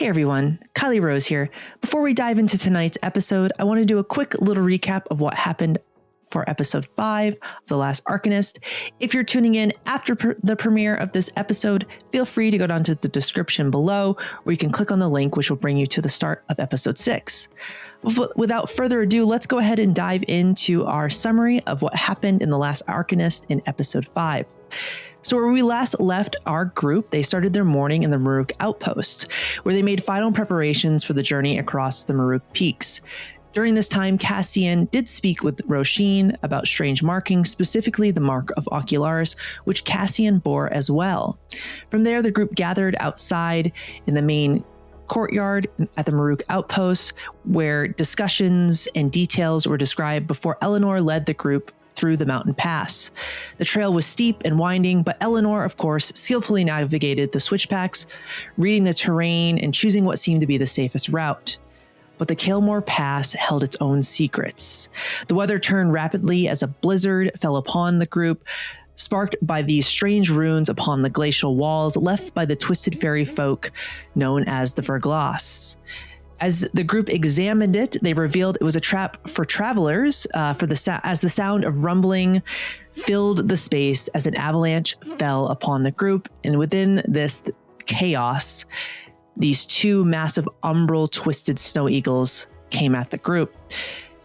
Hey everyone, Kylie Rose here. Before we dive into tonight's episode, I want to do a quick little recap of what happened for episode 5 of The Last Arcanist. If you're tuning in after the premiere of this episode, feel free to go down to the description below, where you can click on the link which will bring you to the start of episode 6. Without further ado, let's go ahead and dive into our summary of what happened in The Last Arcanist in episode 5. So where we last left our group, they started their morning in the Maruk Outpost, where they made final preparations for the journey across the Maruk Peaks. During this time, Cassian did speak with Róisín about strange markings, specifically the mark of Ocularis, which Cassian bore as well. From there, the group gathered outside in the main courtyard at the Maruk Outpost, where discussions and details were described before Elanor led the group through the mountain pass. The trail was steep and winding, but Elanor, of course, skillfully navigated the switchbacks, reading the terrain and choosing what seemed to be the safest route. But the Kael'mor Pass held its own secrets. The weather turned rapidly as a blizzard fell upon the group, sparked by these strange runes upon the glacial walls left by the twisted fairy folk known as the Verglas. As the group examined it, they revealed it was a trap for travelers as the sound of rumbling filled the space as an avalanche fell upon the group. And within this chaos, these two massive umbral twisted snow eagles came at the group.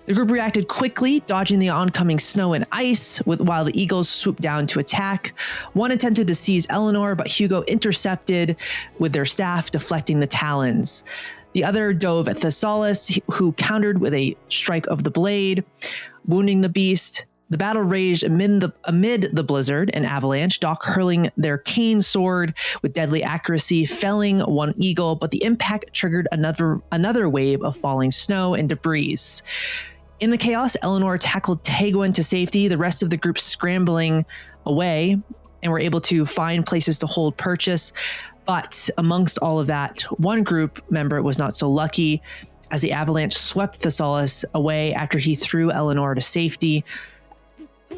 The group reacted quickly, dodging the oncoming snow and ice, while the eagles swooped down to attack. One attempted to seize Elanor, but Hugo intercepted with their staff, deflecting the talons. The other dove at Thessalus, who countered with a strike of the blade, wounding the beast. The battle raged amid the blizzard and avalanche, Doc hurling their cane sword with deadly accuracy, felling one eagle, but the impact triggered another wave of falling snow and debris. In the chaos, Elanor tackled Tegwin to safety, the rest of the group scrambling away, and were able to find places to hold purchase. But amongst all of that, one group member was not so lucky, as the avalanche swept Thessalus away after he threw Elanor to safety.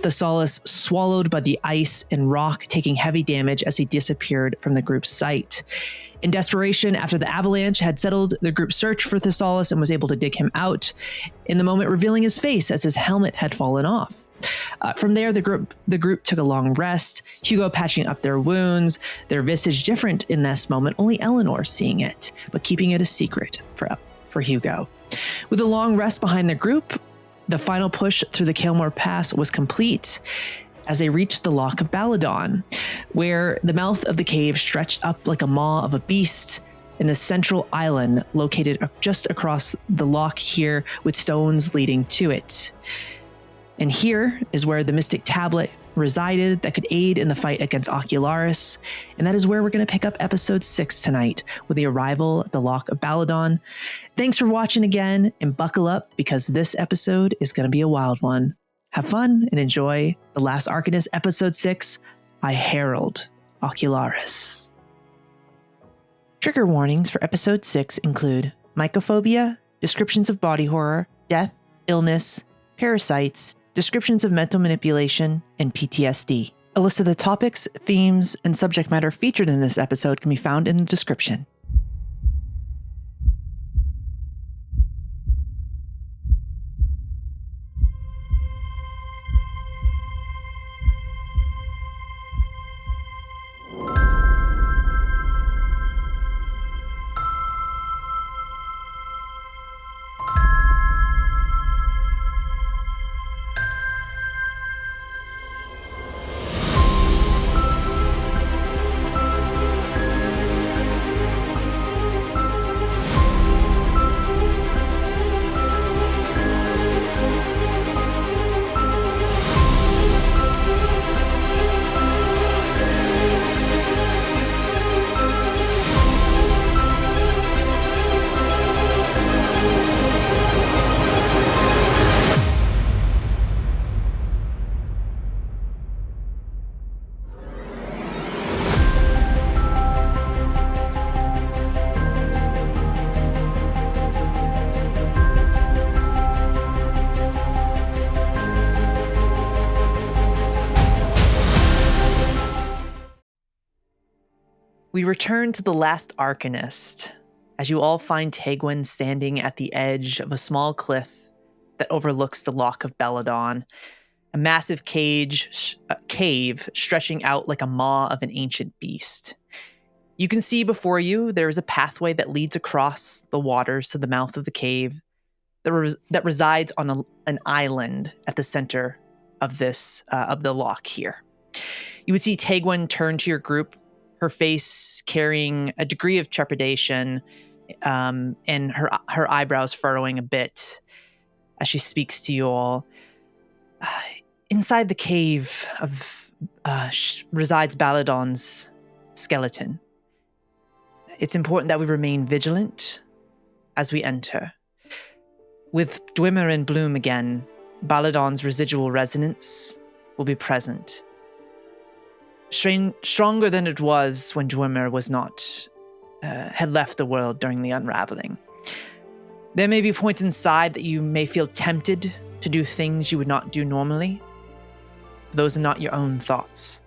Thessalus swallowed by the ice and rock, taking heavy damage as he disappeared from the group's sight. In desperation, after the avalanche had settled, the group searched for Thessalus and was able to dig him out, in the moment revealing his face as his helmet had fallen off. From there, the group took a long rest, Hugo patching up their wounds, their visage different in this moment, only Elanor seeing it, but keeping it a secret for Hugo. With a long rest behind the group, the final push through the Kael'mor Pass was complete as they reached the Loch of Baladon, where the mouth of the cave stretched up like a maw of a beast in the central island located just across the loch here, with stones leading to it. And here is where the mystic tablet resided that could aid in the fight against Ocularis. And that is where we're going to pick up episode 6 tonight, with the arrival at the Loch of Baladon. Thanks for watching again, and buckle up because this episode is going to be a wild one. Have fun and enjoy The Last Arcanist episode 6 by Herald, Ocularis. Trigger warnings for episode 6 include Mycophobia, descriptions of body horror, death, illness, parasites, descriptions of mental manipulation, and PTSD. A list of the topics, themes, and subject matter featured in this episode can be found in the description. We return to The Last Arcanist. as you all find Tegwin standing at the edge of a small cliff that overlooks the Loch of Baladon, a massive cave stretching out like a maw of an ancient beast. You can see before you there is a pathway that leads across the waters to the mouth of the cave that resides on an island at the center of this of the loch here. You would see Tegwin turn to your group, her face carrying a degree of trepidation, and her eyebrows furrowing a bit as she speaks to you all. Inside the cave resides Baladon's skeleton. It's important that we remain vigilant as we enter. With Dwemer in bloom again, Baladon's residual resonance will be present. Stronger than it was when Dwemer was not, had left the world during the unraveling. There may be points inside that you may feel tempted to do things you would not do normally. Those are not your own thoughts.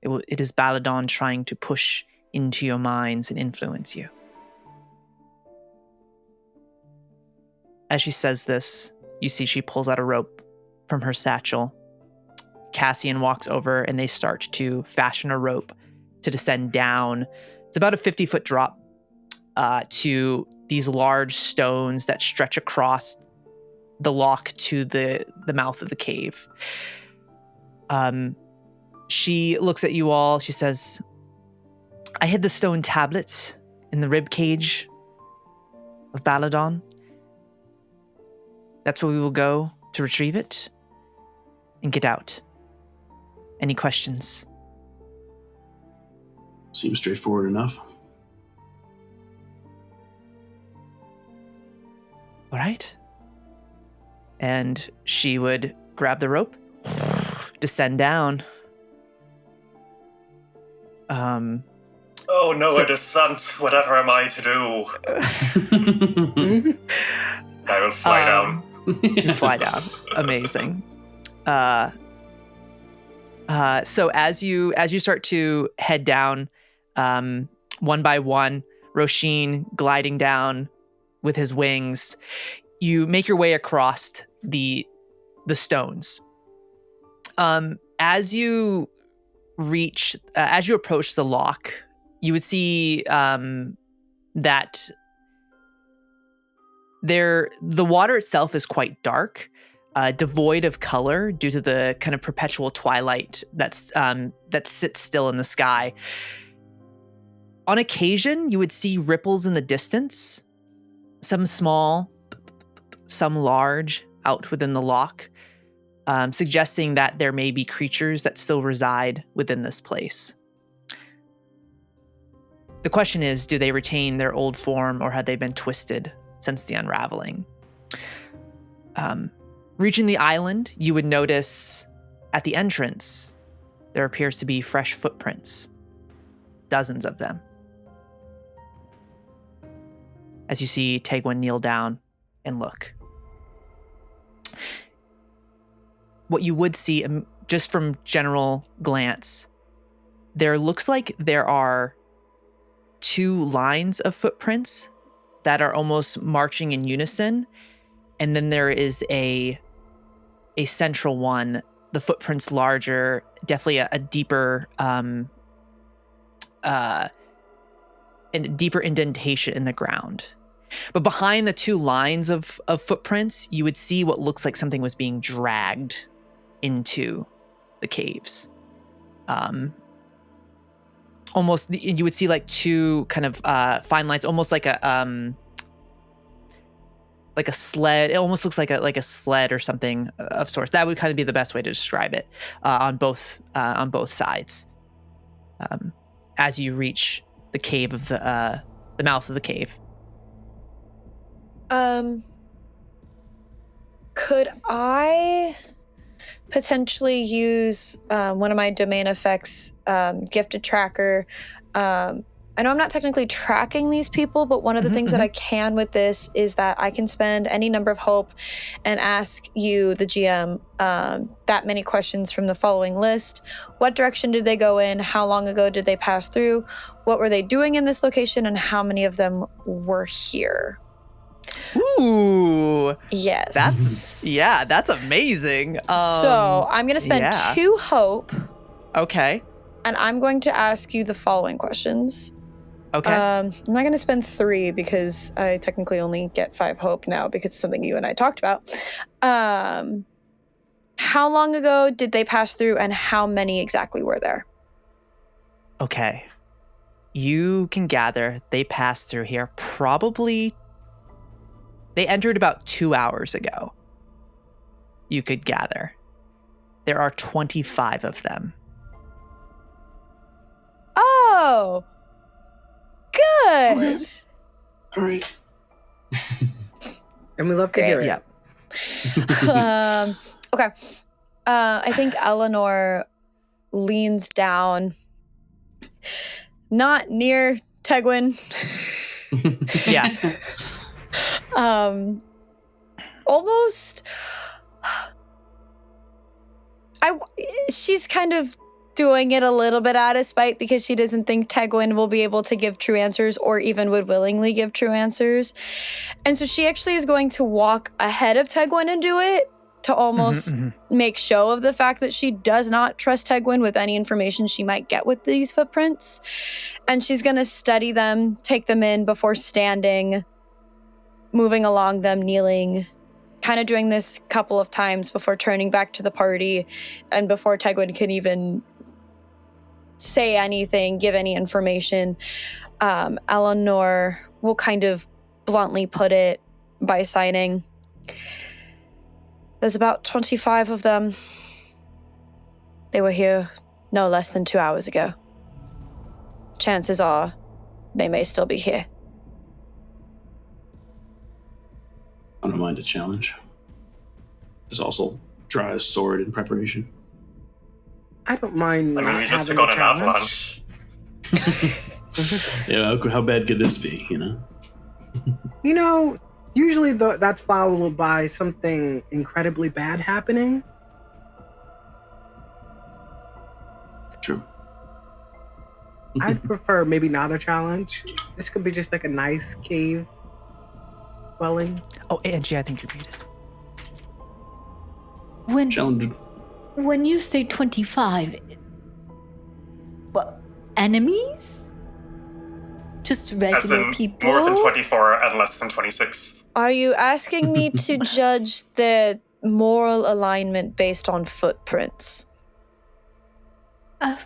It is Baladon trying to push into your minds and influence you. As she says this, you see she pulls out a rope from her satchel. Cassian walks over and they start to fashion a rope to descend down. It's about a 50-foot drop to these large stones that stretch across the loch to the mouth of the cave. She looks at you all. She says, I hid the stone tablets in the rib cage of Baladon. That's where we will go to retrieve it and get out. Any questions? Seems straightforward enough. All right. And she would grab the rope, descend down. Oh no, a descent. Whatever am I to do? I will fly down. You fly down. Amazing. So as you start to head down, one by one, Róisín gliding down with his wings, you make your way across the stones. As you approach the loch, you would see that the water itself is quite dark, devoid of color due to the kind of perpetual twilight that sits still in the sky. On occasion, you would see ripples in the distance, some small, some large, out within the loch, suggesting that there may be creatures that still reside within this place. The question is, do they retain their old form or have they been twisted since the unraveling? Reaching the island, you would notice at the entrance, there appears to be fresh footprints, dozens of them. As you see Tegwin kneel down and look. What you would see, just from general glance, there looks like there are two lines of footprints that are almost marching in unison, and then there is a central one, the footprints larger, definitely a deeper and deeper indentation in the ground. But behind the two lines of footprints, you would see what looks like something was being dragged into the caves. Almost, you would see like two kind of fine lines, almost like a sled. It almost looks like a sled or something of sorts. That would kind of be the best way to describe it on both sides. As you reach the cave of the mouth of the cave. Could I potentially use one of my domain effects, gifted tracker, I know I'm not technically tracking these people, but one of the things that I can with this is that I can spend any number of hope and ask you, the GM, that many questions from the following list. What direction did they go in? How long ago did they pass through? What were they doing in this location? And how many of them were here? Ooh. Yes. That's amazing. So I'm going to spend 2 hope. Okay. And I'm going to ask you the following questions. Okay. I'm not going to spend 3 because I technically only get 5 hope now because it's something you and I talked about. How long ago did they pass through and how many exactly were there? Okay. You can gather they passed through here probably. They entered about 2 hours ago. You could gather. There are 25 of them. Oh, good. Okay. All right. And we love to hear it. Yeah. Okay. I think Elanor leans down, not near Tegwin. Yeah. Almost. She's kind of doing it a little bit out of spite because she doesn't think Tegwin will be able to give true answers or even would willingly give true answers. And so she actually is going to walk ahead of Tegwin and do it to almost make show of the fact that she does not trust Tegwin with any information she might get with these footprints. And she's going to study them, take them in before standing, moving along them, kneeling, kind of doing this a couple of times before turning back to the party and before Tegwin can even say anything, give any information. Elanor will kind of bluntly put it by signing, there's about 25 of them. They were here no less than 2 hours ago. Chances are they may still be here. I don't mind a challenge. There's also Dry's sword in preparation. I don't mind. I mean, we just having got a an challenge. avalanche. Yeah, how bad could this be, you know? You know, usually that's followed by something incredibly bad happening. True. I'd prefer maybe not a challenge. This could be just like a nice cave dwelling. Oh, Angie, I think you're muted. Challenge. When you say 25, what, enemies? Just As regular in people? more than 24 and less than 26. Are you asking me to judge their moral alignment based on footprints? I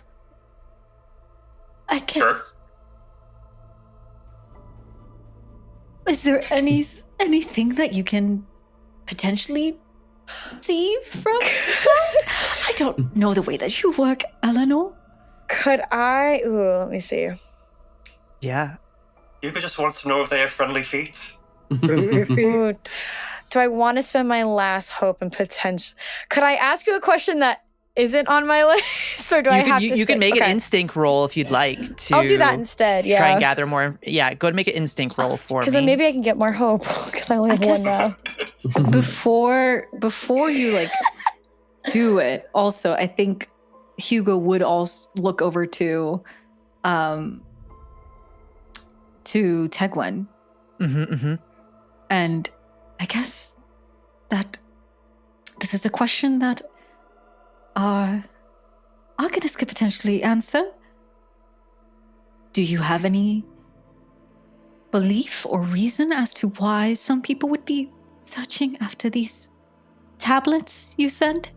guess. Sure. Is there anything that you can potentially see from that? I don't know the way that you work, Elanor. Could I? Ooh, let me see. Yeah. Hugo just wants to know if they have friendly feet. Ooh, do I want to spend my last hope and potential? Could I ask you a question that isn't on my list, or do I have to? You can make an instinct roll if you'd like to. I'll do that instead. Yeah. Try and gather more. Yeah, go and make an instinct roll for me. Because then maybe I can get more hope. Because I only have one now. Before you like do it, also I think Hugo would also look over to Tegwin. And I guess that this is a question that Arcanist could potentially answer. Do you have any belief or reason as to why some people would be searching after these tablets you sent?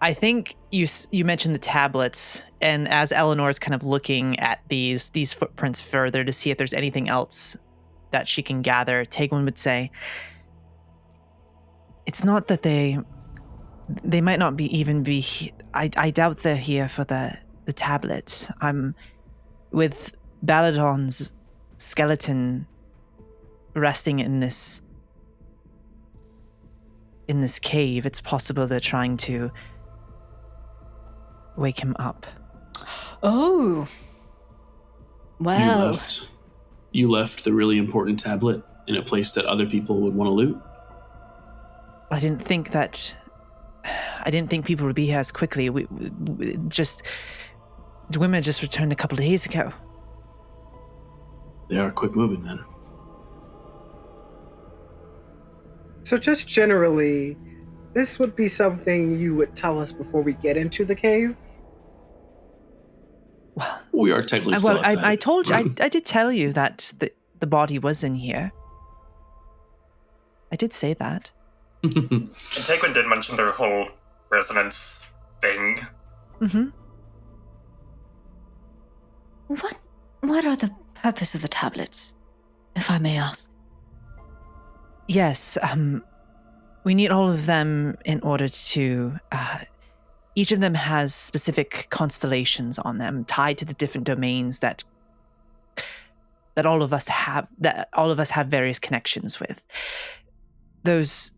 I think you mentioned the tablets, and as Eleanor's kind of looking at these footprints further to see if there's anything else that she can gather, Tegwin would say, it's not that they might not be I doubt they're here for the tablets. With Baladon's skeleton resting in this cave, it's possible they're trying to wake him up. Oh, Well, You left the really important tablet in a place that other people would want to loot. I didn't think people would be here as quickly. The women just returned a couple of days ago. They are quick moving then. So just generally, this would be something you would tell us before we get into the cave? We are technically still outside. I told you, I did tell you that the body was in here. I did say that. And Tegwin did mention their whole resonance thing. Mm-hmm. What are the purpose of the tablets, if I may ask? Yes, we need all of them in order to... each of them has specific constellations on them, tied to the different domains that all of us have various connections with. Those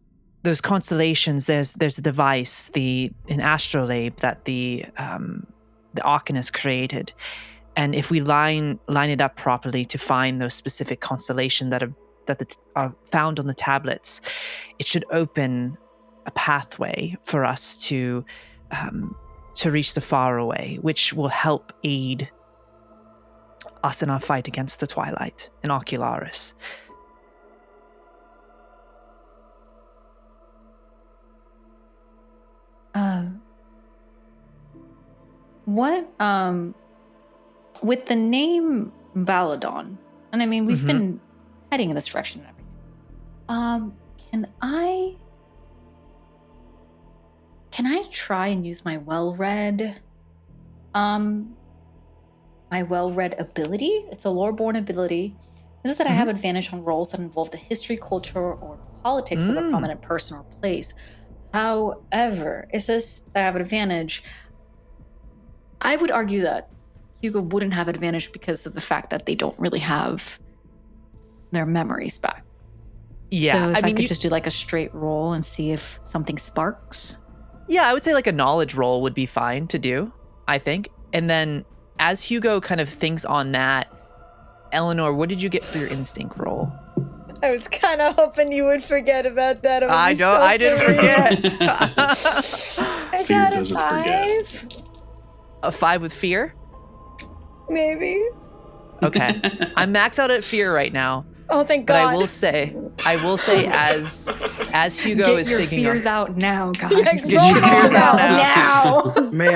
constellations, there's a device, an astrolabe that the Arcanist created. And if we line it up properly to find those specific constellations that are found on the tablets, it should open a pathway for us to reach the faraway, which will help aid us in our fight against the Twilight and Ocularis. What with the name Baladon, and I mean we've been heading in this direction and everything. Can I try and use my well-read ability? It's a lore-born ability. This is that I have advantage on rolls that involve the history, culture, or politics of a prominent person or place. However, it says that I have an advantage. I would argue that Hugo wouldn't have advantage because of the fact that they don't really have their memories back. Yeah, so if I could just do like a straight roll and see if something sparks. Yeah, I would say like a knowledge roll would be fine to do, I think. And then as Hugo kind of thinks on that, Elanor, what did you get for your instinct roll? I was kind of hoping you would forget about that. I didn't forget. I Fear got a doesn't 5. forget. A 5 with fear? Maybe. Okay. I'm maxed out at fear right now. Oh, thank But God. I will say as Hugo Get is your thinking fears out now, guys. Get your fears out now. May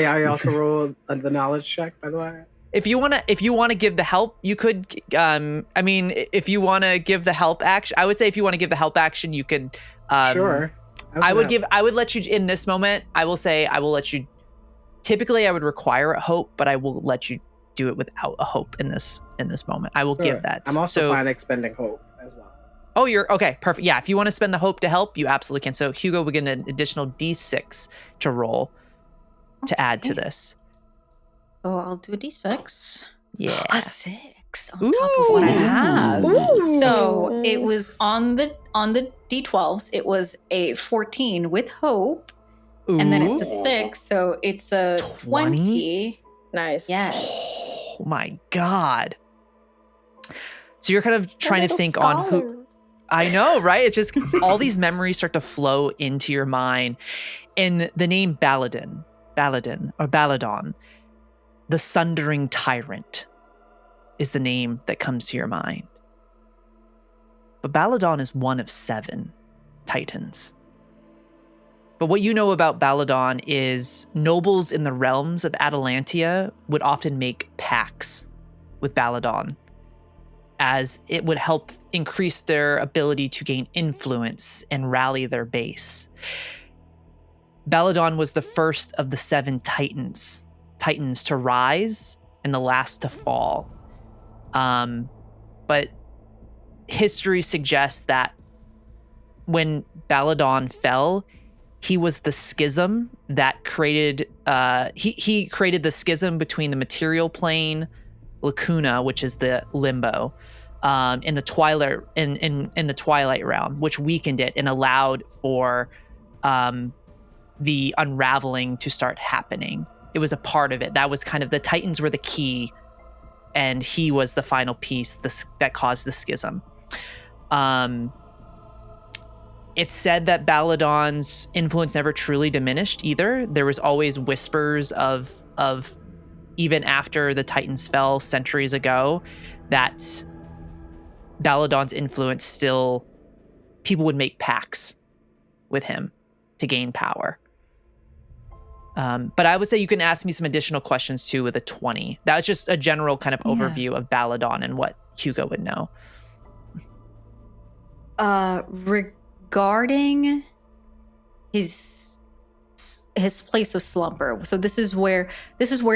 I also roll the knowledge check, by the way? If you want to give the help, you could if you want to give the help action, I would say if you want to give the help action, you could Sure. I would let you in this moment. I will let you. Typically I would require a hope, but I will let you do it without a hope in this moment. I will give that. I'm also fine expending hope as well. Oh, you're okay. Perfect. Yeah, if you want to spend the hope to help, you absolutely can. So Hugo will get an additional D6 to roll to add to this. So I'll do a D6. Yeah. A 6 on top of what I have. Ooh. So it was on the D12s. It was a 14 with hope, and then it's a 6. So it's a 20. Nice. Yes. Oh my God. So you're kind of trying to think on who. I know, right? It's just all these memories start to flow into your mind. And the name Baladon, the Sundering Tyrant, is the name that comes to your mind. But Baladon is one of 7 titans. But what you know about Baladon is nobles in the realms of Atalantia would often make pacts with Baladon, as it would help increase their ability to gain influence and rally their base. Baladon was the first of the 7 titans to rise and the last to fall. But history suggests that when Baladon fell, he was the schism that created, he created the schism between the material plane, Lacuna, which is the limbo, in the twilight, in the twilight realm, which weakened it and allowed for the unraveling to start happening. It was a part of it. That was kind of, the Titans were the key and he was the final piece that caused the schism. It's said that Baladon's influence never truly diminished either. There was always whispers of even after the Titans fell centuries ago, that Baladon's influence still, people would make pacts with him to gain power. But I would say you can ask me some additional questions too with a 20. That was just a general kind of overview of Baladon and what Hugo would know. Regarding his place of slumber. So this is where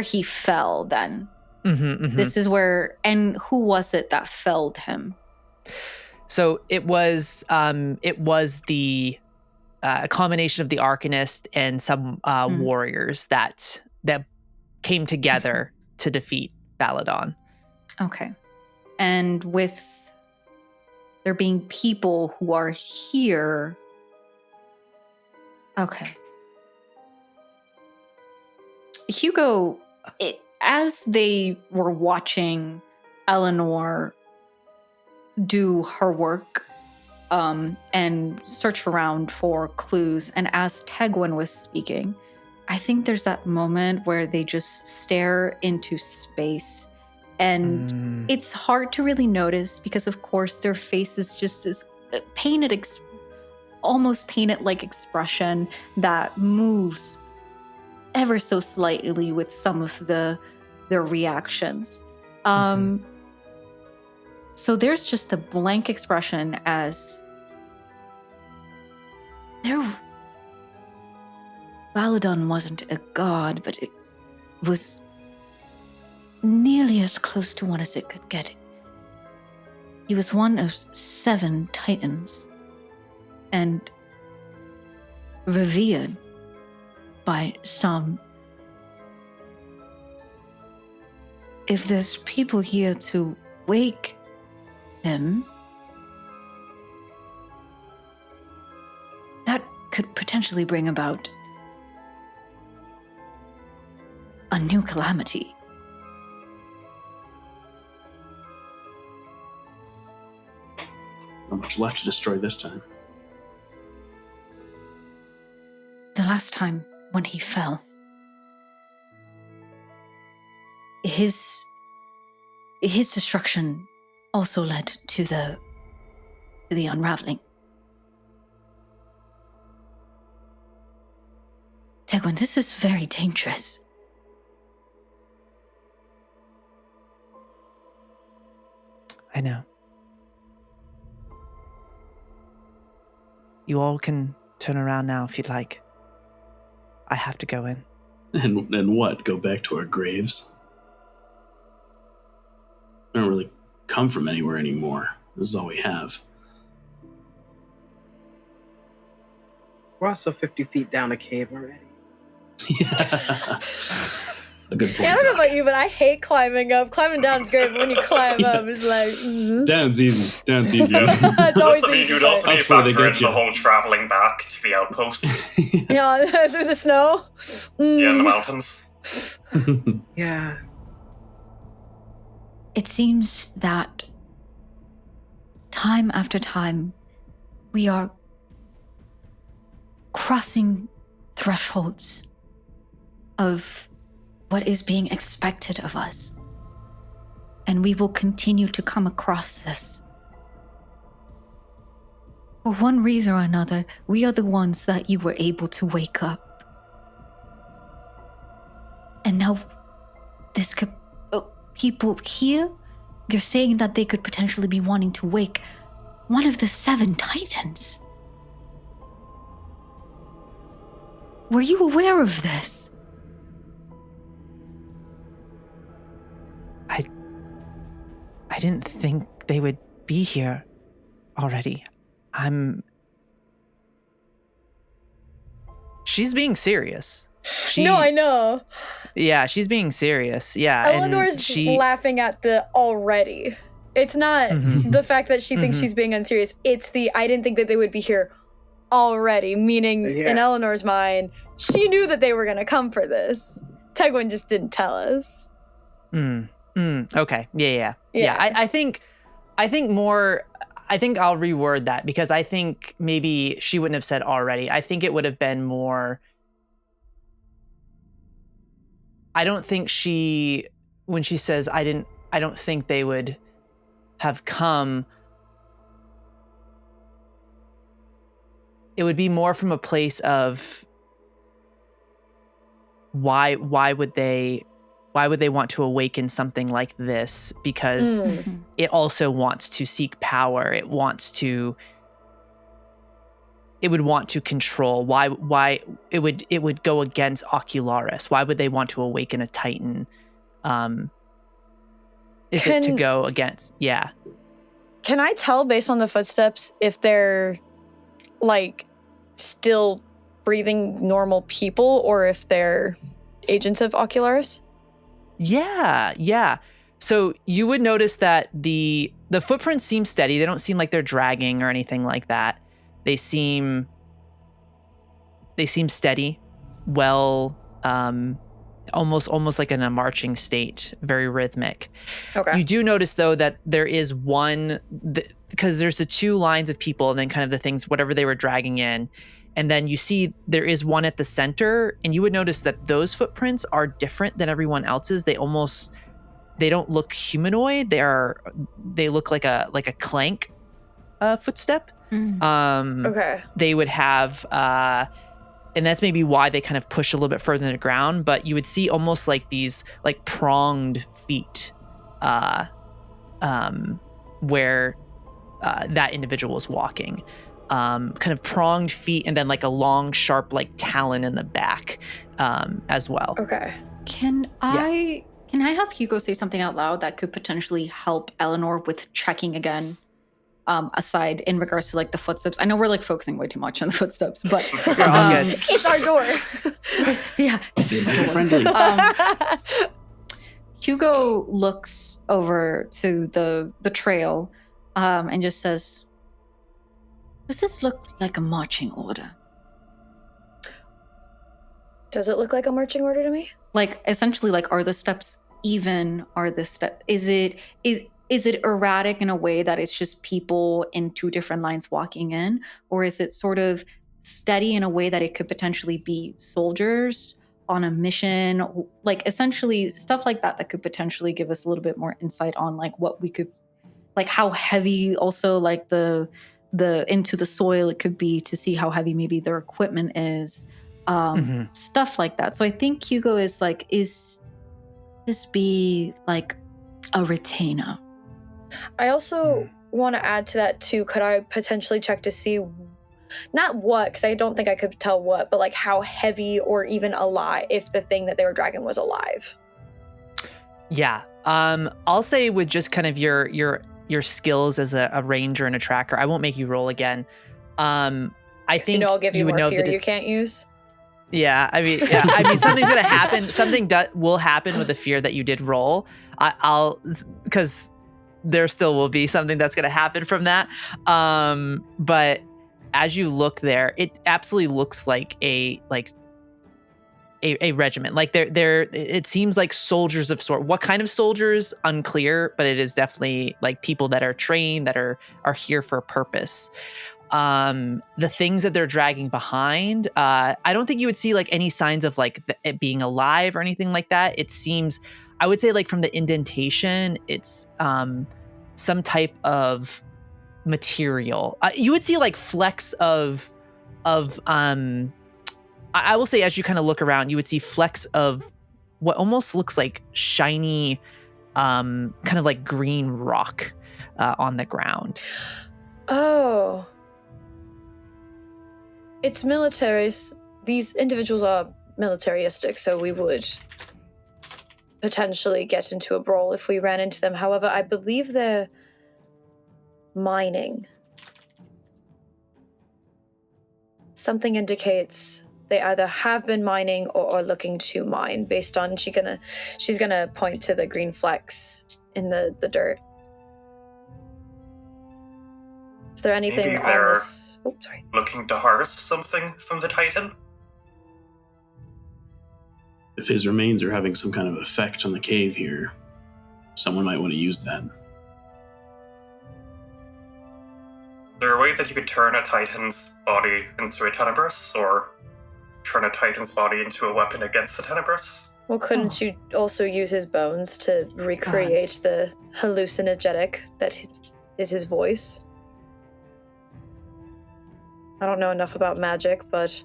he fell then. This is where, and who was it that felled him? So it was the a combination of the Arcanist and some warriors that came together to defeat Baladon. Okay. And with there being people who are here. Okay. Hugo, as they were watching Elanor do her work and search around for clues, and as Tegwin was speaking, I think there's that moment where they just stare into space, and it's hard to really notice because, of course, their face is just this painted, almost painted-like expression that moves ever so slightly with some of their reactions. So there's just a blank expression as Baladon wasn't a god, but it was nearly as close to one as it could get. He was one of 7 titans and revered by some. If there's people here to wake him, that could potentially bring about a new calamity. Not much left to destroy this time. The last time when he fell, his destruction also led to the unraveling. Tegwin, this is very dangerous. I know. You all can turn around now if you'd like. I have to go in. And what? Go back to our graves? We don't really come from anywhere anymore. This is all we have. We're also 50 feet down a cave already. Yeah. A good point. Yeah, I don't know about you, but I hate climbing up. Climbing down's great, but when you climb up, it's like... Down's easy. Down's easy. It's always easy. You'd also need to Before they factor in get you. the whole traveling back to the outpost. Yeah, through the snow. Yeah, in the mountains. Yeah. It seems that time after time, we are crossing thresholds of what is being expected of us. And we will continue to come across this. For one reason or another, we are the ones that you were able to wake up. And now, this could... people here, you're saying that they could potentially be wanting to wake one of the 7 titans. Were you aware of this? I didn't think they would be here already. She's being serious. No, I know. Yeah, she's being serious. Yeah. Eleanor's laughing at the already. It's not the fact that she thinks she's being unserious. It's I didn't think that they would be here already, meaning in Eleanor's mind, she knew that they were going to come for this. Tegwin just didn't tell us. Okay. Yeah. Yeah. I think more. I think I'll reword that because I think maybe she wouldn't have said already. I think it would have been more. I don't think when she says I don't think they would have come. It would be more from a place of why would they want to awaken something like this? Because it also wants to seek power. It would want to control. Why it would go against Ocularis? Why would they want to awaken a Titan? Is it to go against? Yeah. Can I tell based on the footsteps if they're like still breathing normal people or if they're agents of Ocularis? Yeah. So you would notice that the footprints seem steady. They don't seem like they're dragging or anything like that. They seem steady, well, almost like in a marching state, very rhythmic. Okay. You do notice though that there is one, because there's the two lines of people and then kind of the things, whatever they were dragging in. And then you see there is one at the center, and you would notice that those footprints are different than everyone else's. They don't look humanoid. They look like a clank footstep. Okay. They would have, and that's maybe why they kind of push a little bit further to the ground, but you would see almost like these like pronged feet where that individual was walking. Kind of pronged feet and then like a long, sharp, like talon in the back as well. Okay. Can I have Hugo say something out loud that could potentially help Elanor with checking again? Aside in regards to like the footsteps. I know we're like focusing way too much on the footsteps, but you're all good. It's our door. Yeah. Friendly. Hugo looks over to the trail and just says, "Does this look like a marching order?" Does it look like a marching order to me? Like essentially, like are the steps even? Is it erratic in a way that it's just people in two different lines walking in? Or is it sort of steady in a way that it could potentially be soldiers on a mission? Like essentially stuff like that could potentially give us a little bit more insight on like what we could, like how heavy also like the into the soil it could be to see how heavy maybe their equipment is. Stuff like that. So I think Hugo is like, is this be like a retainer? I also want to add to that too. Could I potentially check to see not what, because I don't think I could tell what, but like how heavy or even alive, if the thing that they were dragging was alive? Yeah. I'll say with just kind of your skills as a ranger and a tracker, I won't make you roll again. I think I'll give you would more know fear that you can't use. Yeah, I mean, something's gonna happen. Something will happen with the fear that you did roll. I'll because there still will be something that's gonna happen from that. But as you look there, it absolutely looks like a regiment. Like they're it seems like soldiers of sort. What kind of soldiers? Unclear, but it is definitely like people that are trained, that are here for a purpose. The things that they're dragging behind, I don't think you would see like any signs of like it being alive or anything like that. It seems, I would say like from the indentation, it's some type of material. You would see like flecks of I will say as you kind of look around, you would see flecks of what almost looks like shiny, kind of like green rock on the ground. Oh. It's military. These individuals are militaristic, so we would potentially get into a brawl if we ran into them. However, I believe they're mining. Something indicates they either have been mining or are looking to mine based on she's gonna point to the green flecks in the dirt. Is there anything Maybe on they're this? Oh, sorry. looking to harvest something from the Titan? If his remains are having some kind of effect on the cave here, someone might want to use that. Is there a way that you could turn a Titan's body into a Tenebris, or turn a Titan's body into a weapon against the Tenebris? Well, couldn't you also use his bones to recreate the hallucinogenic that is his voice? I don't know enough about magic, but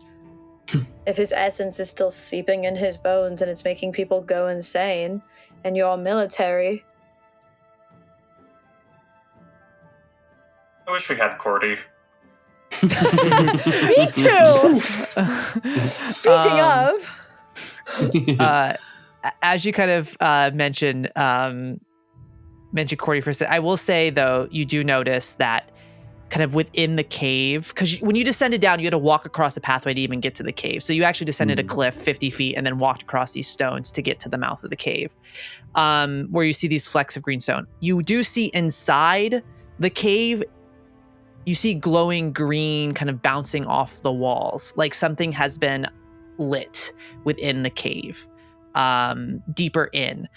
if his essence is still seeping in his bones and it's making people go insane, and you're all military. I wish we had Cordy. Me too! Speaking of... As you kind of mentioned Cordy for a second, I will say though, you do notice that kind of within the cave, because when you descended down, you had to walk across the pathway to even get to the cave. So you actually descended a cliff 50 feet and then walked across these stones to get to the mouth of the cave, where you see these flecks of green stone. You do see inside the cave, you see glowing green kind of bouncing off the walls, like something has been lit within the cave, deeper in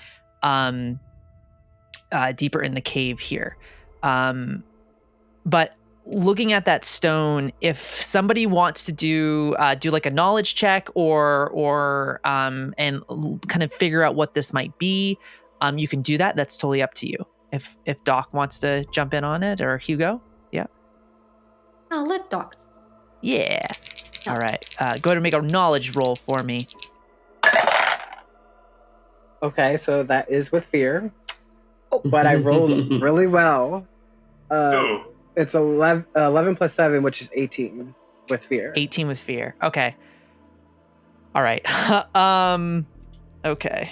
the cave here. But looking at that stone, if somebody wants to do like a knowledge check or and kind of figure out what this might be, you can do that. That's totally up to you. If Doc wants to jump in on it, or Hugo, yeah. No, let Doc. Yeah. All right. Go ahead and make a knowledge roll for me. Okay, so that is with fear, but I rolled really well. It's 11 plus 7, which is 18 with fear. 18 with fear. Okay. All right. Okay.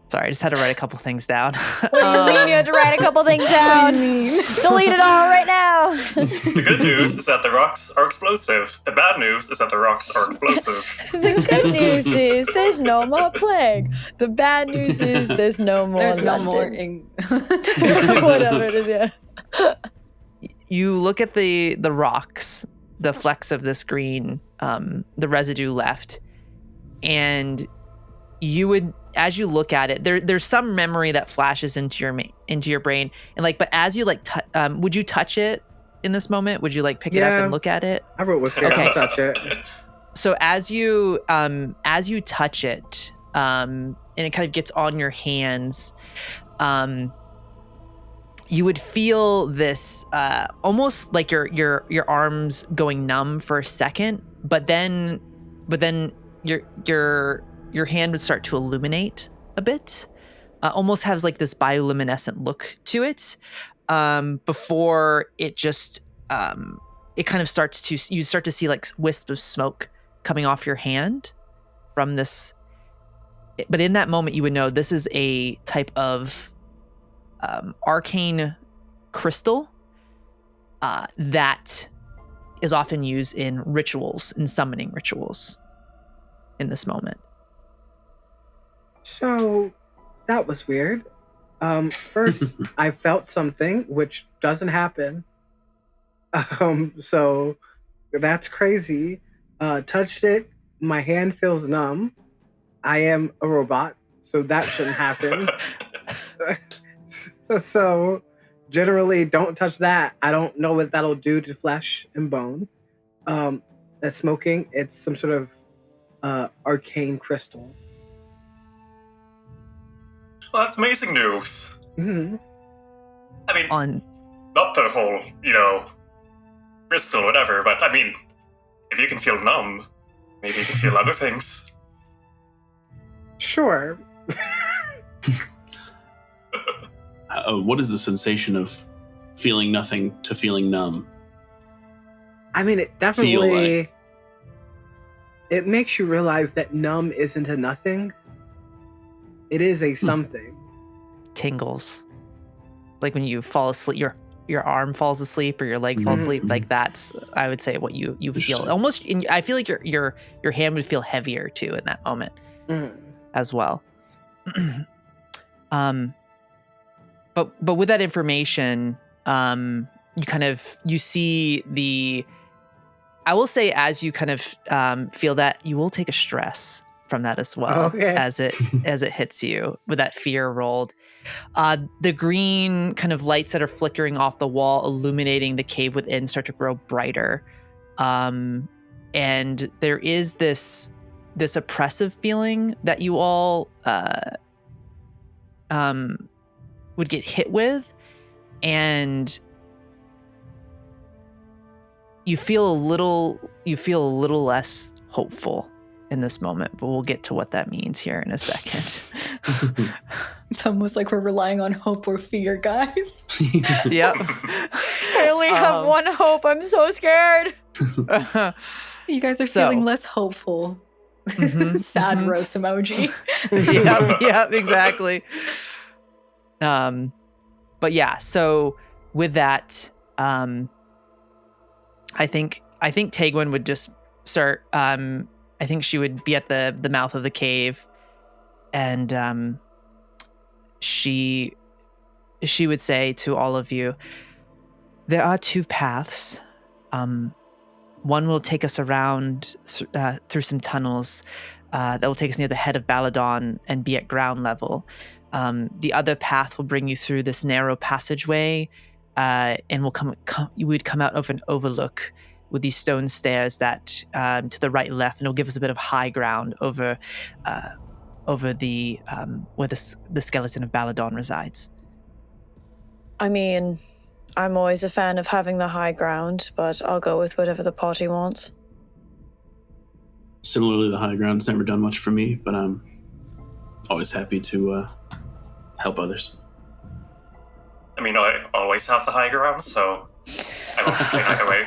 Sorry, I just had to write a couple things down. What do you mean you had to write a couple things down? Delete it all right now. The good news is that the rocks are explosive. The bad news is that the rocks are explosive. The good news is there's no more plague. The bad news is there's no more There's no more London. Whatever it is, yeah. You look at the rocks, the flecks of this green, the residue left, and you would, as you look at it, there's some memory that flashes into your brain, and like, but as you like, would you touch it in this moment? Would you like pick it up and look at it? I wrote with fear. Okay. I'll touch it. So as you touch it, and it kind of gets on your hands, you would feel this almost like your arms going numb for a second, but then your hand would start to illuminate a bit, almost has like this bioluminescent look to it, before it just it kind of you start to see like wisps of smoke coming off your hand from this. But in that moment, you would know this is a type of arcane crystal that is often used in rituals, in summoning rituals in this moment. So that was weird. First, I felt something, which doesn't happen. So that's crazy. Touched it. My hand feels numb. I am a robot, so that shouldn't happen. So generally, don't touch that. I don't know what that'll do to flesh and bone. That smoking, it's some sort of arcane crystal. Well, that's amazing news. Mm-hmm. I mean, not the whole, crystal, whatever, but I mean, if you can feel numb, maybe you can feel other things. Sure. What is the sensation of feeling nothing to feeling numb? I mean, it definitely... It makes you realize that numb isn't a nothing. It is a something. Tingles. Like when you fall asleep, your arm falls asleep or your leg falls asleep. Like that's, I would say, what you feel. Almost, I feel like your hand would feel heavier too in that moment as well. But with that information, you see the, I will say, as you kind of feel that, you will take a stress from that as well. Okay. as it hits you with that fear rolled. The green kind of lights that are flickering off the wall, illuminating the cave within, start to grow brighter. And there is this oppressive feeling that you all would get hit with, and you feel a little less hopeful in this moment, but we'll get to what that means here in a second. It's almost like we're relying on hope or fear, guys. Yep. I only have one hope. I'm so scared. You guys are So- feeling less hopeful. Mhm, Sad mhm. roast emoji. Yep, exactly. But yeah, so with that, I think Tegwin would just start. I think she would be at the mouth of the cave, and she would say to all of you, "There are two paths. One will take us around through some tunnels that will take us near the head of Baladon and be at ground level. The other path will bring you through this narrow passageway, and you would come out of an overlook with these stone stairs that to the right and left, and it'll give us a bit of high ground over the where the skeleton of Baladon resides." I mean, I'm always a fan of having the high ground, but I'll go with whatever the party wants. Similarly, the high ground's never done much for me, but I'm always happy to help others. I mean, I always have the high ground, so I don't think either way.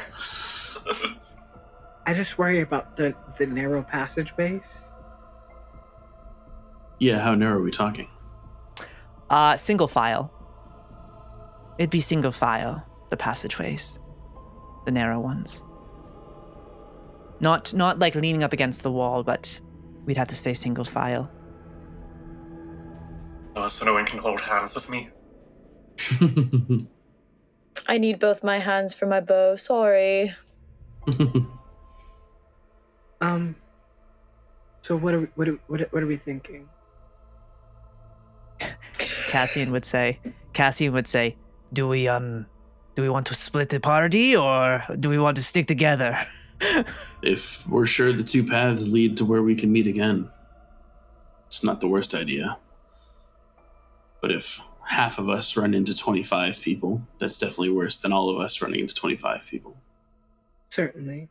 I just worry about the narrow passageways. Yeah, how narrow are we talking? Single file. It'd be single file, the passageways, the narrow ones. Not like leaning up against the wall, but we'd have to stay single file. Oh, so no one can hold hands with me. I need both my hands for my bow. Sorry. So what are we thinking? Cassian would say, "Do we want to split the party, or do we want to stick together?" If we're sure the two paths lead to where we can meet again, it's not the worst idea. But if half of us run into 25 people, that's definitely worse than all of us running into 25 people. Certainly.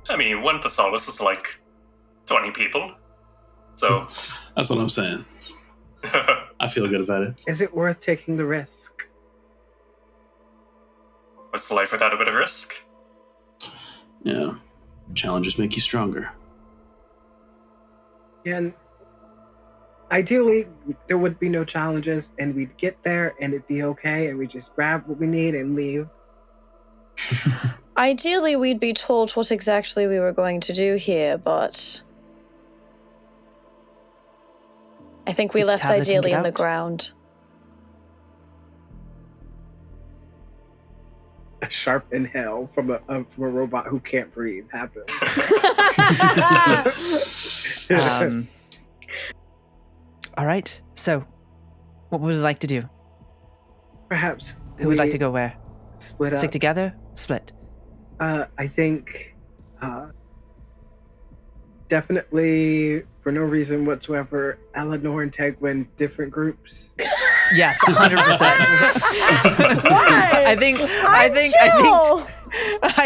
I mean, one Thessalus is like 20 people, so That's what I'm saying. I feel good about it. Is it worth taking the risk? what's life without a bit of risk? Yeah. Challenges make you stronger. And ideally, there would be no challenges, and we'd get there, and it'd be okay, and we just grab what we need and leave. Ideally, we'd be told what exactly we were going to do here, but I think we It's left tablet and ideally get in the out. ground. A sharp inhale from a robot who can't breathe happens. All right. So, what would you like to do? Perhaps Who would like to go where? split Stick up. together? Split. I think definitely for no reason whatsoever, Elanor and Tegwin, different groups. Yes, 100%. Why? I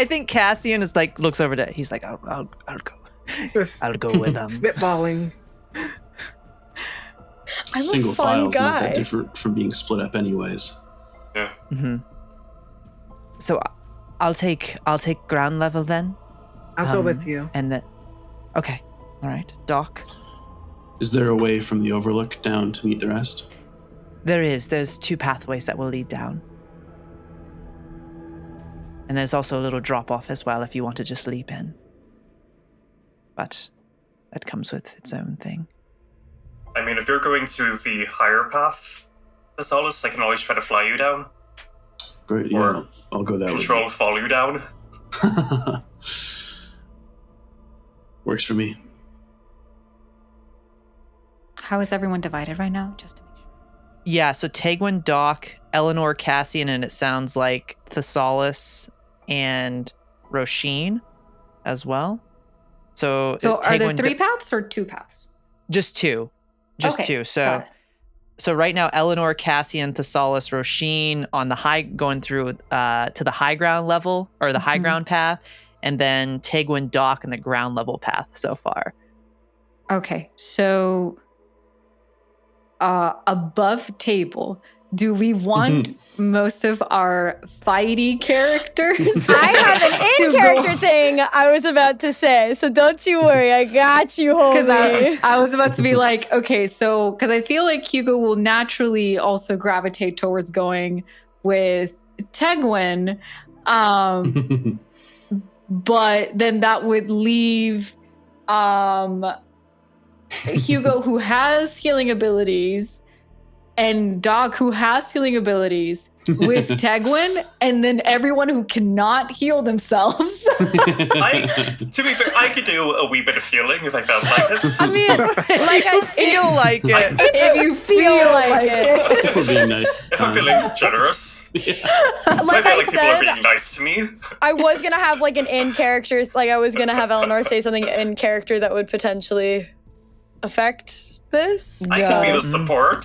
think Cassian is like looks over to. He's like, I'll go. Just I'll go with them. spitballing. I'm Single a fun file's not that guy. different from being split up anyways. Yeah. Mm-hmm. So, I'll take ground level then. I'll go with you. And then, okay, all right, Doc. Is there a way from the overlook down to meet the rest? There's two pathways that will lead down. And there's also a little drop off as well if you want to just leap in. But that comes with its own thing. I mean, if you're going to the higher path, Thessalus, I can always try to fly you down. Great, Or yeah. I'll go that way. Control fall you down. Works for me. How is everyone divided right now? Just to make sure. Yeah, so Tegwin, Doc, Elanor, Cassian, and it sounds like Thessalus and Róisín as well. So are there Tegwin, 3 paths or 2 paths? Just 2. Just Okay, 2. got So it. so right now, Elanor, Cassian, Thessalus, Róisín on the high, going through to the high ground level or the high ground path, and then Tegwin, Doc, and the ground level path so far. Okay, so above table, do we want most of our fighty characters? I have an in-character thing I was about to say, so don't you worry. I got you, Because homie. I was about to be like, okay, so because I feel like Hugo will naturally also gravitate towards going with Tegwin, but then that would leave Hugo, who has healing abilities, and Doc, who has healing abilities, with Tegwin, and then everyone who cannot heal themselves. To be fair, I could do a wee bit of healing if I felt like it. I mean, like I Feel like it. If you feel like it. If we're being nice. If I'm feeling generous. I like feel I like people are said, being nice to me. I was gonna have like an in character, like I was gonna have Elanor say something in character that would potentially affect this. I can be the support.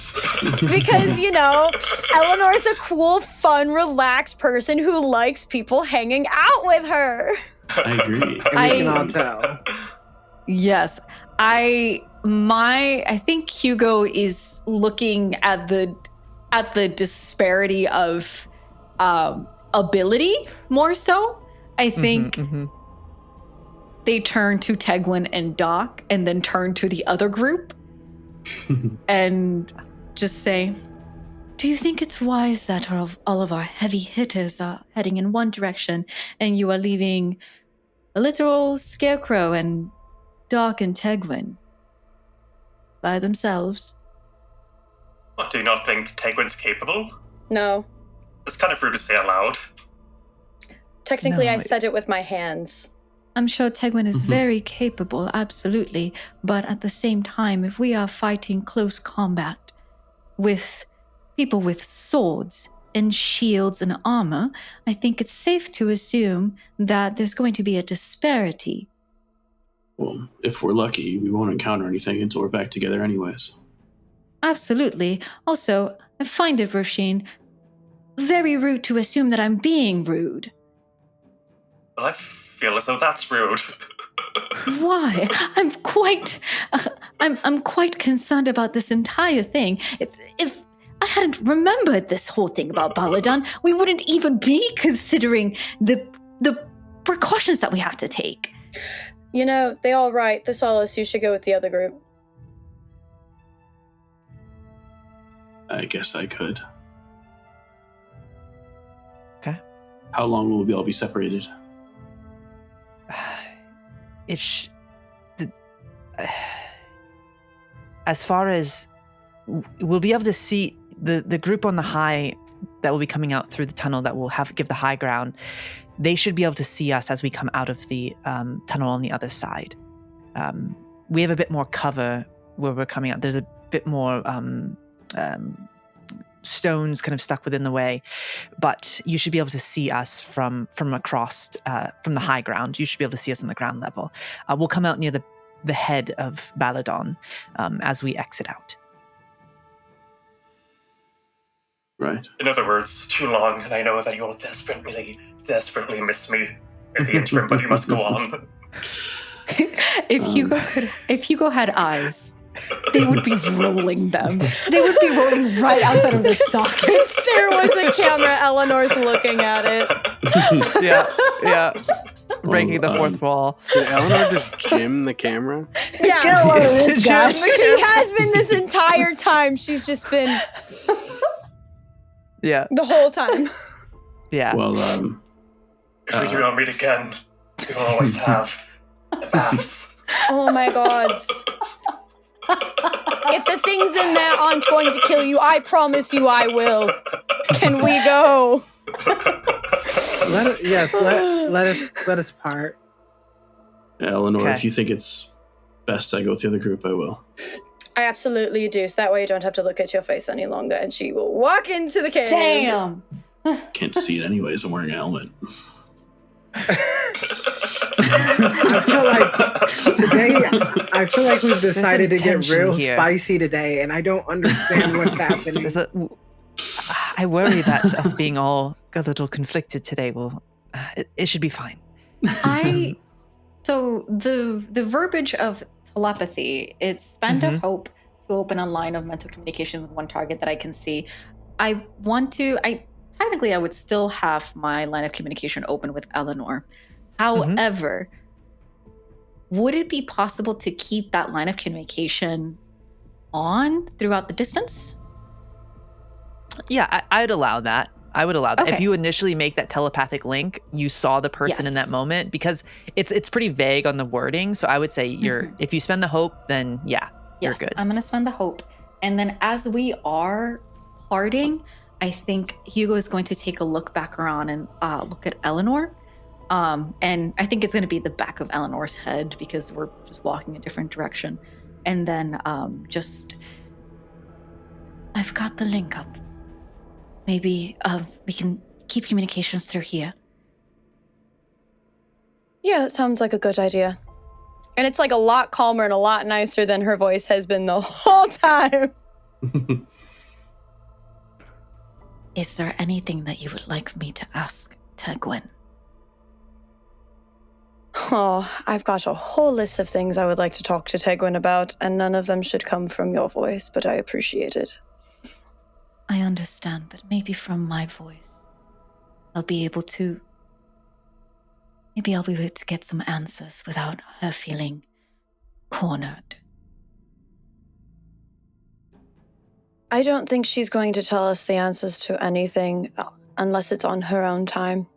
Because, you know, Eleanor's a cool, fun, relaxed person who likes people hanging out with her. I agree. And we can all tell. Yes. I think Hugo is looking at the disparity of ability more so. I think they turn to Tegwin and Doc and then turn to the other group and just say, do you think it's wise that all of our heavy hitters are heading in one direction and you are leaving a literal Scarecrow and Doc and Tegwin by themselves? What, do you not think Tegwin's capable? No. It's kind of rude to say aloud. Technically, No, I said it with my hands. I'm sure Tegwin is very capable, absolutely. But at the same time, if we are fighting close combat with people with swords and shields and armor, I think it's safe to assume that there's going to be a disparity. Well, if we're lucky, we won't encounter anything until we're back together anyways. Absolutely. Also, I find it, Róisín, very rude to assume that I'm being rude. Well, I feel as though that's rude. Why? I'm quite concerned about this entire thing. If I hadn't remembered this whole thing about Baladon, we wouldn't even be considering the precautions that we have to take. You know, they all right. Thessalus, you should go with the other group. I guess I could. Okay. How long will we all be separated? As far as we'll be able to see the group on the high that will be coming out through the tunnel that will give the high ground, they should be able to see us as we come out of the tunnel on the other side. We have a bit more cover where we're coming out. There's a bit more stones kind of stuck within the way, but you should be able to see us from across from the high ground. You should be able to see us on the ground level. We'll come out near the head of Baladon as we exit out. Right. In other words, too long, and I know that you'll desperately, desperately miss me in the interim, but you must go on. If Hugo had eyes, they would be rolling them. They would be rolling right outside of their sockets. There was a camera. Eleanor's looking at it. Yeah. Breaking the fourth wall. Did Elanor just jim the camera? Yeah. Get a load of this guy. She has been this entire time. She's just been Yeah. the whole time. Yeah. Well, If we do not meet again, we will always have the baths. Oh my god. If the things in there aren't going to kill you, I promise you I will. Can we go? let us part. Yeah, Elanor, Okay. if you think it's best I go with the other group, I will. I absolutely do. So that way you don't have to look at your face any longer. And she will walk into the cave. Damn. Can't see it anyways. I'm wearing a helmet. I feel like we've decided to get tension real here. spicy today, and I don't understand what's happening. I worry that us being all a little conflicted today will, it should be fine. So the verbiage of telepathy, it's spend a hope to open a line of mental communication with one target that I can see. I would still have my line of communication open with Elanor. However, would it be possible to keep that line of communication on throughout the distance? Yeah, I'd allow that. I would allow that. Okay. If you initially make that telepathic link, you saw the person in that Yes. moment, because it's pretty vague on the wording. So I would say if you spend the hope, then you're good. I'm going to spend the hope. And then as we are parting, I think Hugo is going to take a look back around and look at Elanor. And I think it's going to be the back of Eleanor's head because we're just walking a different direction. And then I've got the link up. Maybe we can keep communications through here. Yeah, that sounds like a good idea. And it's like a lot calmer and a lot nicer than her voice has been the whole time. Is there anything that you would like me to ask Tegwin? Oh, I've got a whole list of things I would like to talk to Tegwin about, and none of them should come from your voice, but I appreciate it. I understand, but maybe from my voice, I'll be able to get some answers without her feeling cornered. I don't think she's going to tell us the answers to anything unless it's on her own time.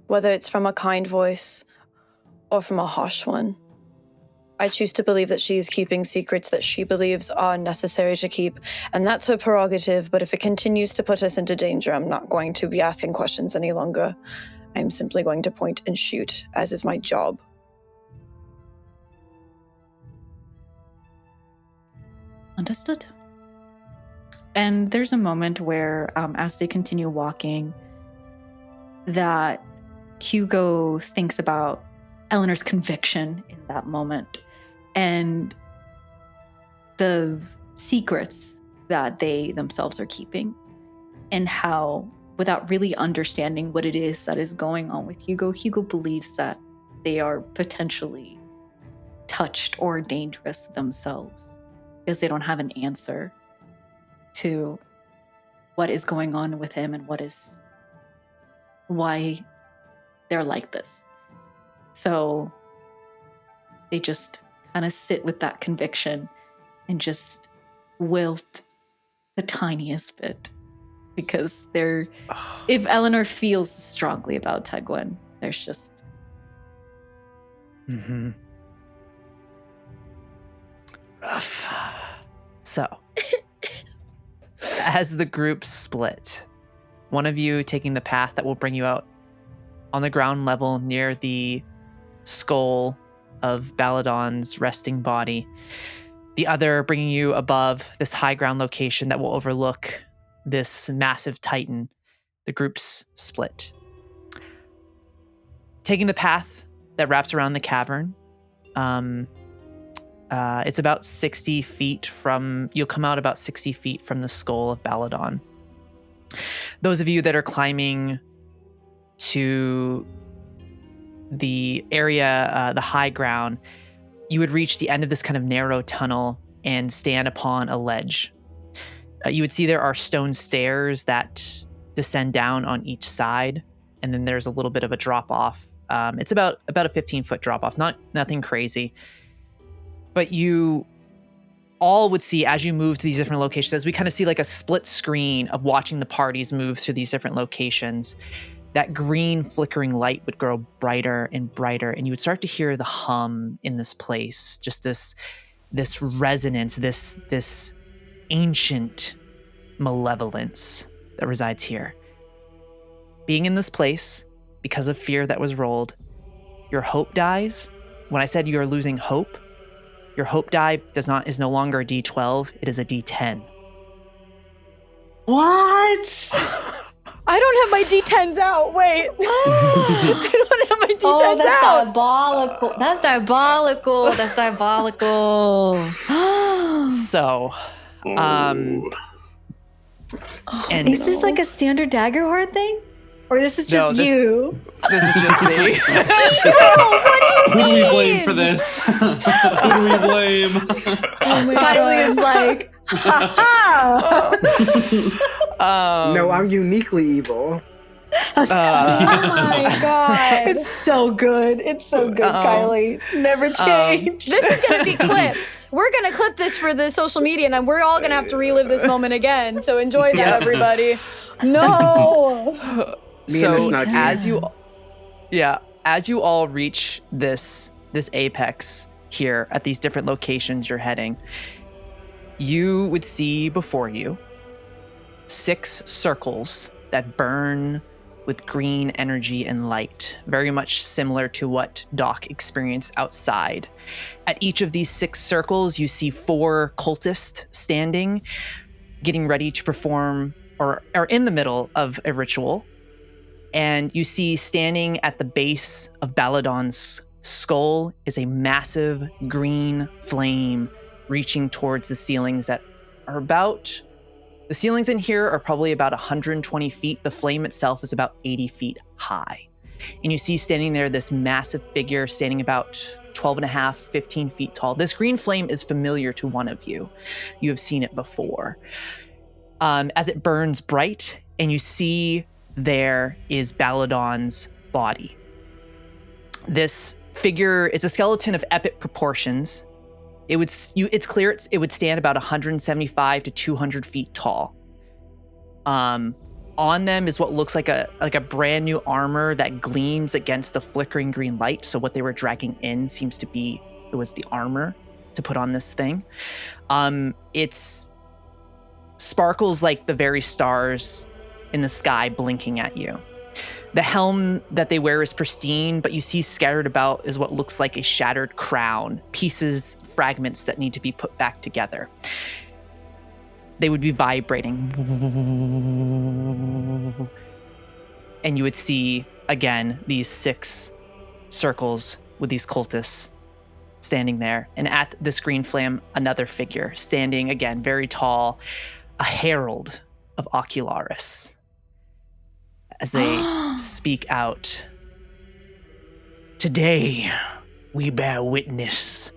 Whether it's from a kind voice or from a harsh one. I choose to believe that she is keeping secrets that she believes are necessary to keep, and that's her prerogative, but if it continues to put us into danger, I'm not going to be asking questions any longer. I'm simply going to point and shoot, as is my job. Understood. And there's a moment where, as they continue walking, that Hugo thinks about Eleanor's conviction in that moment and the secrets that they themselves are keeping, and how, without really understanding what it is that is going on with Hugo believes that they are potentially touched or dangerous themselves because they don't have an answer to what is going on with him and why they're like this. So they just kind of sit with that conviction and just wilt the tiniest bit, because if Elanor feels strongly about Tegwin, there's just rough. So as the group split, one of you taking the path that will bring you out on the ground level near the skull of Baladon's resting body, the other bringing you above this high ground location that will overlook this massive titan. The groups split. Taking the path that wraps around the cavern, it's about 60 feet you'll come out about 60 feet from the skull of Baladon. Those of you that are climbing to the area, the high ground, you would reach the end of this kind of narrow tunnel and stand upon a ledge. You would see there are stone stairs that descend down on each side, and then there's a little bit of a drop off. It's about a 15-foot drop off, nothing crazy. But you all would see, as you move to these different locations, as we kind of see like a split screen of watching the parties move through these different locations, that green flickering light would grow brighter and brighter, and you would start to hear the hum in this place, just this resonance, this ancient malevolence that resides here. being in this place because of fear that was rolled, your hope dies. When I said you're losing hope, your hope die is no longer a D12, it is a D10. What? I don't have my D10s out. Wait. I don't have my D10s Oh, that's out. diabolical. That's diabolical. That's diabolical. So, and Is this like a standard Daggerheart thing? Or this is just you? This is just me. Who do we blame for this? Who do we blame? Oh my Kylie is like, No, I'm uniquely evil. Oh my god. it's so good. It's so good, Kylie. Never change. This is going to be clipped. We're going to clip this for the social media, and we're all going to have to relive this moment again. So enjoy that, everybody. No. So as you all reach this apex here at these different locations you're heading, you would see before you 6 circles that burn with green energy and light, very much similar to what Doc experienced outside. At each of these 6 circles, you see 4 cultists standing, getting ready to perform or in the middle of a ritual. And you see standing at the base of Baladon's skull is a massive green flame reaching towards the ceilings that are about... The ceilings in here are probably about 120 feet. The flame itself is about 80 feet high. And you see standing there this massive figure standing about 12 and a half, 15 feet tall. This green flame is familiar to one of you. You have seen it before. As it burns bright, and you see there is Baladon's body. This figure is a skeleton of epic proportions. It's clear it would stand about 175 to 200 feet tall. On them is what looks like a brand new armor that gleams against the flickering green light. So what they were dragging in seems to be it was the armor to put on this thing. It's sparkles like the very stars in the sky blinking at you. The helm that they wear is pristine, but you see scattered about is what looks like a shattered crown, pieces, fragments that need to be put back together. They would be vibrating. And you would see, again, these 6 circles with these cultists standing there. And at this green flame, another figure standing, again, very tall, a herald of Ocularis. As they speak out. Today, we bear witness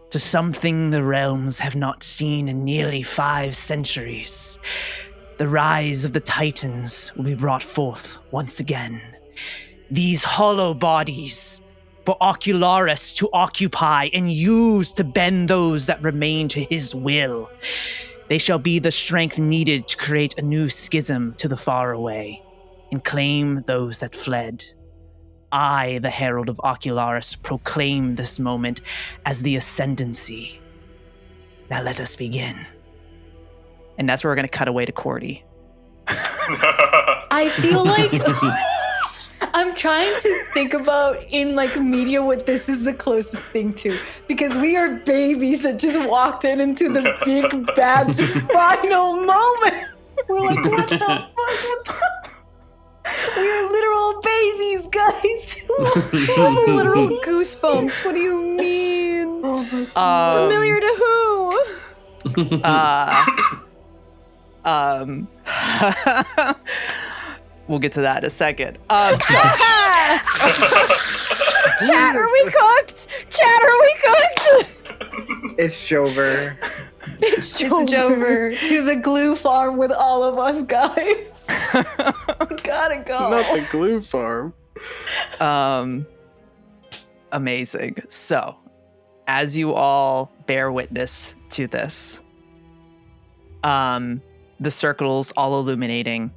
to something the realms have not seen in nearly 5 centuries. The rise of the Titans will be brought forth once again. These hollow bodies for Ocularis to occupy and use to bend those that remain to his will. They shall be the strength needed to create a new schism to the faraway and claim those that fled. I, the Herald of Ocularis, proclaim this moment as the ascendancy. Now let us begin. And that's where we're going to cut away to Cordy. I feel like I'm trying to think about in like media what this is the closest thing to, because we are babies that just walked into the big bad final moment. We're like, what the fuck? We are literal babies, guys. Literal goosebumps. What do you mean? Familiar to who? We'll get to that in a second. Chat, are we cooked? Chat, are we cooked? It's Jover. It's Jover to the glue farm with all of us, guys. We gotta go. Not the glue farm. Amazing. So, as you all bear witness to this, the circles all illuminating,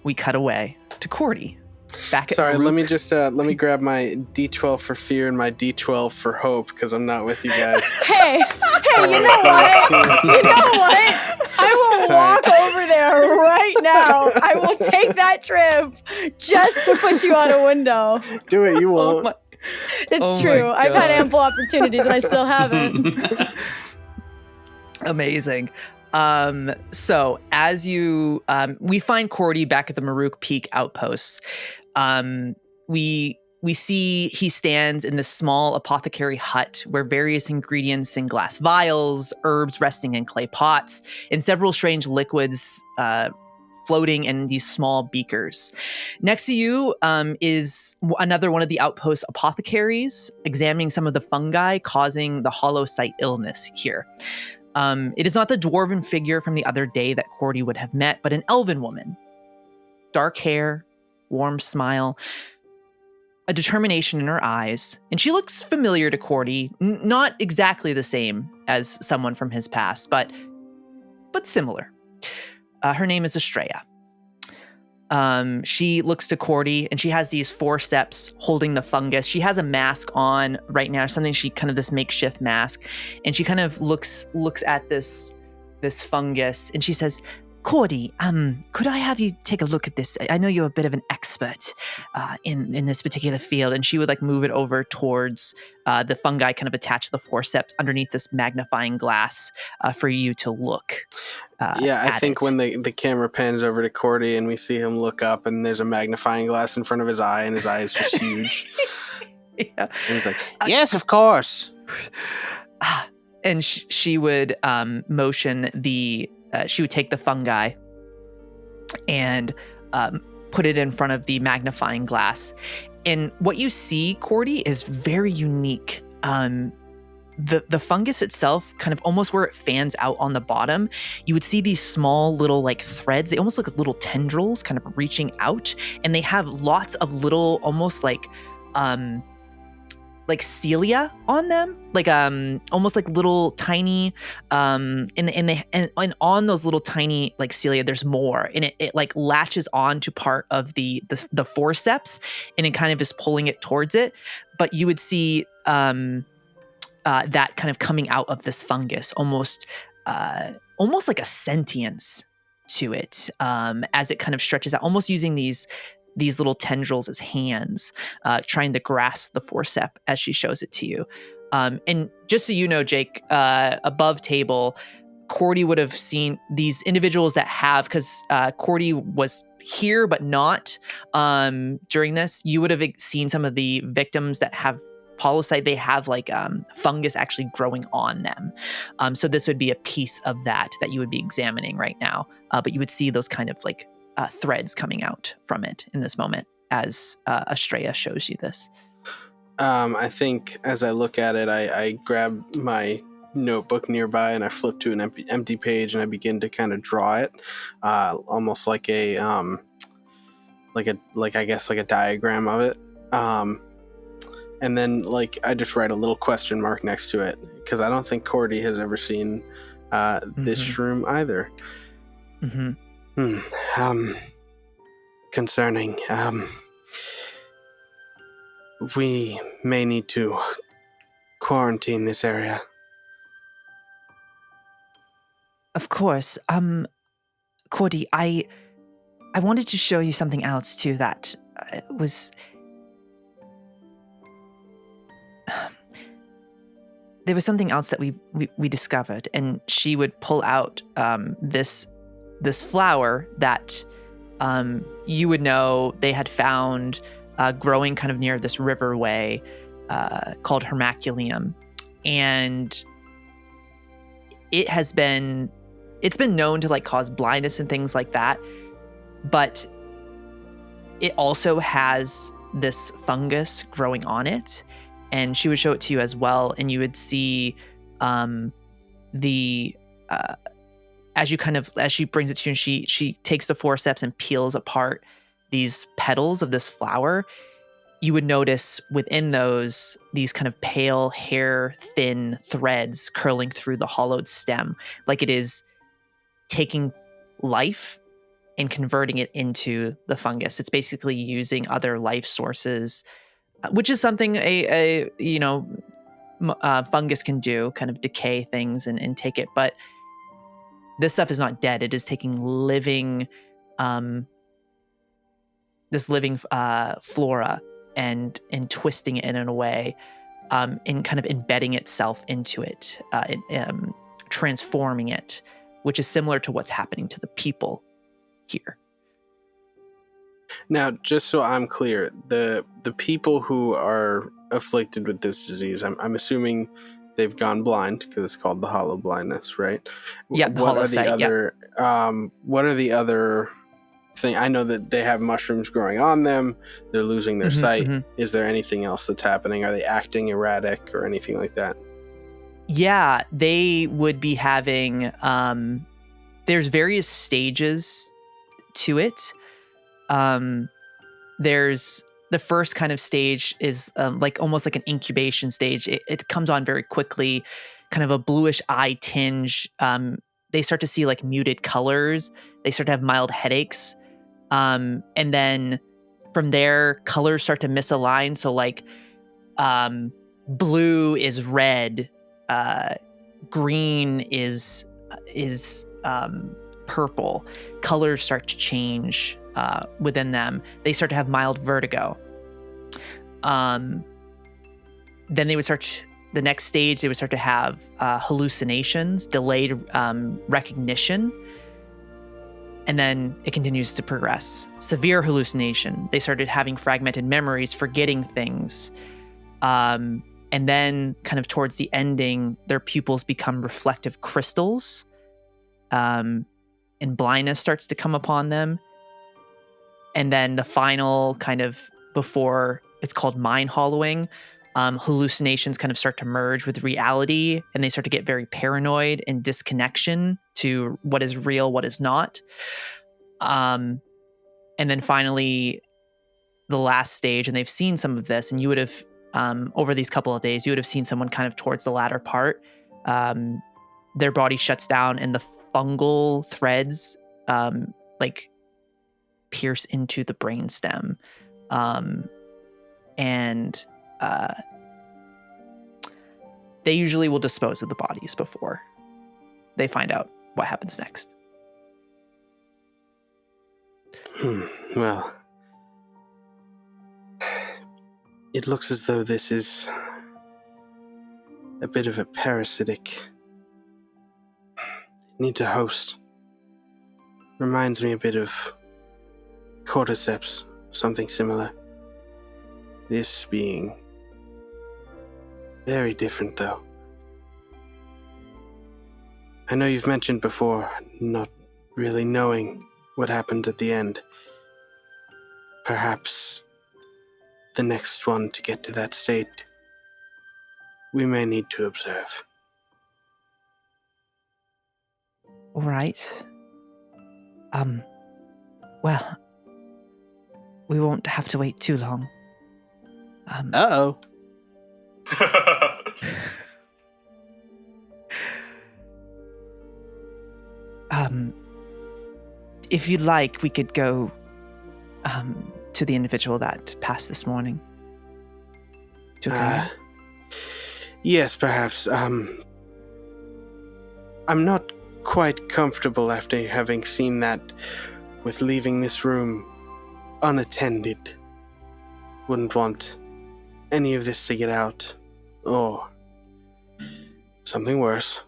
we cut away to Cordy. back at Sorry, Maruk. let me just let me grab my D12 for fear and my D12 for hope because I'm not with you guys. Hey, you know what? You know what? I will walk over there right now. I will take that trip just to push you out a window. Do it, you won't. It's true. I've had ample opportunities and I still haven't. Amazing. So as you, we find Cordy back at the Maruk Peak outposts. We see he stands in this small apothecary hut where various ingredients in glass vials, herbs resting in clay pots, and several strange liquids floating in these small beakers. Next to you is another one of the outpost apothecaries examining some of the fungi causing the hollow site illness here. It is not the dwarven figure from the other day that Cordy would have met, but an elven woman. Dark hair, warm smile, a determination in her eyes, and she looks familiar to Cordy, not exactly the same as someone from his past, but similar. Her name is Estrella. She looks to Cordy, and she has these forceps holding the fungus. She has a mask on right now, this makeshift mask, and she kind of looks at this fungus, and she says, Cordy, could I have you take a look at this? I know you're a bit of an expert in this particular field. And she would move it over towards the fungi kind of attached to the forceps underneath this magnifying glass for you to look. I think when the camera pans over to Cordy and we see him look up and there's a magnifying glass in front of his eye and his eye is just huge. Yeah. And he's like, yes, of course. And she would motion she would take the fungi and put it in front of the magnifying glass. And what you see, Cordy, is very unique. The fungus itself, kind of almost where it fans out on the bottom, you would see these small little threads. They almost look like little tendrils kind of reaching out. And they have lots of little, almost like cilia on them, almost like little tiny and on those little tiny cilia there's more, and it latches on to part of the forceps, and it kind of is pulling it towards it. But you would see that kind of coming out of this fungus, almost like a sentience to it, as it kind of stretches out, almost using these little tendrils as hands, trying to grasp the forceps as she shows it to you. And just so you know, Jake, above table, Cordy would have seen these individuals that have, because Cordy was here but not during this, you would have seen some of the victims that have polycyte. They have fungus actually growing on them. So this would be a piece of that you would be examining right now. But you would see those kind of threads coming out from it in this moment as Estrella shows you this. I think as I look at it, I grab my notebook nearby and I flip to an empty page and I begin to kind of draw it, almost like a diagram of it. And then I just write a little question mark next to it because I don't think Cordy has ever seen this room either. Mm-hmm. Concerning, we may need to quarantine this area. Of course. Cordy, I wanted to show you something else too that was... There was something else that we discovered, and she would pull out this flower that you would know they had found growing kind of near this riverway called Hermaculeum. And it's been known to cause blindness and things like that, but it also has this fungus growing on it. And she would show it to you as well, and you would see as she brings it to you, and she takes the forceps and peels apart these petals of this flower. You would notice within those these kind of pale, hair thin threads curling through the hollowed stem, like it is taking life and converting it into the fungus. It's basically using other life sources, which is something a fungus can do, kind of decay things and take it. But this stuff is not dead. It is taking living, flora and twisting it in a way, and kind of embedding itself into it, transforming it, which is similar to what's happening to the people here. Now, just so I'm clear, the people who are afflicted with this disease, I'm assuming they've gone blind because it's called the hollow blindness, right? Yeah, What are the other thing? I know that they have mushrooms growing on them. They're losing their sight. Is there anything else that's happening? Are they acting erratic or anything like that? Yeah, they would be having. There's various stages to it. There's the first kind of stage is like almost like an incubation stage. It comes on very quickly, kind of a bluish eye tinge. They start to see like muted colors. They start to have mild headaches. And then from there, colors start to misalign. So like blue is red, green is purple. Colors start to change within them. They start to have mild vertigo. Then they would start the next stage. They would start to have hallucinations, delayed recognition, and then it continues to progress. Severe hallucination. They started having fragmented memories, forgetting things, and then kind of towards the ending, their pupils become reflective crystals, and blindness starts to come upon them. And then the final kind of before it's called mind hollowing, hallucinations kind of start to merge with reality, and they start to get very paranoid and disconnection to what is real, what is not. And then finally, the last stage, and they've seen some of this, and you would have, over these couple of days, you would have seen someone kind of towards the latter part, their body shuts down and the fungal threads like pierce into the brainstem. And they usually will dispose of the bodies before they find out what happens next. Well, it looks as though this is a bit of a parasitic need to host. Reminds me a bit of cordyceps, something similar. This being very different, though. I know you've mentioned before not really knowing what happened at the end. Perhaps the next one to get to that state, we may need to observe. All right. Well, we won't have to wait too long. Uh-oh. If you'd like, we could go to the individual that passed this morning. To examine. Yes, perhaps. I'm not quite comfortable after having seen that with leaving this room unattended. Wouldn't want any of this to get out, or something worse.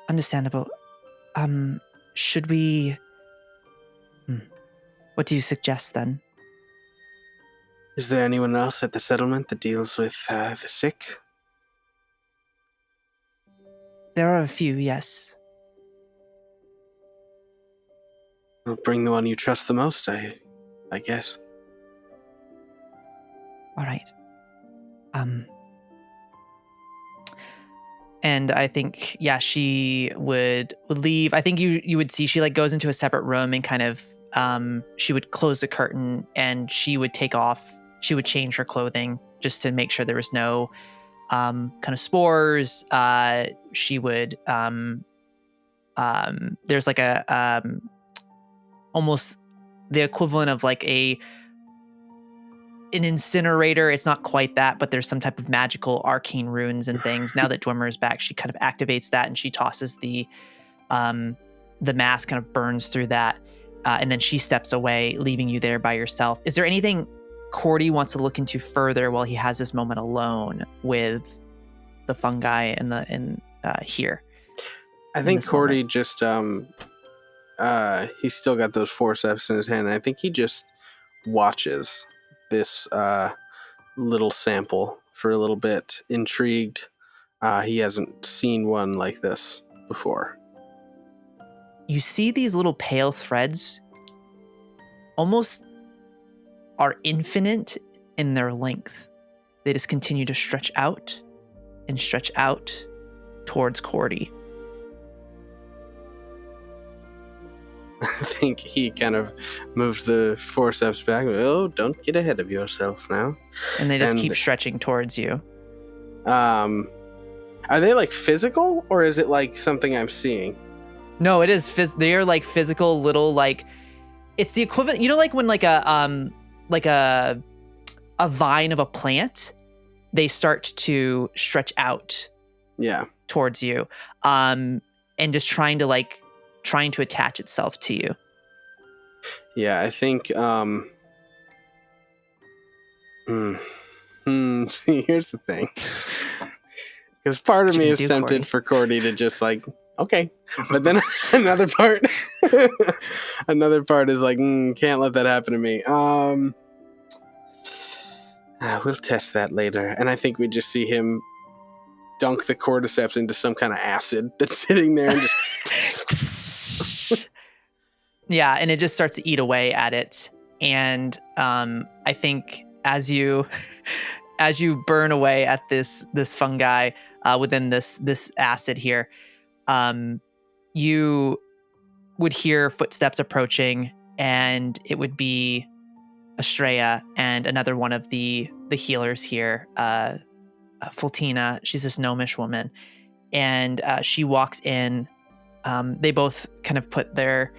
Understandable. Should we... What do you suggest, then? Is there anyone else at the settlement that deals with the sick? There are a few, yes. Well, bring the one you trust the most, I guess. All right. And I think, yeah, she would leave. I think you would see she like goes into a separate room and kind of she would close the curtain and she would change her clothing just to make sure there was no kind of spores. She would there's like a almost the equivalent of like an incinerator. It's not quite that, but there's some type of magical arcane runes and things. Now that Dwemer is back, she kind of activates that and she tosses the mask, kind of burns through that. And then she steps away, leaving you there by yourself. Is there anything Cordy wants to look into further while he has this moment alone with the fungi and here? I think Cordy just he's still got those forceps in his hand. I think he just watches this little sample for a little bit, intrigued. He hasn't seen one like this before. You see these little pale threads almost are infinite in their length. They just continue to stretch out and stretch out towards Cordy. I think he kind of moves the forceps back. Oh, don't get ahead of yourself now. And they just keep stretching towards you. Are they like physical, or is it like something I'm seeing? No, it is. They are like physical little, like, it's the equivalent. You know, like when like a vine of a plant, they start to stretch out. Yeah. Towards you, and just trying to attach itself to you. Yeah, I think. See, here's the thing. Because part of me is tempted Cordy? For Cordy to just like, okay, but then another part is like, can't let that happen to me. We'll test that later, and I think we just see him dunk the cordyceps into some kind of acid that's sitting there and just yeah, and it just starts to eat away at it. And I think as you burn away at this fungi within this acid here, you would hear footsteps approaching, and it would be Estrella and another one of the healers here, Fultina. She's this gnomish woman, and she walks in. They both kind of put their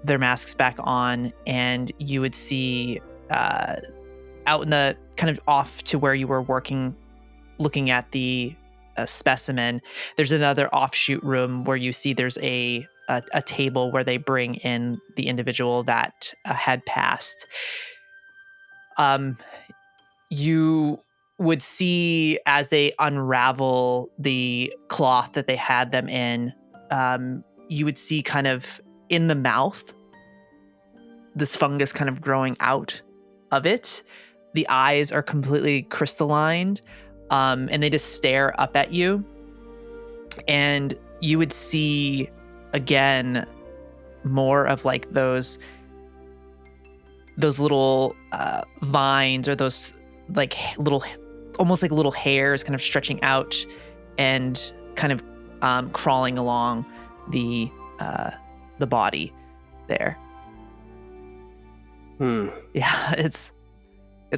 masks back on, and you would see out in the kind of off to where you were working, looking at the specimen. There's another offshoot room where you see there's a table where they bring in the individual that had passed. You would see as they unravel the cloth that they had them in, you would see kind of in the mouth, this fungus kind of growing out of it. The eyes are completely crystalline, and they just stare up at you. And you would see, again, more of like those little vines, or those like little, almost like little hairs kind of stretching out and kind of crawling along the body there. Yeah, it's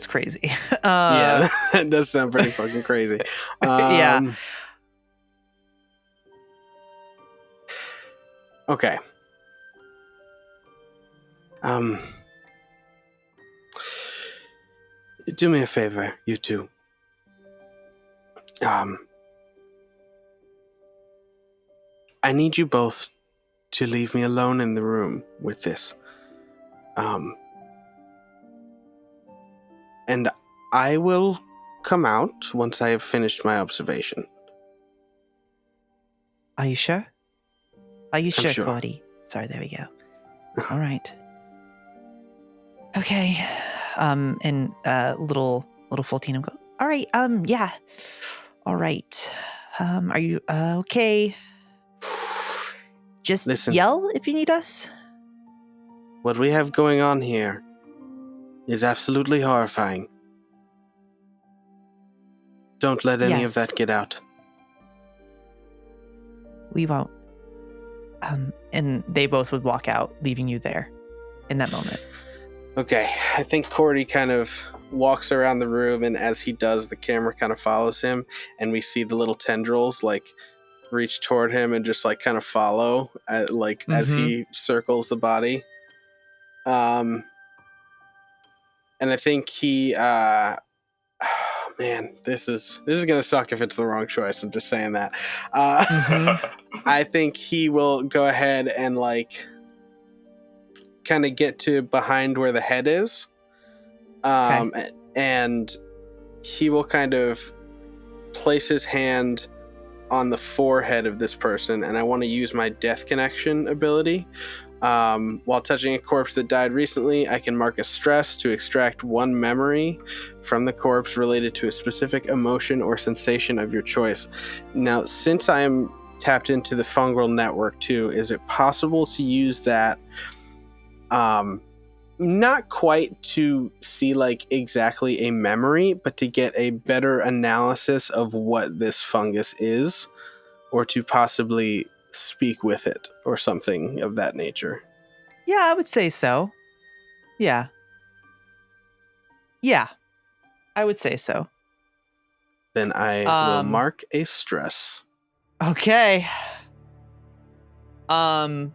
crazy. Yeah, that does sound pretty fucking crazy. Yeah. Okay. Do me a favor, you two. I need you both to leave me alone in the room with this. And I will come out once I have finished my observation. Are you sure? Are you sure, sure, Cordy? Sorry, there we go. All right. Okay. And little Fultina go, all right, yeah. All right. Are you okay? Just listen, yell if you need us. What we have going on here is absolutely horrifying. Don't let any of that get out. We won't. And they both would walk out, leaving you there in that moment. Okay, I think Cordy kind of walks around the room, and as he does, the camera kind of follows him, and we see the little tendrils like reach toward him and just like kind of follow as he circles the body. And I think he man, this is gonna suck if it's the wrong choice. I'm just saying that. I think he will go ahead and like kind of get to behind where the head is. And he will kind of place his hand on the forehead of this person, and I want to use my Death Connection ability. While touching a corpse that died recently, I can mark a stress to extract one memory from the corpse related to a specific emotion or sensation of your choice. Now, since I am tapped into the fungal network too, is it possible to use that not quite to see like exactly a memory, but to get a better analysis of what this fungus is, or to possibly speak with it or something of that nature? Yeah, I would say so. Yeah, I would say so. Then I will mark a stress. Okay. All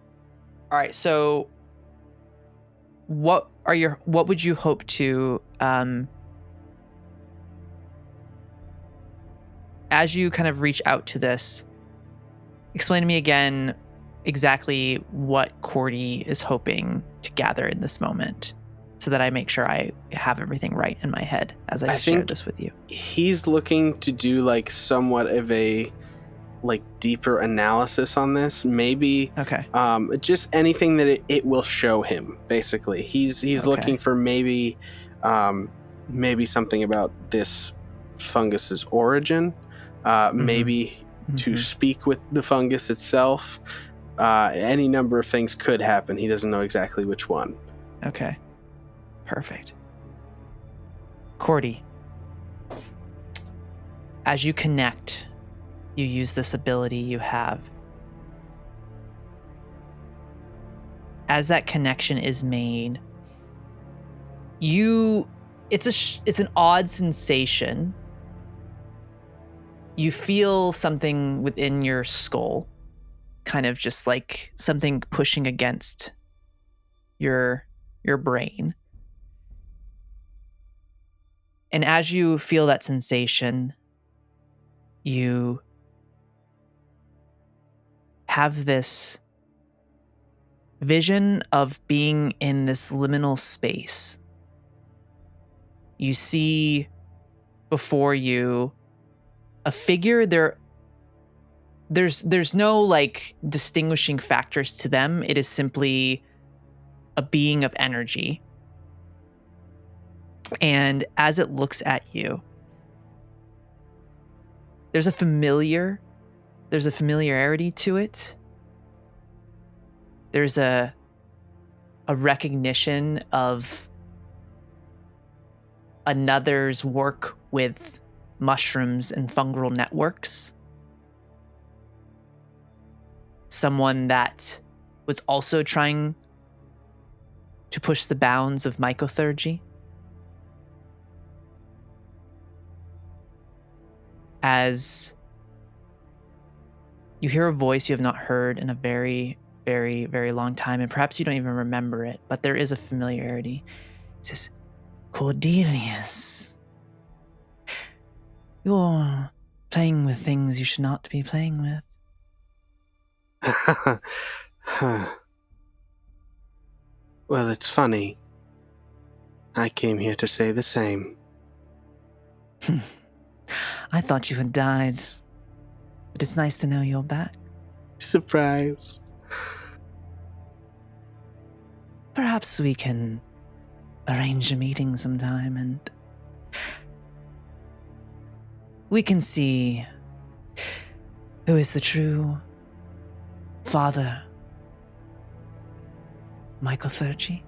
right, so what would you hope to as you kind of reach out to this, explain to me again exactly what Cordy is hoping to gather in this moment, so that I make sure I have everything right in my head as I share this with you. He's looking to do like somewhat of a like deeper analysis on this, maybe. Okay. Just anything that it will show him. Basically, he's looking for maybe something about this fungus's origin. Maybe to speak with the fungus itself. Any number of things could happen. He doesn't know exactly which one. Okay. Perfect. Cordy, as you connect, you use this ability you have. As that connection is made, it's an odd sensation. You feel something within your skull, kind of just like something pushing against your brain. And as you feel that sensation, you have this vision of being in this liminal space. You see before you a figure. There's no like distinguishing factors to them. It is simply a being of energy. And as it looks at you, there's a familiarity to it. There's a recognition of another's work with mushrooms and fungal networks. Someone that was also trying to push the bounds of mycotherapy. As you hear a voice you have not heard in a very, very, very long time, and perhaps you don't even remember it, but there is a familiarity. It says, Cornelius, you're playing with things you should not be playing with. Well, it's funny. I came here to say the same. I thought you had died, but it's nice to know you're back. Surprise. Perhaps we can arrange a meeting sometime and we can see who is the true father, mycotherapy.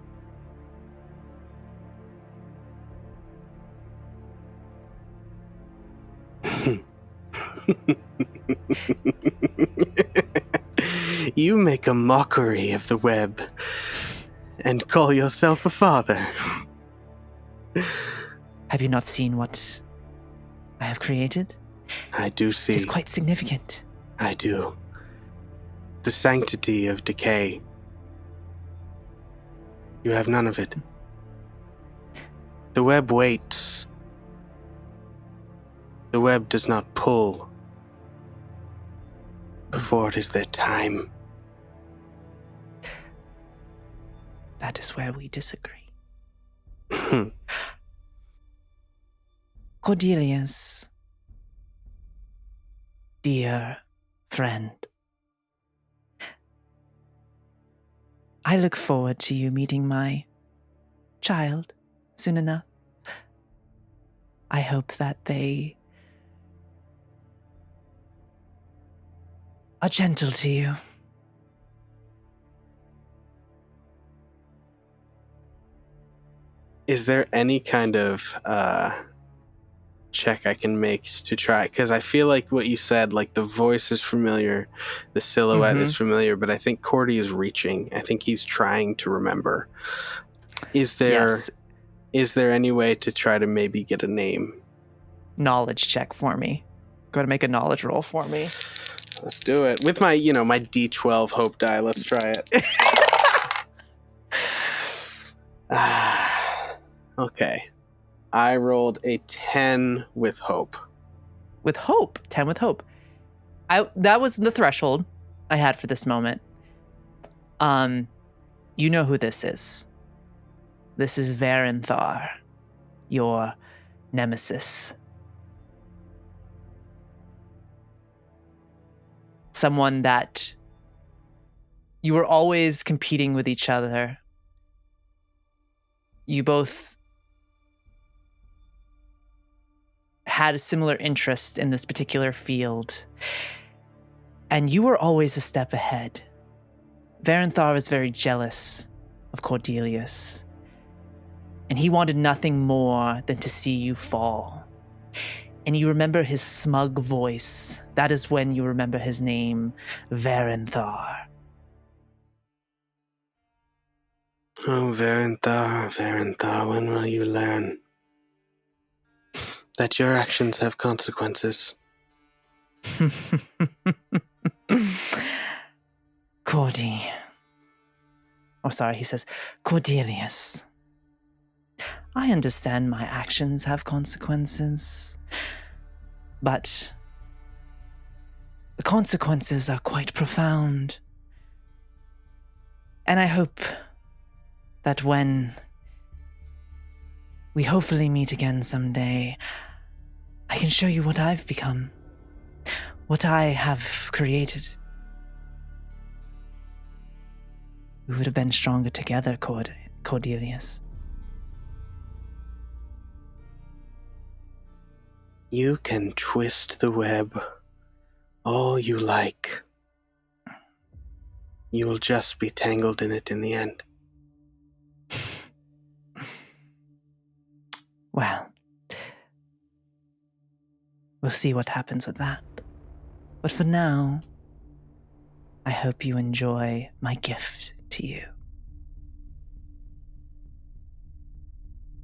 You make a mockery of the web and call yourself a father. Have you not seen what I have created? I do see. It is quite significant. I do. The sanctity of decay. You have none of it. The web waits. The web does not pull before it is their time. That is where we disagree. Cordelia's dear friend, I look forward to you meeting my child soon enough. I hope that they are gentle to you. Is there any kind of check I can make to try? Because I feel like what you said, like the voice is familiar, the silhouette is familiar, but I think Cordy is reaching. I think he's trying to remember. Is there any way to try to maybe get a name? Knowledge check for me. Go to make a knowledge roll for me. Let's do it. With my, my D12 hope die. Let's try it. Okay. I rolled a 10 with hope. With hope. 10 with hope. That was the threshold I had for this moment. You know who this is. This is Varenthar, your nemesis. Someone that you were always competing with each other. You both had a similar interest in this particular field, and you were always a step ahead. Varenthar was very jealous of Cordelius, and he wanted nothing more than to see you fall. And you remember his smug voice. That is when you remember his name, Varenthar. Oh, Varenthar, when will you learn that your actions have consequences? Cordy. Oh, sorry, he says, Cordelius. I understand my actions have consequences, but the consequences are quite profound. And I hope that when we hopefully meet again someday, I can show you what I've become, what I have created. We would have been stronger together, Cordelius. You can twist the web all you like. You will just be tangled in it in the end. Well, we'll see what happens with that. But for now, I hope you enjoy my gift to you.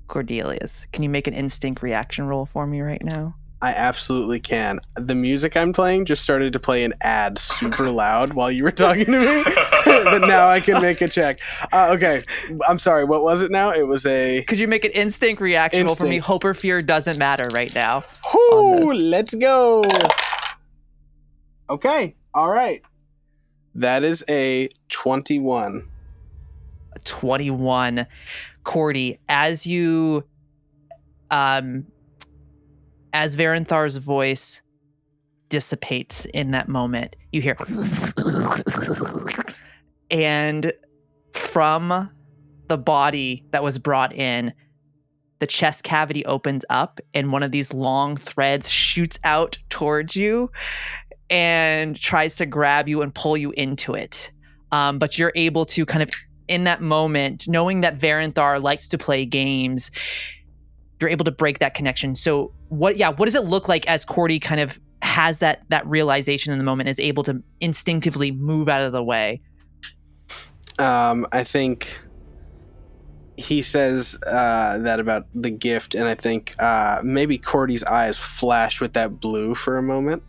Cordelius, can you make an instinct reaction roll for me right now? I absolutely can. The music I'm playing just started to play an ad super loud while you were talking to me, but now I can make a check. Okay, I'm sorry, what was it now? It was a... Could you make an instinct reaction roll for me? Hope or fear doesn't matter right now. Whoo, let's go. Okay, all right. That is a 21. 21. Cordy, as you... as Varenthar's voice dissipates in that moment, you hear... And from the body that was brought in, the chest cavity opens up and one of these long threads shoots out towards you and tries to grab you and pull you into it. But you're able to kind of, in that moment, knowing that Varenthar likes to play games, you're able to break that connection. So what does it look like as Cordy kind of has that realization in the moment, is able to instinctively move out of the way? I think he says that about the gift, and I think maybe Cordy's eyes flash with that blue for a moment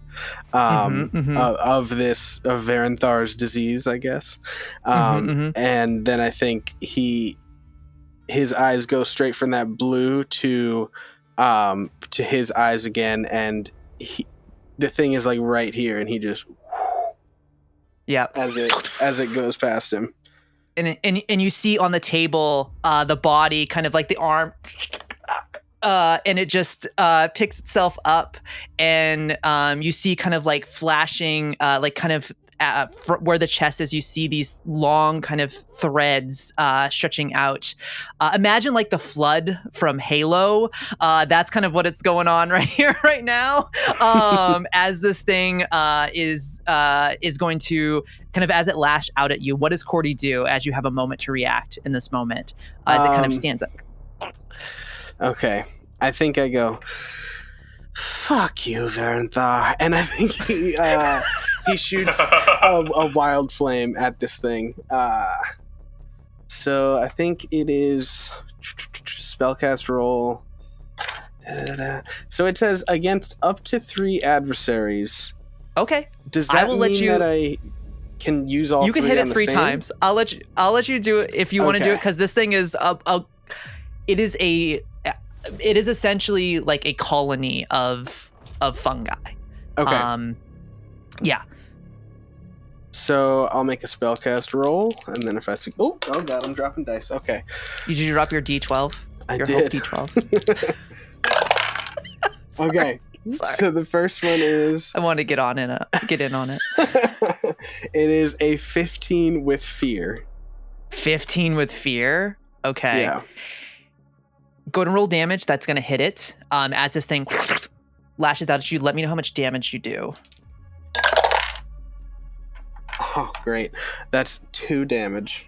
of Varenthar's disease, I guess. And then I think his eyes go straight from that blue to his eyes again, and the thing is like right here, and he just as it goes past him. And you see on the table the body, kind of like the arm, and it just picks itself up, and you see kind of like flashing, like kind of where the chest is. You see these long kind of threads stretching out. Imagine like the flood from Halo. That's kind of what it's going on right here, right now. As this thing is going to kind of, as it lash out at you, what does Cordy do as you have a moment to react in this moment? As it kind of stands up. Okay, I think I go, fuck you, Varenthar. And I think he shoots a wild flame at this thing. So I think it is spellcast roll. So it says against up to 3 adversaries. Okay. Does that mean that I can use all? You can hit it 3 times. I'll let you do it if you want to do it, because this thing is it is essentially like a colony of fungi. Okay. Yeah. So I'll make a spellcast roll, and then if I see, oh god, I'm dropping dice. Okay. Did you drop your D12? I your did. Hope D12. Okay. Sorry. So the first one is. I want to get in on it. It is a 15 with fear. 15 with fear. Okay. Yeah. Go and roll damage. That's going to hit it. As this thing lashes out at you, let me know how much damage you do. Oh, great. That's 2 damage.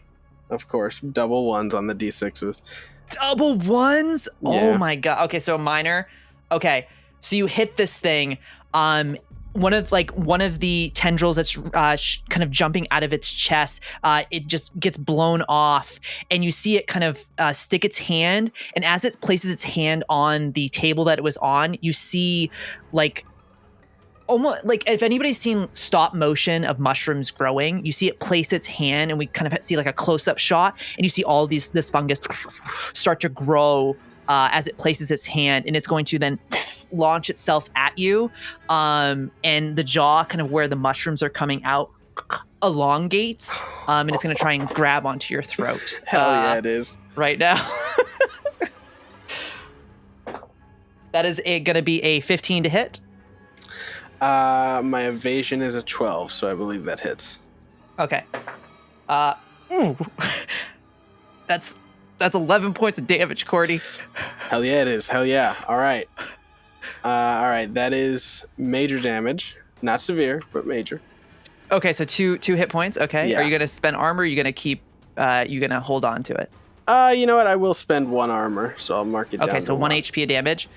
Of course. Double 1s on the D6s. Double 1s? Yeah. Oh my god. Okay, so a minor. Okay. So you hit this thing. One of the tendrils that's kind of jumping out of its chest, it just gets blown off, and you see it kind of stick its hand, and as it places its hand on the table that it was on, you see like almost like if anybody's seen stop motion of mushrooms growing, you see it place its hand, and we kind of see like a close-up shot, and you see all this fungus start to grow as it places its hand, and it's going to then launch itself at you, and the jaw, kind of where the mushrooms are coming out, elongates, and it's going to try and grab onto your throat. Hell yeah, it is. Right now. That is going to be a 15 to hit. My evasion is a 12, so I believe that hits. Okay. That's 11 points of damage, Cordy. Hell yeah, it is. Hell yeah. All right. That is major damage. Not severe, but major. Okay, so two hit points. Okay. Yeah. Are you going to spend armor? Or are you going to keep, you going to hold on to it? You know what? I will spend 1 armor, so I'll mark it down. Okay, so 1 HP of damage.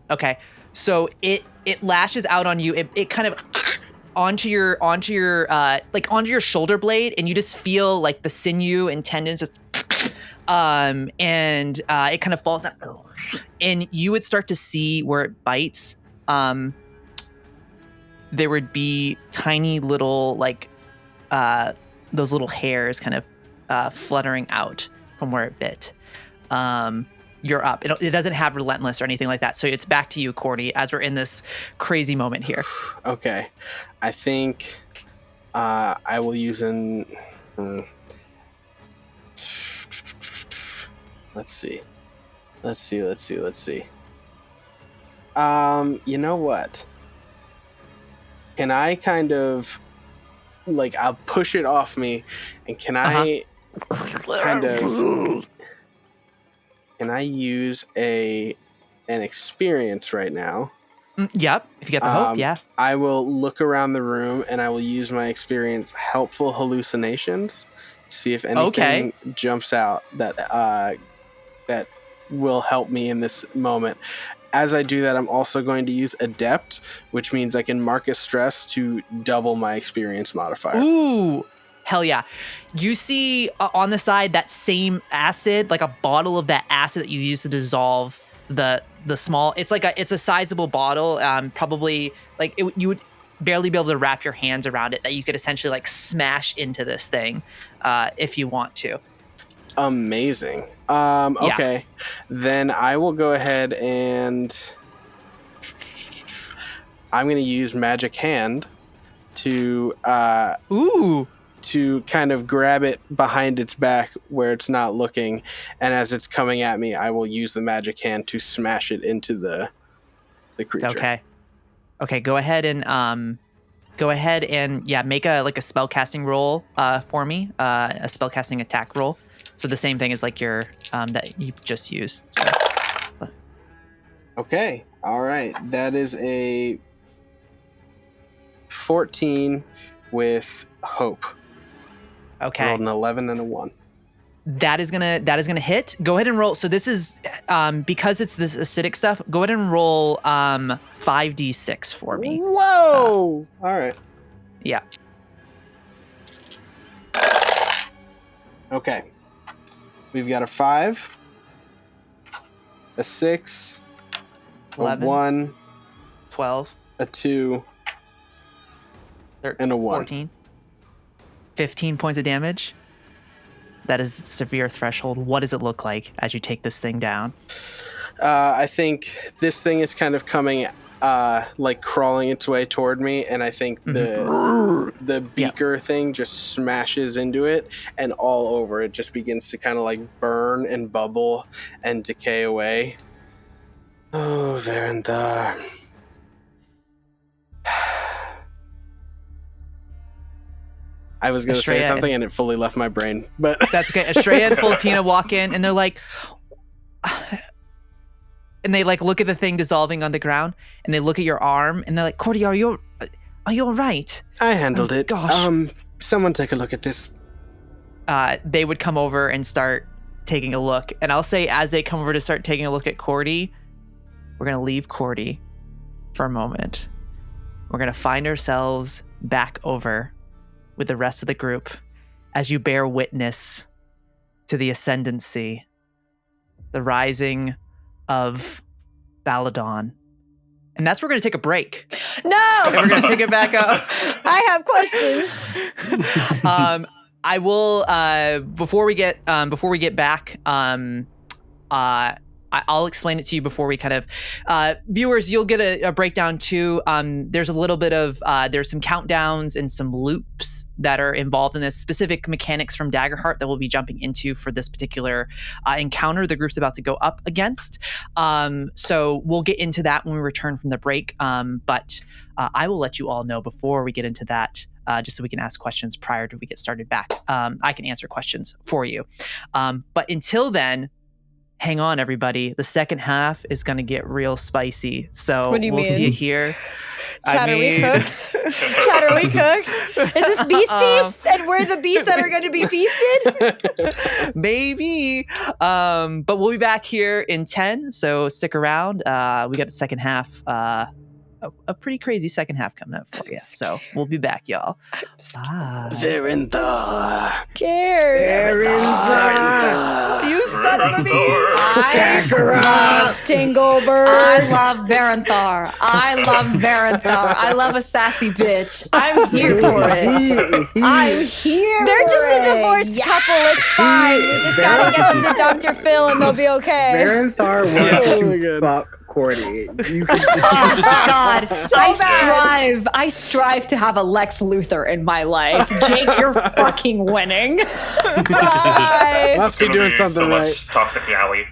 Okay. So it lashes out on you. It kind of onto your shoulder blade, and you just feel like the sinew and tendons just and it kind of falls out, and you would start to see where it bites. There would be tiny little those little hairs kind of fluttering out from where it bit. You're up. It doesn't have relentless or anything like that. So it's back to you, Cordy, as we're in this crazy moment here. Okay. I think I will use an... Let's see. You know what? Can I kind of... I'll push it off me, and can I kind of... Can I use an experience right now? Yep. If you get the hope, yeah. I will look around the room, and I will use my experience, helpful hallucinations, see if anything jumps out that will help me in this moment. As I do that, I'm also going to use adept, which means I can mark a stress to double my experience modifier. Ooh, Hell yeah. You see on the side that same acid, like a bottle of that acid that you use to dissolve the small. It's a sizable bottle. Probably like you would barely be able to wrap your hands around it. That you could essentially like smash into this thing, if you want to. Amazing. Okay, then I will go ahead and I'm going to use Magic Hand to to kind of grab it behind its back where it's not looking, and as it's coming at me, I will use the Magic Hand to smash it into the creature. Okay. Go ahead and make a spellcasting roll for me. A spellcasting attack roll. So the same thing as like your that you just used. So. Okay. All right. That is a 14 with hope. Okay. Rolled an 11 and a 1. That is gonna hit. Go ahead and roll. So this is because it's this acidic stuff. Go ahead and roll 5d6 for me. Whoa! All right. Yeah. Okay. We've got a 5, a 6, 11, a 1, 12, a 2, 13, and a 1. 14, 15 points of damage. That is severe threshold. What does it look like as you take this thing down? I think this thing is kind of coming, like crawling its way toward me, and I think the beaker thing just smashes into it, and all over it just begins to kind of like burn and bubble and decay away. Oh, Veranthar. I was going to say something and it fully left my brain, but that's okay. Estrella and Fultina walk in and they're like, and they like look at the thing dissolving on the ground, and they look at your arm and they're like, Cordy, are you all right? I handled it. Gosh. Someone take a look at this. They would come over and start taking a look. And I'll say, as they come over to start taking a look at Cordy, we're going to leave Cordy for a moment. We're going to find ourselves back over with the rest of the group as you bear witness to the ascendancy, the rising of Baladon. And that's where we're going to take a break. No! And we're going to pick it back up. I have questions. I will, before we get back, I'll explain it to you before we kind of, viewers, you'll get a breakdown too. There's a little bit of, there's some countdowns and some loops that are involved in this, specific mechanics from Daggerheart that we'll be jumping into for this particular encounter the group's about to go up against. So we'll get into that when we return from the break. But I will let you all know before we get into that, just so we can ask questions prior to we get started back. I can answer questions for you. But until then, hang on, everybody. The second half is going to get real spicy. So what do you we'll mean? See you here. Chat, are we cooked? Chat, are we cooked? Is this Beast Feast? And we're the beasts that are going to be feasted? Maybe. But we'll be back here in 10. So stick around. We got the second half. A pretty crazy second half coming up for you. So we'll be back, y'all. Bye. Veranthar. Scared. You son of a bee. Dinglebird. I love Veranthar. I love a sassy bitch. I'm here for it. I'm here. They're for just a it. divorced Yeah. couple. It's fine. We just gotta get them to Dr. Phil and they'll be okay. Veranthar wants to fuck Cordy. You can Oh, God. So bad. I strive to have a Lex Luthor in my life. Jake, you're fucking winning. Bye. Must be Gonna doing be something so right. much toxic yaoi.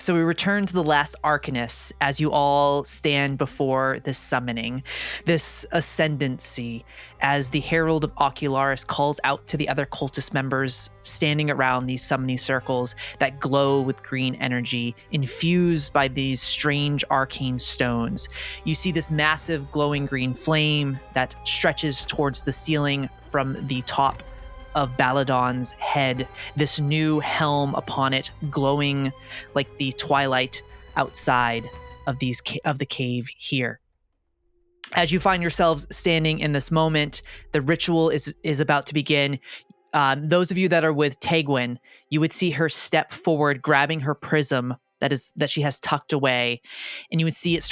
So we return to the last Arcanist as you all stand before this summoning, this ascendancy, as the Herald of Ocularis calls out to the other cultist members standing around these summoning circles that glow with green energy, infused by these strange arcane stones. You see this massive glowing green flame that stretches towards the ceiling from the top of Baladon's head, this new helm upon it glowing like the twilight outside of the cave here. As you find yourselves standing in this moment, the ritual is about to begin. Those of you that are with Tegwin, you would see her step forward, grabbing her prism that she has tucked away, and you would see it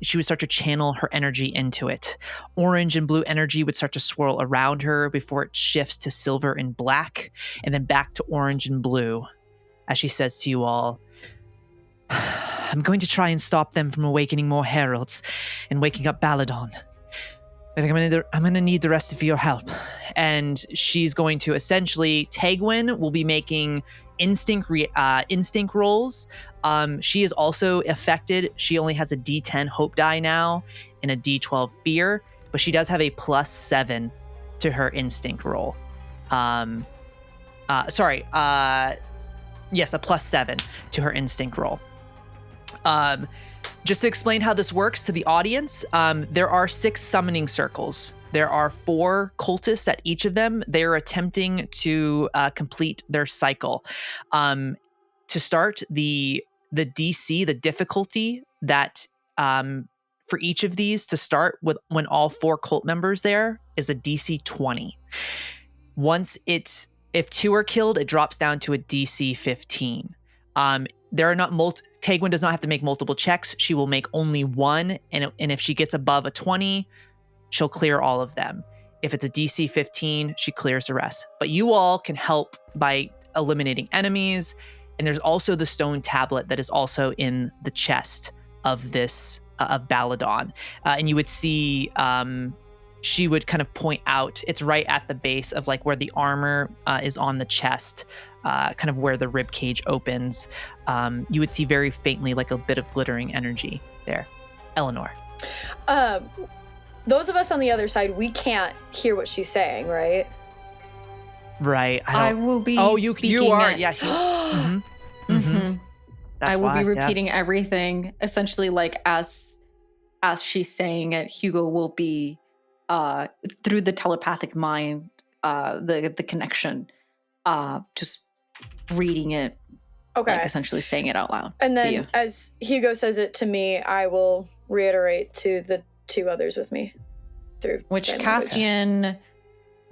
she would start to channel her energy into it. Orange and blue energy would start to swirl around her before it shifts to silver and black, and then back to orange and blue, as she says to you all, I'm going to try and stop them from awakening more heralds and waking up Baladon. But I'm going to need the rest of your help. And she's going to essentially, Tegwin will be making instinct rolls. She is also affected. She only has a D10 hope die now and a D12 fear, but she does have a +7 to her instinct roll. Yes, a +7 to her instinct roll. Just to explain how this works to the audience, there are 6 summoning circles. There are 4 cultists at each of them. They're attempting to complete their cycle. To start, the DC, the difficulty that for each of these to start with when all 4 cult members there is a DC 20. If 2 are killed, it drops down to a DC 15. There are not Tegwin does not have to make multiple checks. She will make only one, and if she gets above a 20, she'll clear all of them. If it's a DC 15, she clears the rest. But you all can help by eliminating enemies, and there's also the stone tablet that is also in the chest of this of Baladon, and you would see she would kind of point out, it's right at the base of like where the armor is on the chest, kind of where the rib cage opens. You would see very faintly like a bit of glittering energy there. Elanor. Those of us on the other side, we can't hear what she's saying, right? Right. I will be. Oh, you are. Yeah. I will be repeating everything essentially, like as she's saying it. Hugo will be through the telepathic mind, the connection, just reading it. Okay. Like essentially saying it out loud. And then as Hugo says it to me, I will reiterate to the 2 others with me through which Cassian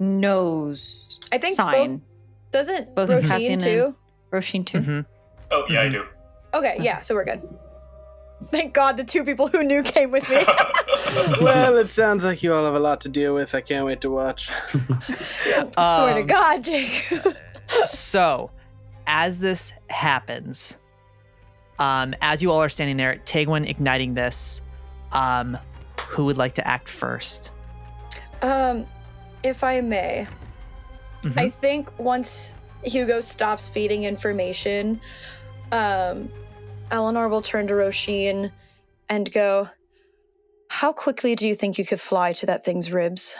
knows. I think sign. Doesn't both Róisín too? Róisín too. Mm-hmm. Oh yeah, I do. Okay, yeah, so we're good. Thank God the 2 people who knew came with me. Well, it sounds like you all have a lot to deal with. I can't wait to watch. Swear to God, Jake. So, as this happens, as you all are standing there, Tegwin igniting this, who would like to act first? If I may, I think once Hugo stops feeding information, Elanor will turn to Róisín and go, how quickly do you think you could fly to that thing's ribs?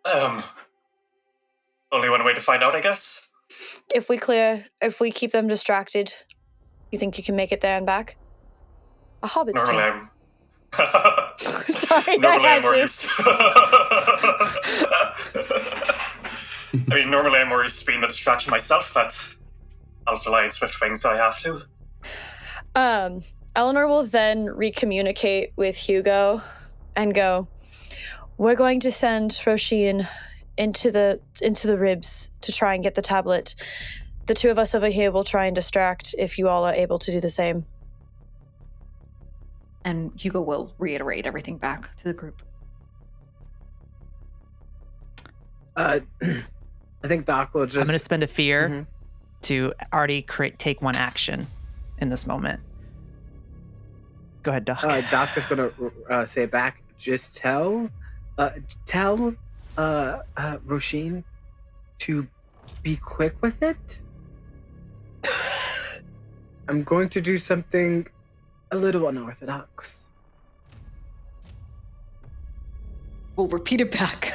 Only one way to find out, I guess. If we keep them distracted, you think you can make it there and back? A hobbit's Normally tale. Sorry, normally I'm more used I mean, normally I'm more used to being the distraction myself, but I'll fly in swift wings, so I have to. Elanor will then recommunicate with Hugo and go, we're going to send Róisín into the ribs to try and get the tablet. The 2 of us over here will try and distract if you all are able to do the same. And Hugo will reiterate everything back to the group. I think Doc will just... I'm going to spend a fear to already take one action in this moment. Go ahead, Doc. Doc is going to say back, just tell Róisín to be quick with it. I'm going to do something a little unorthodox. We'll repeat it back.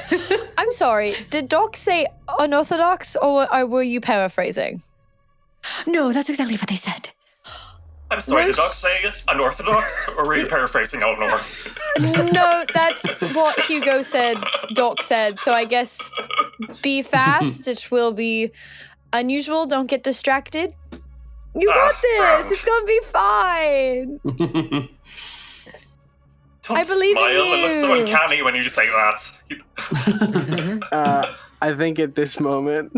I'm sorry. Did Doc say unorthodox, or were you paraphrasing? No, that's exactly what they said. I'm sorry, did Doc say unorthodox, or were you paraphrasing Elanor? No, that's what Hugo said, Doc said. So I guess be fast. It will be unusual. Don't get distracted. You got this. Round. It's going to be fine. Don't I believe in smile. It looks so you. uncanny when you say that. I think at this moment,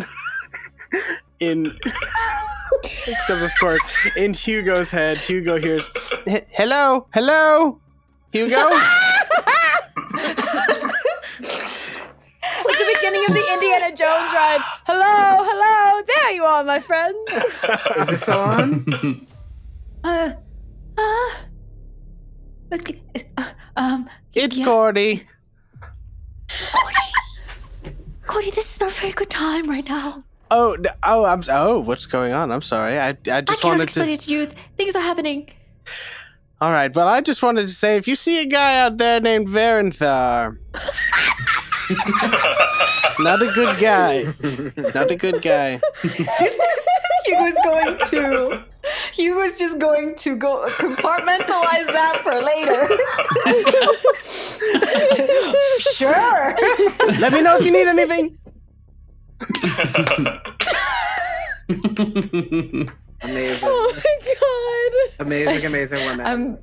because of course, in Hugo's head, Hugo hears, hello, Hugo? It's like the beginning of the Indiana Jones ride. Hello. There you are, my friends. Is this on? It's yeah. Cordy. Cody, this is not a very good time right now. What's going on? I'm sorry. I just I can't wanted explain to. it to you. Things are happening. All right. Well, I just wanted to say, if you see a guy out there named Varenthar, not a good guy. Not a good guy. He was just going to go compartmentalize that for later. Sure. Let me know if you need anything. Amazing. Oh my god. Amazing woman.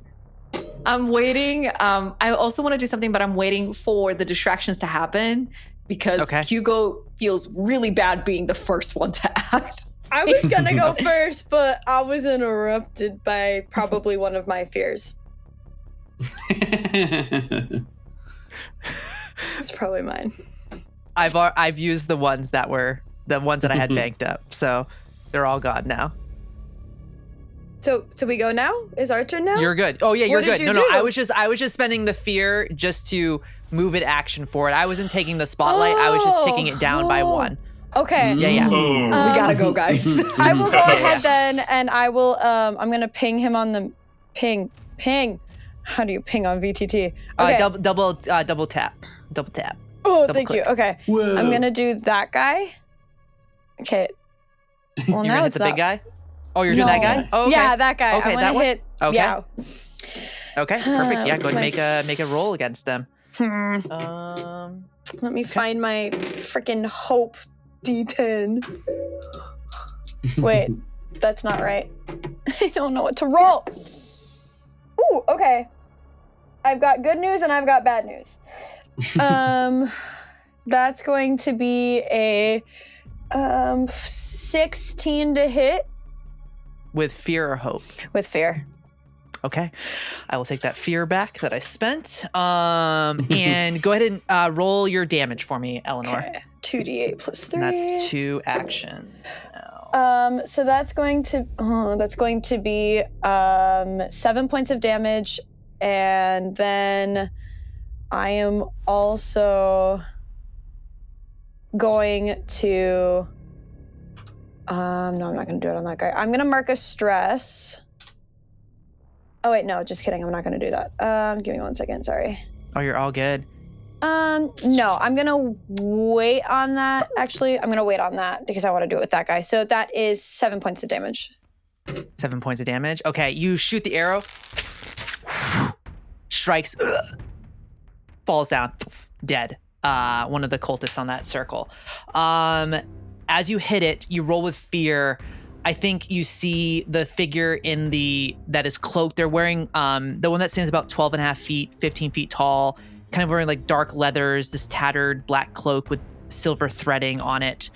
I'm waiting. I also want to do something, but I'm waiting for the distractions to happen because Hugo feels really bad being the first one to act. I was gonna go first, but I was interrupted by probably one of my fears. It's probably mine. I've used the ones that I had banked up, so they're all gone now. So we go now? Is our turn now? You're good. Oh yeah, you're What did good. you No, do? I was just spending the fear just to move it action forward. I wasn't taking the spotlight. I was just taking it down by one. Okay. Yeah. Ooh. We gotta go, guys. I will go ahead then, and I will. I'm gonna ping him on the ping. How do you ping on VTT? Okay. Double tap. Oh, double thank you. click. Okay. Whoa. I'm gonna do that guy. Okay. Well, You're now gonna hit it's the big guy? Oh, you're doing that guy? Oh, okay. Yeah, that guy. Okay, I that want to one? hit. Okay. Yeah. Okay, perfect. Yeah, go ahead and make a roll against them. Let me find my freaking hope D10. Wait, that's not right. I don't know what to roll. Ooh, okay. I've got good news and I've got bad news. That's going to be a 16 to hit With fear or hope? with fear. Okay, I will take that fear back that I spent. And go ahead and roll your damage for me, Elanor. Okay. 2d8 plus 3. And that's 2 action. So that's going to be 7 points of damage, and then I am also going to no, I'm not going to do it on that guy. I'm going to mark a stress. Oh wait, no, just kidding. I'm not going to do that. Give me 1 second. Sorry. Oh, you're all good. No, I'm gonna wait on that. Actually, I'm gonna wait on that because I want to do it with that guy. So that is 7 points of damage. 7 points of damage. Okay, you shoot the arrow. Strikes. Falls down. Dead. One of the cultists on that circle. As you hit it, you roll with fear. I think you see the figure that is cloaked. They're wearing the one that stands about 12 and a half feet, 15 feet tall, kind of wearing like dark leathers, this tattered black cloak with silver threading on it,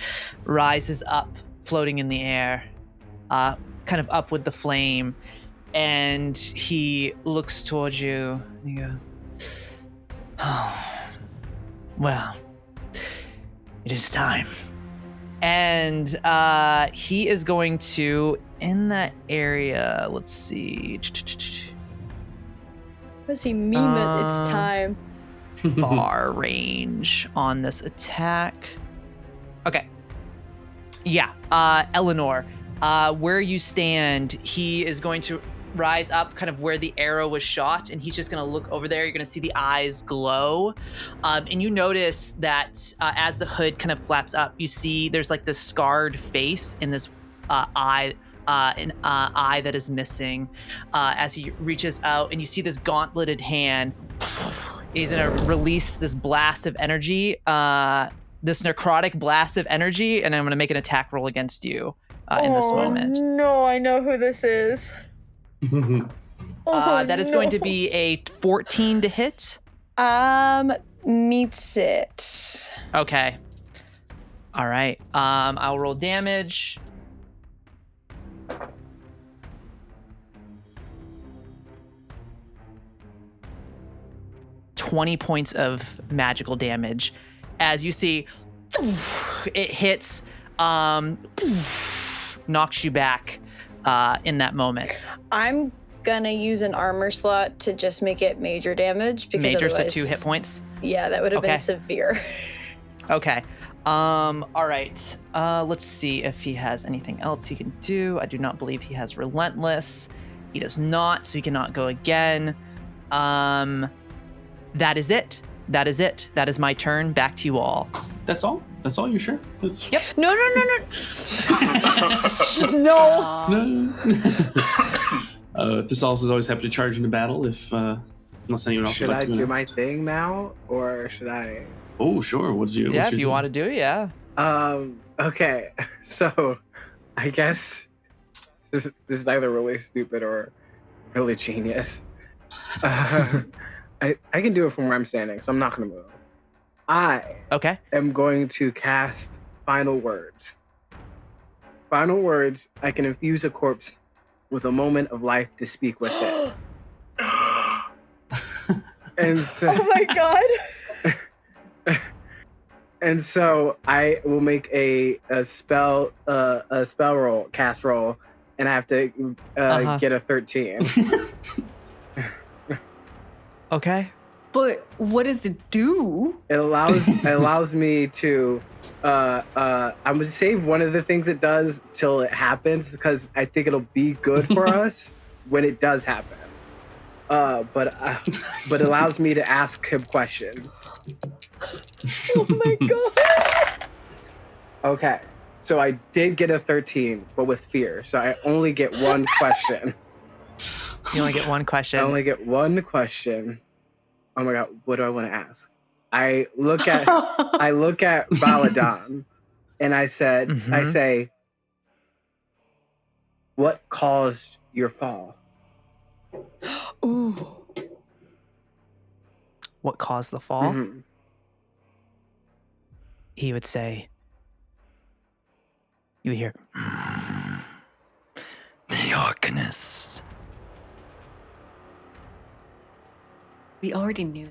rises up, floating in the air, kind of up with the flame. And he looks towards you and he goes, "Oh, well, it is time." And he is going to, in that area, let's see. What does he mean that it's time? Far range on this attack. Okay. Yeah, Elanor, Where you stand, he is going to rise up kind of where the arrow was shot, and he's just going to look over there. You're going to see the eyes glow. And you notice that as the hood kind of flaps up, you see there's like this scarred face in this eye, an eye that is missing as he reaches out, and you see this gauntleted hand. He's going to release this blast of energy, this necrotic blast of energy, and I'm going to make an attack roll against you in this moment. No, I know who this is. That is going to be a 14 to hit. Meets it. Okay. All right. I'll roll damage. $20 points of magical damage. As you see, it hits, knocks you back in that moment. I'm gonna use an armor slot to just make it major damage because Major, so otherwise, 2 hit points? Yeah, that would have Okay. been severe. Okay. All right. Let's see if he has anything else he can do. I do not believe he has Relentless. He does not, so he cannot go again. That is it. That is it. That is my turn. Back to you all. That's all? That's all? You sure? That's... Yep. No. No. Thessalus is always happy to charge into battle if, unless anyone else Should would like I to go do my next. thing now, or should I? Oh, sure. What's your? Yeah, if you want to do it, yeah. Okay. So, I guess this is either really stupid or really genius. I can do it from where I'm standing, so I'm not gonna move. I Okay. am going to cast Final Words. Final Words, I can infuse a corpse with a moment of life to speak with it. And so, Oh my god. and so I will make a spell roll, cast roll, and I have to get a 13. Okay. But what does it do? It allows me to I'm gonna save one of the things it does till it happens because I think it'll be good for us when it does happen. But it allows me to ask him questions. Oh my god. Okay, so I did get a 13, but with fear, so I only get one question. You only get one question. I only get one question. Oh my god, what do I want to ask? I look at Baladon, and I say, what caused your fall? Ooh. What caused the fall? Mhm. He would say, you would hear, the Arcanist. We already knew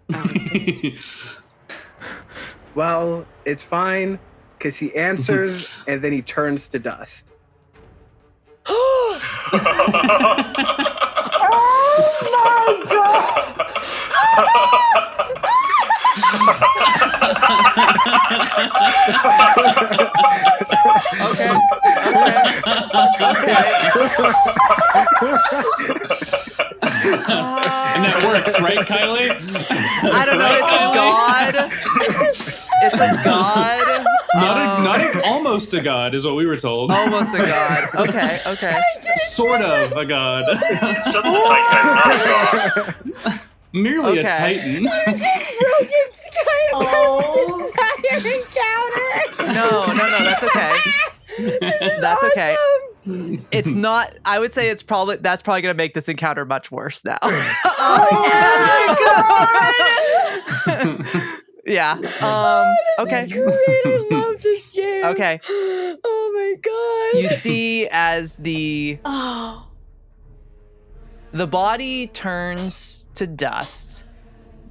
that. Well, it's fine, because he answers, and then he turns to dust. Oh my god. And that works, right, Kylie? I don't know. It's a god. It's a god. Almost a god is what we were told. Almost a god. Okay. Sort of a god. It's just a titan, not a god. Merely a Okay. titan. Oh. Entire encounter. No, that's okay. That's okay. It's not. I would say that's probably gonna make this encounter much worse now. Yeah. Okay. Great, I love this game. Okay. Oh my god. You see as the body turns to dust,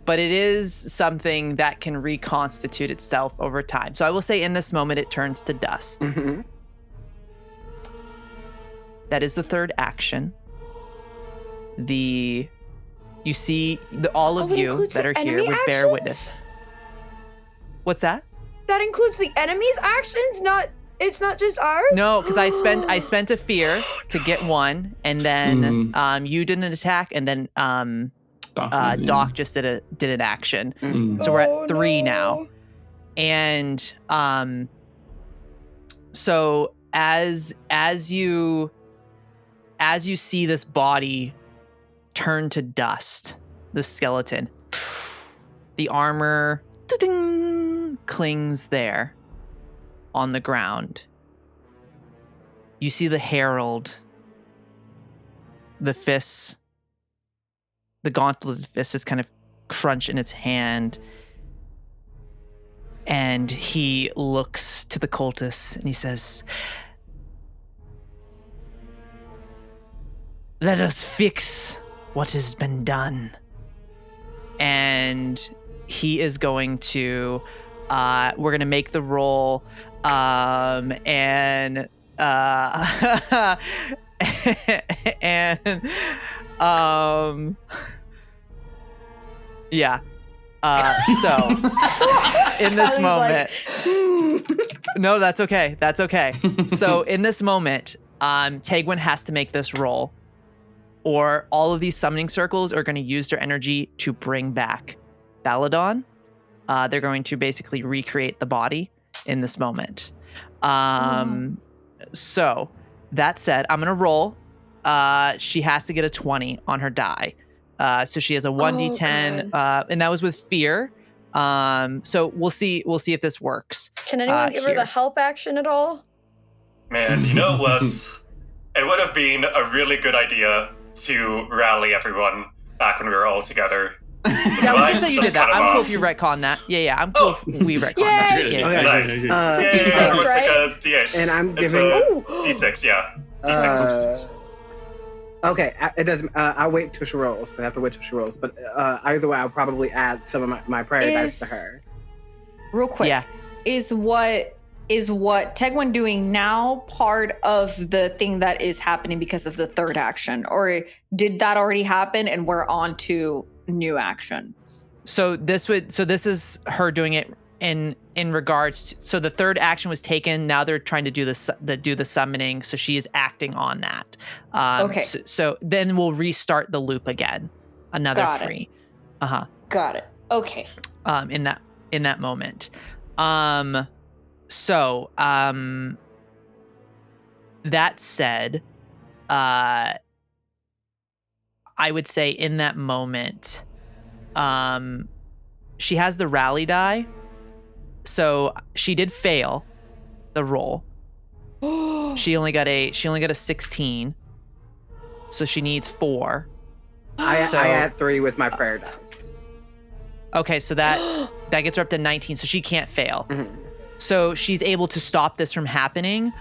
but it is something that can reconstitute itself over time. So I will say in this moment it turns to dust. Mhm. That is the third action. You see all of it you includes that the are here enemy would bear actions? witness. What's that? That includes the enemy's actions, not It's not just ours? No, because I spent a fear to get one, and then you did an attack, and then Doc just did an action. So we're at 3 now. And so as you see this body turn to dust, the skeleton, the armor clings there on the ground. You see the Herald, the fists, the gauntleted fist is kind of crunch in its hand. And he looks to the cultists and he says, "Let us fix what has been done." And he is going to, we're going to make the roll, and and yeah. So in this moment, no, that's okay. That's okay. So in this moment, Tegwin has to make this roll, or all of these summoning circles are going to use their energy to bring back Baladon. They're going to basically recreate the body in this moment. So that said, I'm going to roll. She has to get a 20 on her die. So she has a 1d10, and that was with fear. So we'll see if this works. Can anyone give her the help action at all? Man, you know what? It would have been a really good idea to rally everyone back when we were all together. Yeah, we can say you did that. I'm cool if you retcon that. Yeah, I'm cool if we retcon that. Okay. Nice. It's a D6, right? Like a D8. And I'm It's giving. a D6, yeah. D6. Okay, it doesn't. I'll wait till she rolls. 'Cause I have to wait till she rolls. But either way, I'll probably add some of my prayer dice to her. Real quick, Yeah. is what Tegwin doing now part of the thing that is happening because of the third action, or did that already happen and we're on to new actions? So this is her doing it in regards to, so the third action was taken. Now they're trying to do the summoning. So she is acting on that. Okay. So then we'll restart the loop again. Another Got it. 3. Got it. Okay. In that moment. That said, I would say in that moment, she has the rally die. So she did fail the roll. She only got a 16. So she needs 4. I add 3 with my prayer dice. Okay, so that gets her up to 19, so she can't fail. Mm-hmm. So she's able to stop this from happening.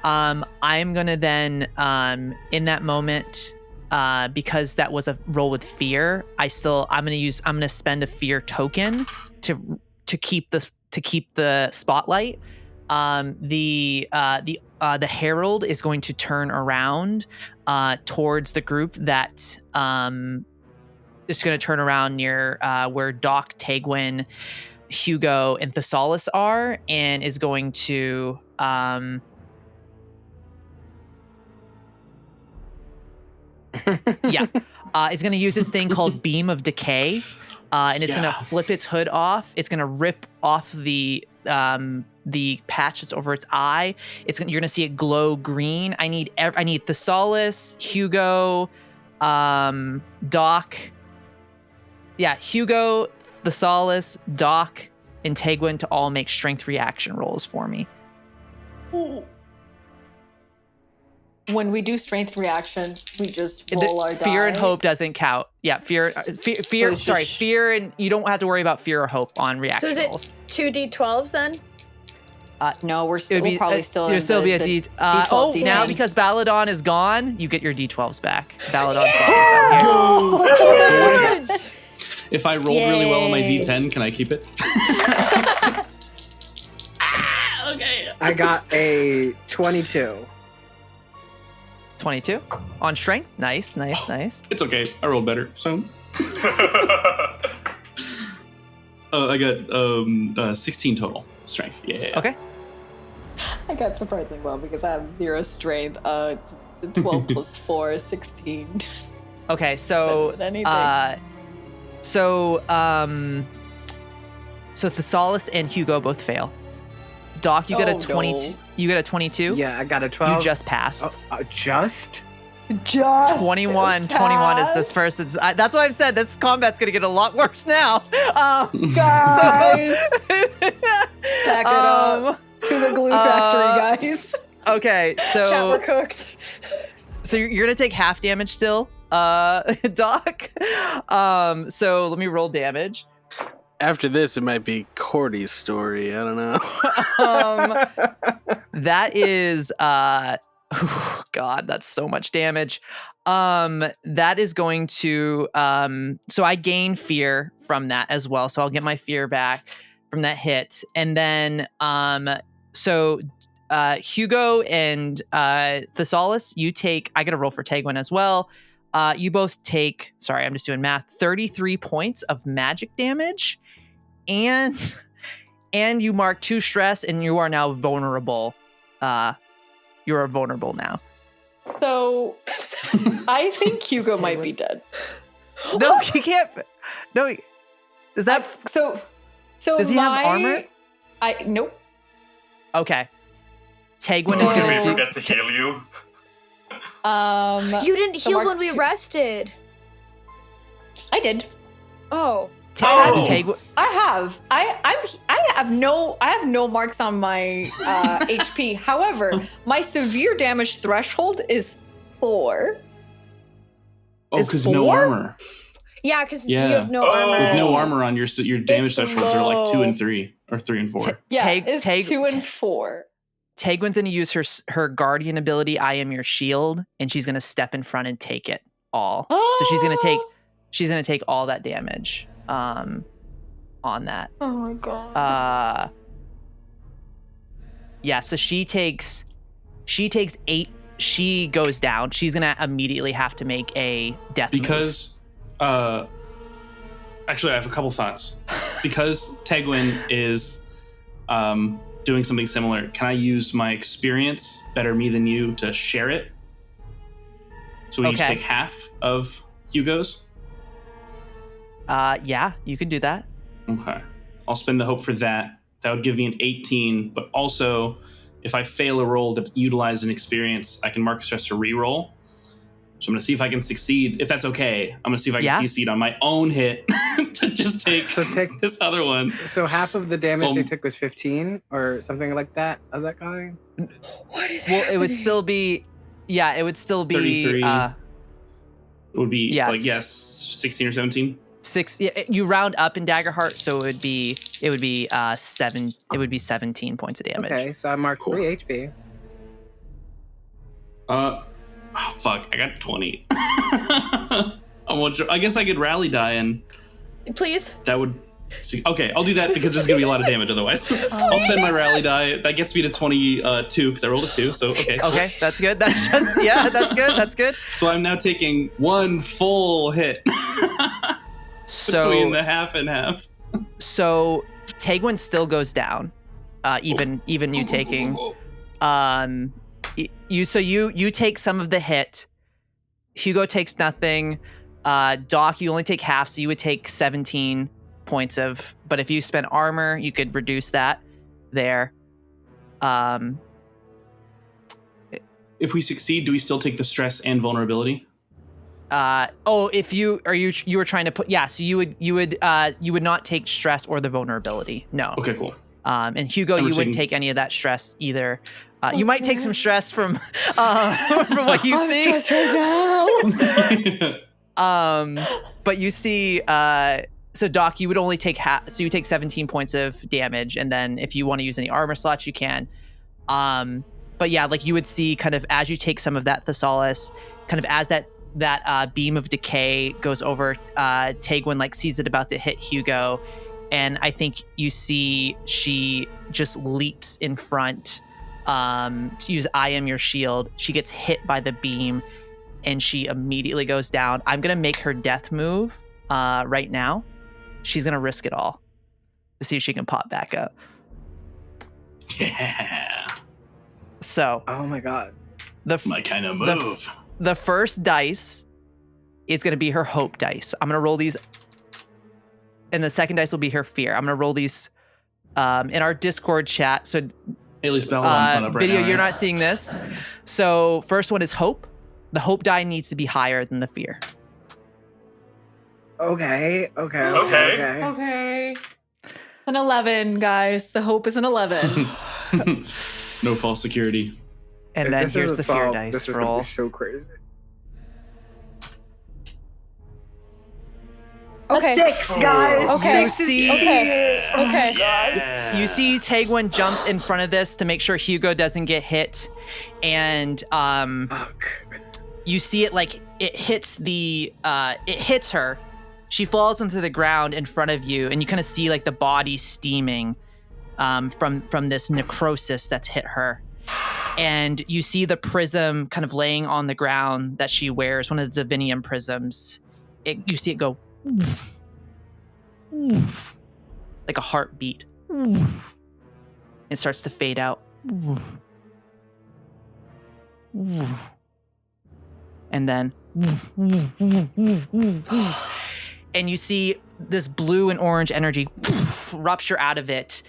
I'm gonna then, in that moment, because that was a roll with fear, I'm gonna spend a fear token to keep the spotlight. The Herald is going to turn around towards the group that is going to turn around near where Doc, Tegwin, Hugo, and Thessalus are, and is going to is going to use this thing called Beam of Decay, and it's going to flip its hood off. It's going to rip off the patch that's over its eye. You're going to see it glow green. I need Thessalus, Hugo, Doc. Yeah, Hugo, Thessalus, Doc, and Tegwin to all make strength reaction rolls for me. When we do strength reactions, we just roll our die. Fear and hope doesn't count. Yeah, fear. Fear, and you don't have to worry about fear or hope on reaction rolls. So is it 2d12s then? No, we'll probably still. There'll still be a D. D12. Now because Baladon is gone, you get your D12s back. Baladon's gone. Is not here. If I rolled really well on my D10, can I keep it? Okay. I got a 22. 22 on strength. Nice. It's okay. I rolled better. So I got 16 total strength. Yeah. Okay. I got surprisingly well because I have 0 strength. 12 plus 4 is 16. Okay, so so Thessalus and Hugo both fail. Doc, you got a 22. No. You got a 22. Yeah, I got a 12. You just passed. Just? 21 is this person's. That's why I've said this combat's gonna get a lot worse now. Guys, back it up to the glue factory, guys. Okay, Chat, so we're cooked. so you're gonna take half damage still, Doc. So let me roll damage. After this, it might be Cordy's story. I don't know. That is oh God, that's so much damage. That is going to so I gain fear from that as well. So I'll get my fear back from that hit. And then so Hugo and Thessalus, you take, I gotta roll for Tegwin as well. You both take, sorry, I'm just doing math, 33 points of magic damage. And you mark 2 stress, and you are now vulnerable. You are vulnerable now. So I think Hugo might be dead. No, he can't. No, is that so? Does he have armor? Nope. Okay. Tegwin is Did we gonna forget to heal you? You didn't so heal Mark when we two- rested. I did. Oh. Tegwin. I have no marks on my HP. However, my severe damage threshold is 4. Oh, It's because no 4? armor. Yeah, because Yeah. you have no Oh. armor. With no armor on your damage It's thresholds are like 2 low. and 3, or 3 and 4. Yeah, Teg- it's Teg- 2 and 4. Tegwin's gonna use her guardian ability, I am your shield, and she's gonna step in front and take it all. So she's gonna take all that damage on that. Oh my god. Yeah, so she takes 8. She goes down. She's gonna immediately have to make a death move. Because, actually, I have a couple thoughts. Because Tegwin is doing something similar, can I use my experience, better me than you, to share it? So we each take half of Hugo's? Yeah, you can do that. Okay. I'll spend the hope for that. That would give me an 18, but also, if I fail a roll that utilizes an experience, I can mark a stress to re-roll. So I'm going to see if I can succeed. If that's okay, I'm going to see if I can succeed on my own hit to just take this other one. So half of the damage So- they took was 15 or something like that of that kind? What is Well, happening? it would still be 33. It would be, yes. 16 or 17. 6. Yeah, you round up in Daggerheart, so it would be 7. It would be 17 points of damage. Okay, so I marked 3 HP. Oh, fuck. I got 20. I guess I could rally die and Please. that would... Okay, I'll do that because there's going to be a lot of damage otherwise. I'll spend my rally die. That gets me to 22 because I rolled a 2, so okay. Okay, that's good. That's just, yeah, that's good. That's good. So I'm now taking 1 full hit between the half and half. So Tegwin still goes down, even you taking. You take some of the hit. Hugo takes nothing. Doc, you only take half, so you would take 17 points of. But if you spend armor, you could reduce that there. If we succeed, do we still take the stress and vulnerability? If you were trying to put, so you would not take stress or the vulnerability. No. Okay, cool. And Hugo, you wouldn't take any of that stress either. You might take some stress from what you see. I'm stressed right now. But you see, so Doc, you would only take half. So you take 17 points of damage, and then if you want to use any armor slots, you can. But yeah, like you would see, kind of as you take some of that Thessalus, kind of as that beam of decay goes over, Tegwin like sees it about to hit Hugo, and I think you see she just leaps in front to use I am your shield. She gets hit by the beam and she immediately goes down. I'm gonna make her death move right now. She's gonna risk it all to see if she can pop back up. Yeah. So. Oh my god. My kind of move. The first dice is going to be her hope dice. I'm going to roll these. And the second dice will be her fear. I'm going to roll these in our Discord chat. So At least Baladon's not up right video, now. you're not seeing this. So first one is hope. The hope die needs to be higher than the fear. Okay. Okay. It's an 11, guys. The hope is an 11. No false security. And If then this here's is a the fear 12, dice this is gonna roll. be so crazy. Okay. A 6, guys. Okay. You see, Okay. Yeah. you see Taegwon jumps in front of this to make sure Hugo doesn't get hit. And Fuck. you see it like it hits it hits her. She falls into the ground in front of you, and you kind of see like the body steaming from this necrosis that's hit her. And you see the prism kind of laying on the ground that she wears, one of the Divinium prisms. You see it go like a heartbeat. It starts to fade out. And then and you see this blue and orange energy rupture out of it.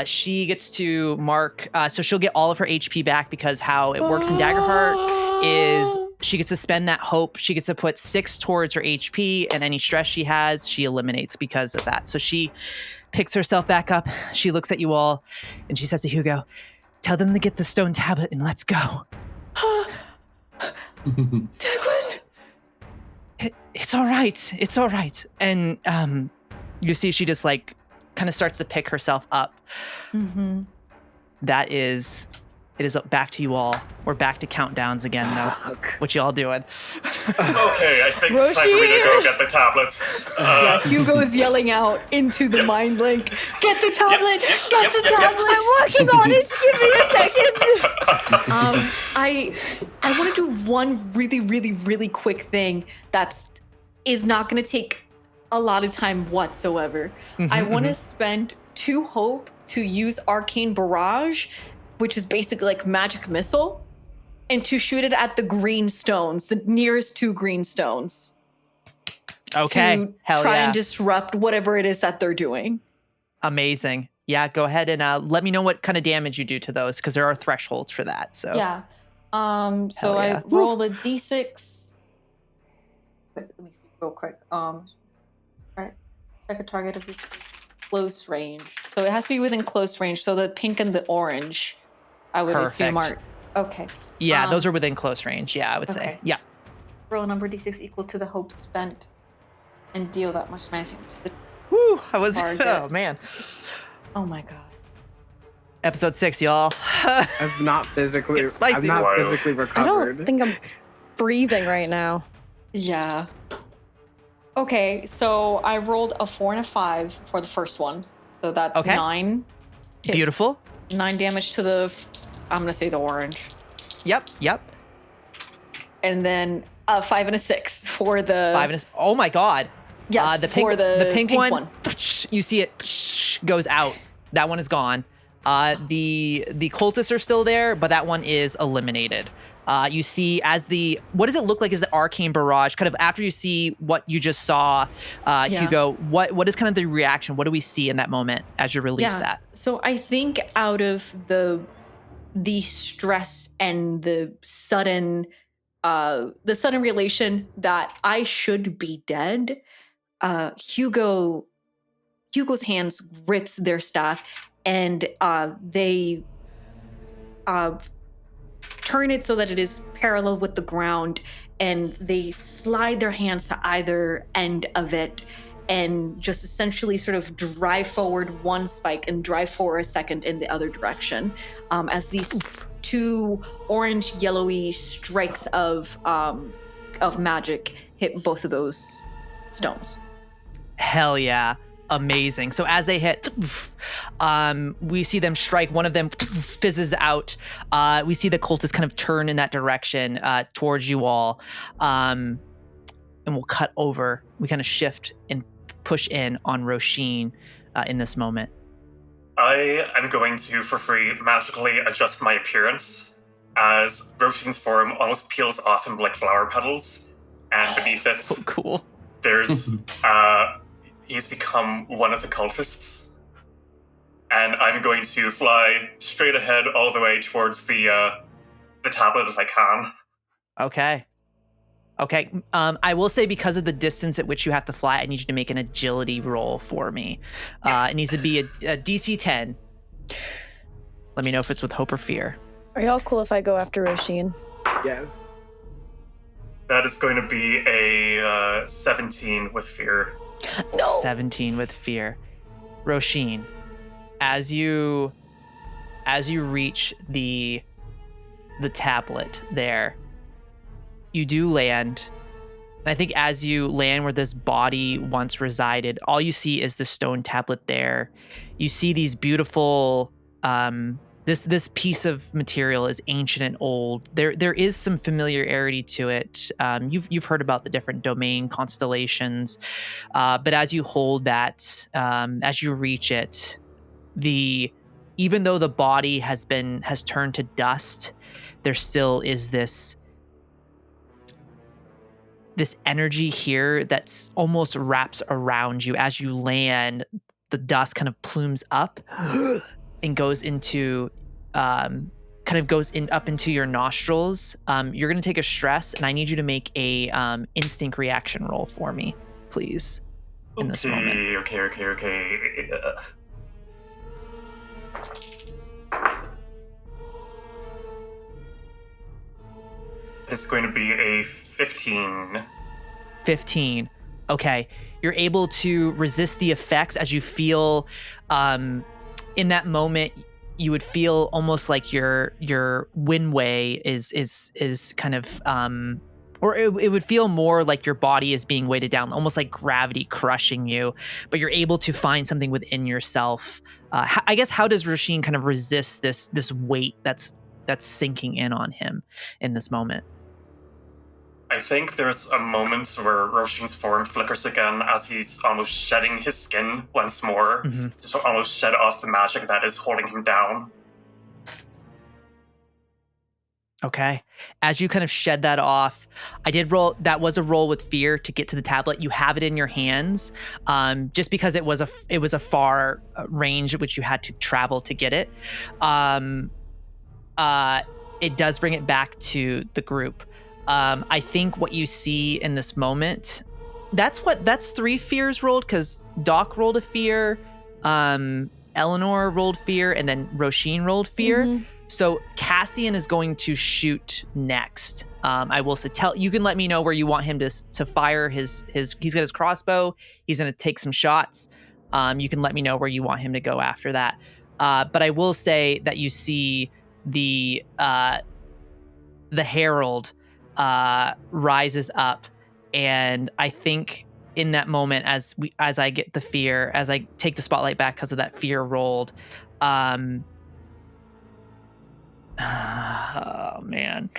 She gets to mark, so she'll get all of her HP back, because how it works in Daggerheart is she gets to spend that hope. She gets to put 6 towards her HP, and any stress she has, she eliminates because of that. So she picks herself back up. She looks at you all, and she says to Hugo, "Tell them to get the stone tablet and let's go." Taegwon. It's all right. It's all right. And you see she just like kind of starts to pick herself up. Mm-hmm. It is back to you all. We're back to countdowns again, though. What y'all doing? Okay, I think it's time for me to go get the tablets. Yeah, Hugo is yelling out into the mind link. Get the tablet! Get the tablet! I'm working on it. Give me a second. I want to do one really, really, really quick thing is not going to take a lot of time whatsoever. I want to spend 2 hope to use Arcane Barrage, which is basically like magic missile, and to shoot it at the green stones, the nearest 2 green stones. Okay. To Hell try yeah. and disrupt whatever it is that they're doing. Amazing. Yeah, go ahead and let me know what kind of damage you do to those, because there are thresholds for that. So Yeah. So Hell yeah. I rolled a d6. Let me see real quick. All right. Check a target of close range. So it has to be within close range. So the pink and the orange, I would assume are okay. Yeah, those are within close range. Yeah, I would say. okay. Yeah. Roll a number d6 equal to the hope spent, and deal that much damage to the. Woo! I was. Target. Oh man. Oh my god. Episode 6, y'all. I've not physically. It's spicy. I've not Wild. physically I recovered. don't think I'm breathing right now. Yeah. Okay, so I rolled a 4 and a 5 for the first one. So that's Okay. 9. Beautiful. 9 damage to I'm gonna say the orange. Yep. And then 5 and a 6 for the 5 and oh my god. yes, the pink, for the pink one. You see it goes out. That one is gone. The cultists are still there, but that one is eliminated. You see what does it look like as the arcane barrage? Kind of after you see what you just saw, Hugo, what is kind of the reaction? What do we see in that moment as you release that? So I think out of the stress and the sudden realization that I should be dead, Hugo's hands grips their staff, and they turn it so that it is parallel with the ground, and they slide their hands to either end of it and just essentially sort of drive forward one spike and drive forward a second in the other direction, as these 2 orange yellowy strikes of magic hit both of those stones. Hell yeah. Amazing. So as they hit, we see them strike. One of them fizzes out. We see the cultists kind of turn in that direction towards you all. And we'll cut over. We kind of shift and push in on Róisín in this moment. I am going to, for free, magically adjust my appearance as Róisín's form almost peels off him like flower petals, and beneath it, So cool. there's he's become one of the cultists, and I'm going to fly straight ahead all the way towards the tablet if I can. Okay. I will say because of the distance at which you have to fly, I need you to make an agility roll for me. It needs to be a DC 10. Let me know if it's with hope or fear. Are y'all cool if I go after Róisín? Yes. That is going to be a 17 with fear. No. 17 with fear. Róisín, as you reach the tablet there, you do land. And I think as you land where this body once resided, all you see is the stone tablet there. You see these beautiful this piece of material is ancient and old. There is some familiarity to it. You've heard about the different domain constellations, but as you hold that, as you reach it, even though the body has turned to dust, there still is this energy here that's almost wraps around you. As you land, the dust kind of plumes up and goes into up into your nostrils. You're gonna take a stress, and I need you to make a instinct reaction roll for me, please. In this moment. Okay. It's going to be a 15. 15. Okay. You're able to resist the effects as you feel in that moment. You would feel almost like your windway is kind of or it would feel more like your body is being weighted down, almost like gravity crushing you, but you're able to find something within yourself. I guess, how does Róisín kind of resist this weight that's sinking in on him in this moment? I think there's a moment where Róisín's form flickers again as he's almost shedding his skin once more, to almost shed off the magic that is holding him down. Okay. As you kind of shed that off, I did roll. That was a roll with fear to get to the tablet. You have it in your hands, just because it was a far range at which you had to travel to get it. It does bring it back to the group. I think what you see in this moment, that's 3 fears rolled, because Doc rolled a fear, Elanor rolled fear, and then Róisín rolled fear. So Cassian is going to shoot next. I will say, you can let me know where you want him to fire his. He's got his crossbow. He's going to take some shots. You can let me know where you want him to go after that. But I will say that you see the Herald rises up, and I think in that moment, as I get the fear, as I take the spotlight back because of that fear rolled, oh man,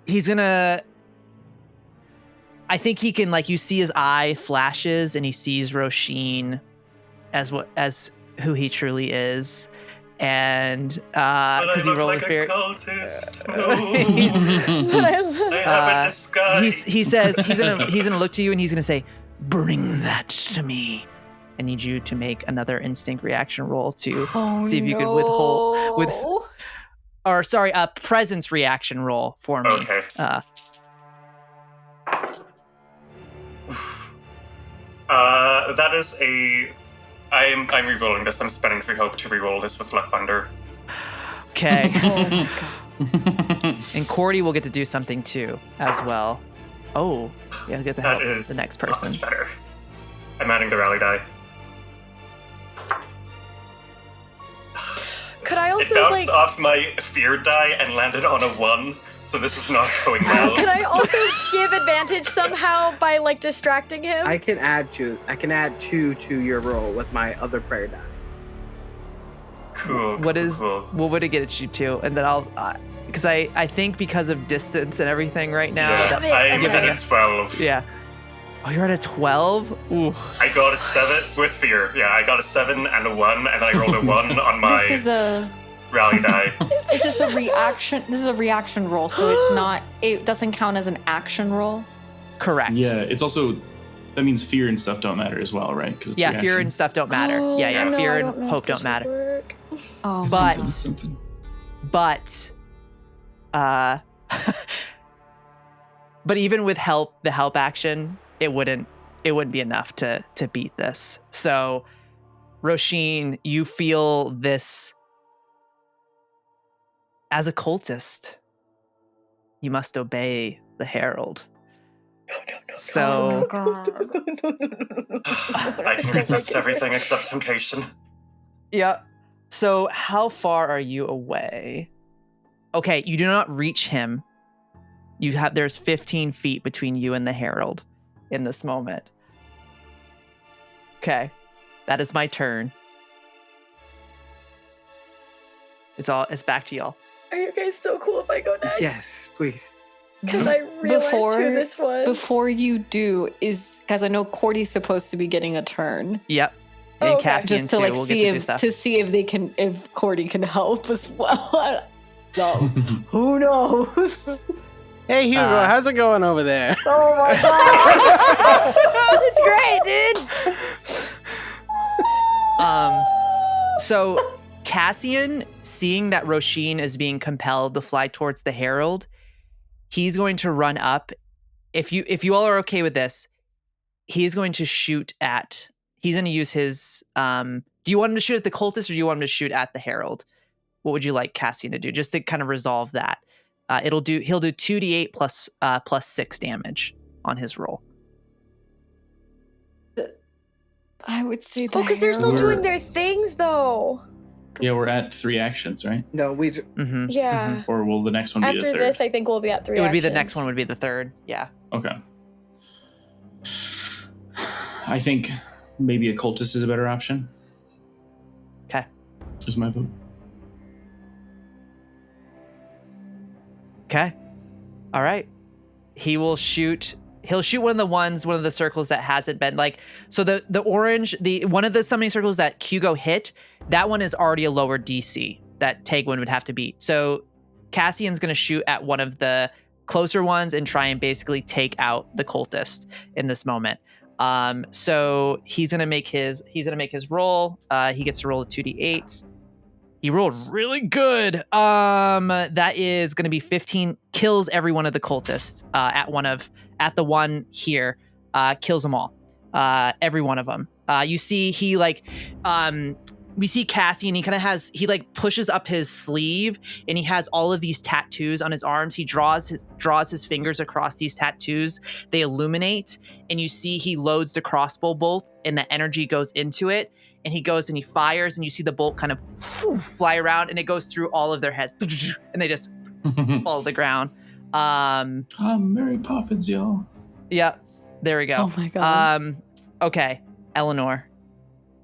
he's gonna. I think he can, like, you see his eye flashes and he sees Róisín as who he truly is. And because he rolled like fear, a cultist. No. But I have a disguise. he says he's gonna look to you and he's gonna say, "Bring that to me." I need you to make another instinct reaction roll to see if you could withhold a presence reaction roll for me. Okay. That is a. I'm re-rolling this. I'm spending 3 hope to re-roll this with Luck Thunder. Okay. Oh my god. And Cordy will get to do something too, as well. Oh, yeah, get the help. The next person. Much better. I'm adding the rally die. Could I also, it bounced off my fear die and landed on a 1, so this is not going well. Can I also give advantage somehow by, like, distracting him? I can add 2 to your roll with my other prayer dice. Cool. What would it get you to? And then I'll, because I think because of distance and everything right now, I'm giving at 12. Yeah. Oh, you're at a 12? Ooh. I got a 7 with fear. Yeah, I got a 7 and a 1, and I rolled a 1 on my rally die. Is this a reaction? This is a reaction roll, so it's not. It doesn't count as an action roll. Correct. Yeah, it's also that means fear and stuff don't matter as well, right? Because yeah, fear and stuff don't matter. Oh, yeah, no, fear I and don't know hope if this don't matter. would work. Oh, But something. but even with help, the help action, it wouldn't be enough to beat this. So, Róisín, you feel this as a cultist. You must obey the Herald. No. So I can resist everything except temptation. yeah. So how far are you away? Okay, you do not reach him. There's 15 feet between you and the Herald in this moment. Okay, that is my turn. It's back to y'all. Are you guys still cool if I go next? Yes, please. Because I realized who this was. Before you do, because I know Cordy's supposed to be getting a turn. Yep. Oh, And okay. Cassian Just to too. like We'll see get to do stuff. if Cordy can help as well. So who knows? Hey Hugo, how's it going over there? Oh my god! It's great, dude. So Cassian, seeing that Róisín is being compelled to fly towards the Herald, he's going to run up. If you all are okay with this, he's going to shoot at. He's going to use his. Do you want him to shoot at the cultist, or do you want him to shoot at the Herald? What would you like Cassian to do, just to kind of resolve that? He'll do 2d8 plus 6 damage on his roll. I would say that. Oh, because they're still We're- doing their things, though. Yeah, we're at 3 actions, right? No, we. Mm-hmm. Yeah. Or will the next one be the After third? this, I think we'll be at 3 It would be the actions. next one. Would be the third. Yeah. Okay. I think maybe a cultist is a better option. Okay. Is my vote. Okay. All right. He'll shoot one of the circles that hasn't been like, so the orange, one of the summoning circles that Hugo hit, that one is already a lower DC that Tegwin would have to beat. So Cassian's going to shoot at one of the closer ones and try and basically take out the cultist in this moment. So he's going to make his roll. He gets to roll a 2d8. He rolled really good. That is going to be 15. Kills every one of the cultists at the one here. Kills them all. Every one of them. You see we see Cassian. He pushes up his sleeve, and he has all of these tattoos on his arms. He draws his fingers across these tattoos. They illuminate, and you see he loads the crossbow bolt, and the energy goes into it. And he goes and he fires, and you see the bolt kind of fly around, and it goes through all of their heads, and they just fall to the ground. Mary Poppins, y'all. Yeah, there we go. Oh my god. Okay, Elanor,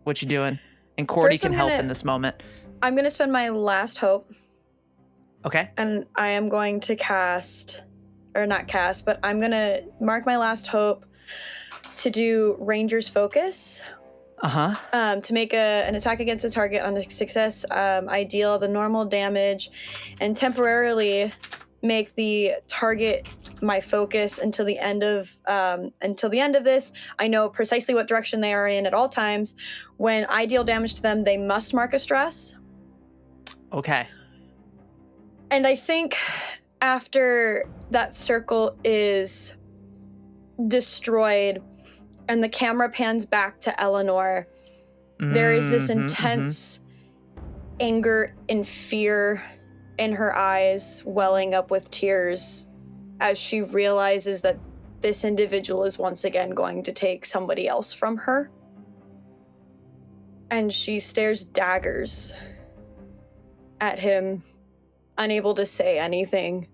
what you doing? And Cordy First, can I'm help gonna- in this moment. I'm going to spend my last hope, Okay. and I am going to I'm going to mark my last hope to do Ranger's Focus. To make an attack against a target on a success, I deal the normal damage and temporarily make the target my focus until the end of this. I know precisely what direction they are in at all times. When I deal damage to them, they must mark a stress. Okay. And I think after that circle is destroyed and the camera pans back to Elanor, there is this intense anger and fear in her eyes, welling up with tears as she realizes that this individual is once again going to take somebody else from her. And she stares daggers at him, unable to say anything,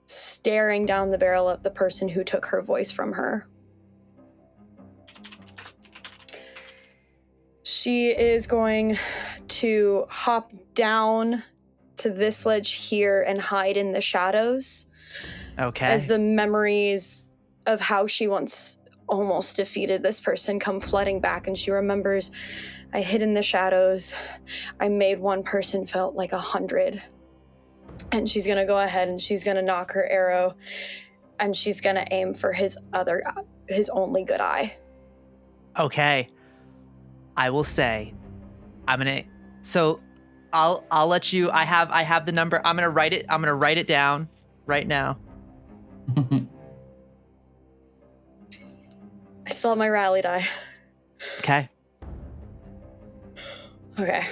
staring down the barrel of the person who took her voice from her. She is going to hop down to this ledge here and hide in the shadows. Okay. As the memories of how she once almost defeated this person come flooding back, and she remembers, I hid in the shadows. I made one person felt like 100. And she's going to go ahead and she's going to knock her arrow, and she's going to aim for his only good eye. Okay. I will say, I'll let you, I have the number. I'm going to write it down right now. I still have my rally die. Okay. Okay.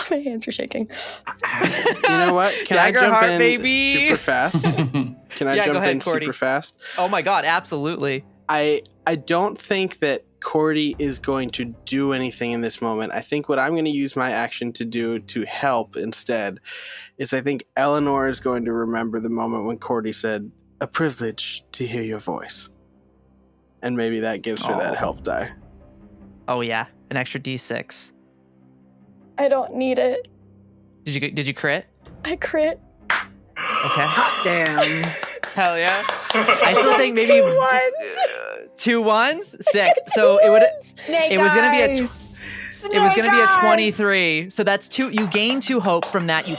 My hands are shaking. You know what? Can I jump Daggerheart, in baby. super fast? Can I Yeah, jump go ahead, in Cordy. super fast? Oh my God, absolutely. I don't think that Cordy is going to do anything in this moment. I think what I'm going to use my action to do to help instead is I think Elanor is going to remember the moment when Cordy said, "A privilege to hear your voice." And maybe that gives her that help die. Oh yeah, an extra D6. I don't need it. Did you crit? I crit. Okay. Damn. Hell yeah. I still think maybe 2 ones. 2 ones. Sick. So it was gonna be a 23. So that's 2. You gain 2 hope from that. You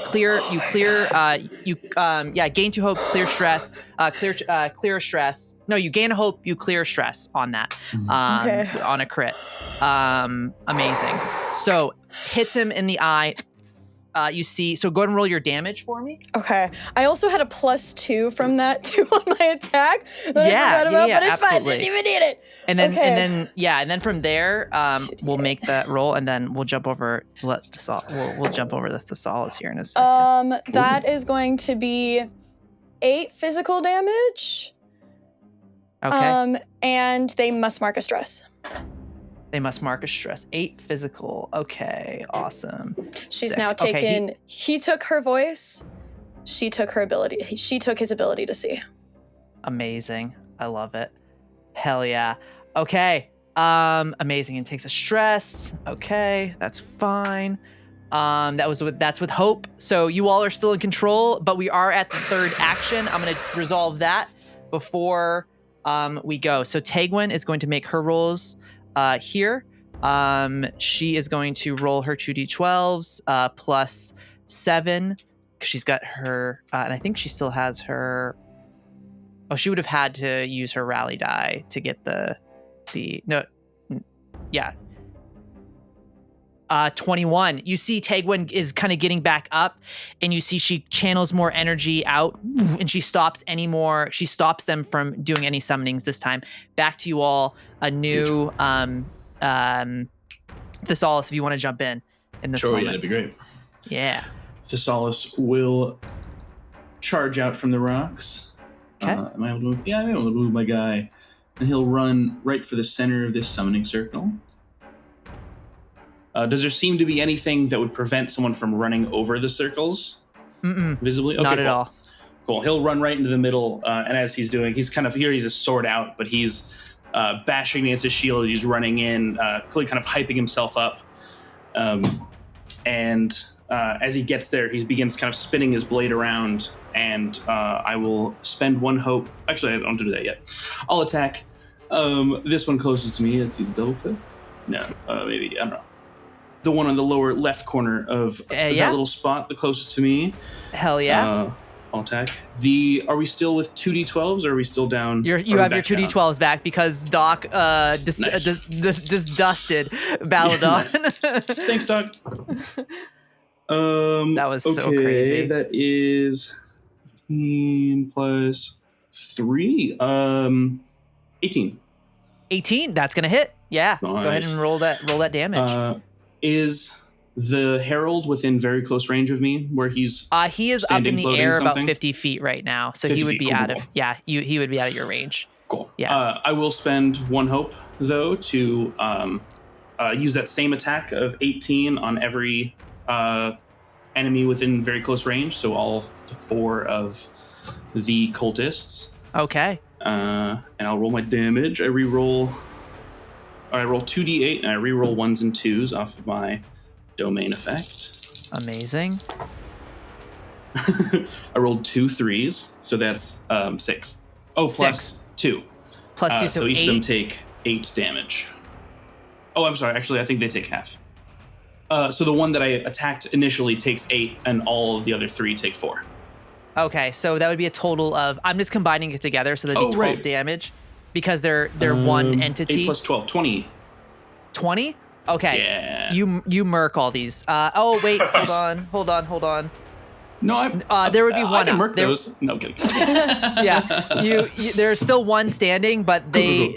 gain 2 hope. Clear stress. Clear stress. No, you gain a hope. You clear stress on that. On a crit. Amazing. So hits him in the eye. You see, so go ahead and roll your damage for me. Okay. I also had a +2 from that too on my attack. That I forgot about, but it's fine. Didn't even need it. And then from there, we'll make that roll, and then we'll jump over. We'll jump over the Thessalus here in a second. That is going to be 8 physical damage. Okay. And they must mark a stress. They must mark a stress. 8 physical. Okay, awesome. She's Sick. now taken. Okay, he took her voice. She took her ability. She took his ability to see. Amazing. I love it. Hell yeah. Okay. Amazing. And takes a stress. Okay, that's fine. That's with hope. So you all are still in control, but we are at the 3rd action. I'm gonna resolve that before we go. So Tegwin is going to make her rolls. Here, she is going to roll her 2d12s +7. She's got her, and I think she still has her. Oh, she would have had to use her rally die to get the 21. You see Tegwin is kind of getting back up, and you see she channels more energy out, and she stops them from doing any summonings this time. Back to you all. A new Thessalus, if you want to jump in this sure, moment. yeah, that'd be great. Yeah. Thessalus will charge out from the rocks. Okay. Am I able to move? Yeah, I'm able to move my guy. And he'll run right for the center of this summoning circle. Does there seem to be anything that would prevent someone from running over the circles? Visibly? Okay, not at cool. all. Cool. He'll run right into the middle, and as he's doing, he's kind of here. He's a sword out, but he's bashing against his shield as he's running in, clearly kind of hyping himself up. And as he gets there, he begins kind of spinning his blade around, and I will spend 1 hope. Actually, I don't do that yet. I'll attack this one closest to me. Let's use a double click. No, maybe, I don't know. The one on the lower left corner of that little spot, the closest to me. Hell yeah. I'll attack. Are we still with 2d12s, or are we still down? You have your 2d12s back because Doc just dusted Baladon. Thanks, Doc. That was so crazy. That is 15 plus 3. 18. 18. That's gonna hit. Yeah. Nice. Go ahead and roll that damage. Is the Herald within very close range of me, where he's he is up in the air about 50 feet right now, so he would be out of he would be out of your range. Cool. Yeah. I will spend 1 hope though to use that same attack of 18 on every enemy within very close range, so all 4 of the cultists. Okay. And I'll roll my damage. I roll 2d8 and I reroll 1s and 2s off of my domain effect. Amazing. I rolled 2 3s, so that's 6. Oh, plus 2. Plus 2, so each 8. of them take 8 damage. Oh, I'm sorry. Actually, I think they take half. So the one that I attacked initially takes 8, and all of the other 3 take 4. Okay, so that would be a total of. I'm just combining it together, so that'd be 12 right. damage because they're one 8 entity. plus 12, 20. 20? Okay. Yeah. You murk all these. Oh wait, hold on. No, there would be one. I can out. murk There- those. No, I'm kidding. Yeah, you there's still one standing, but Go.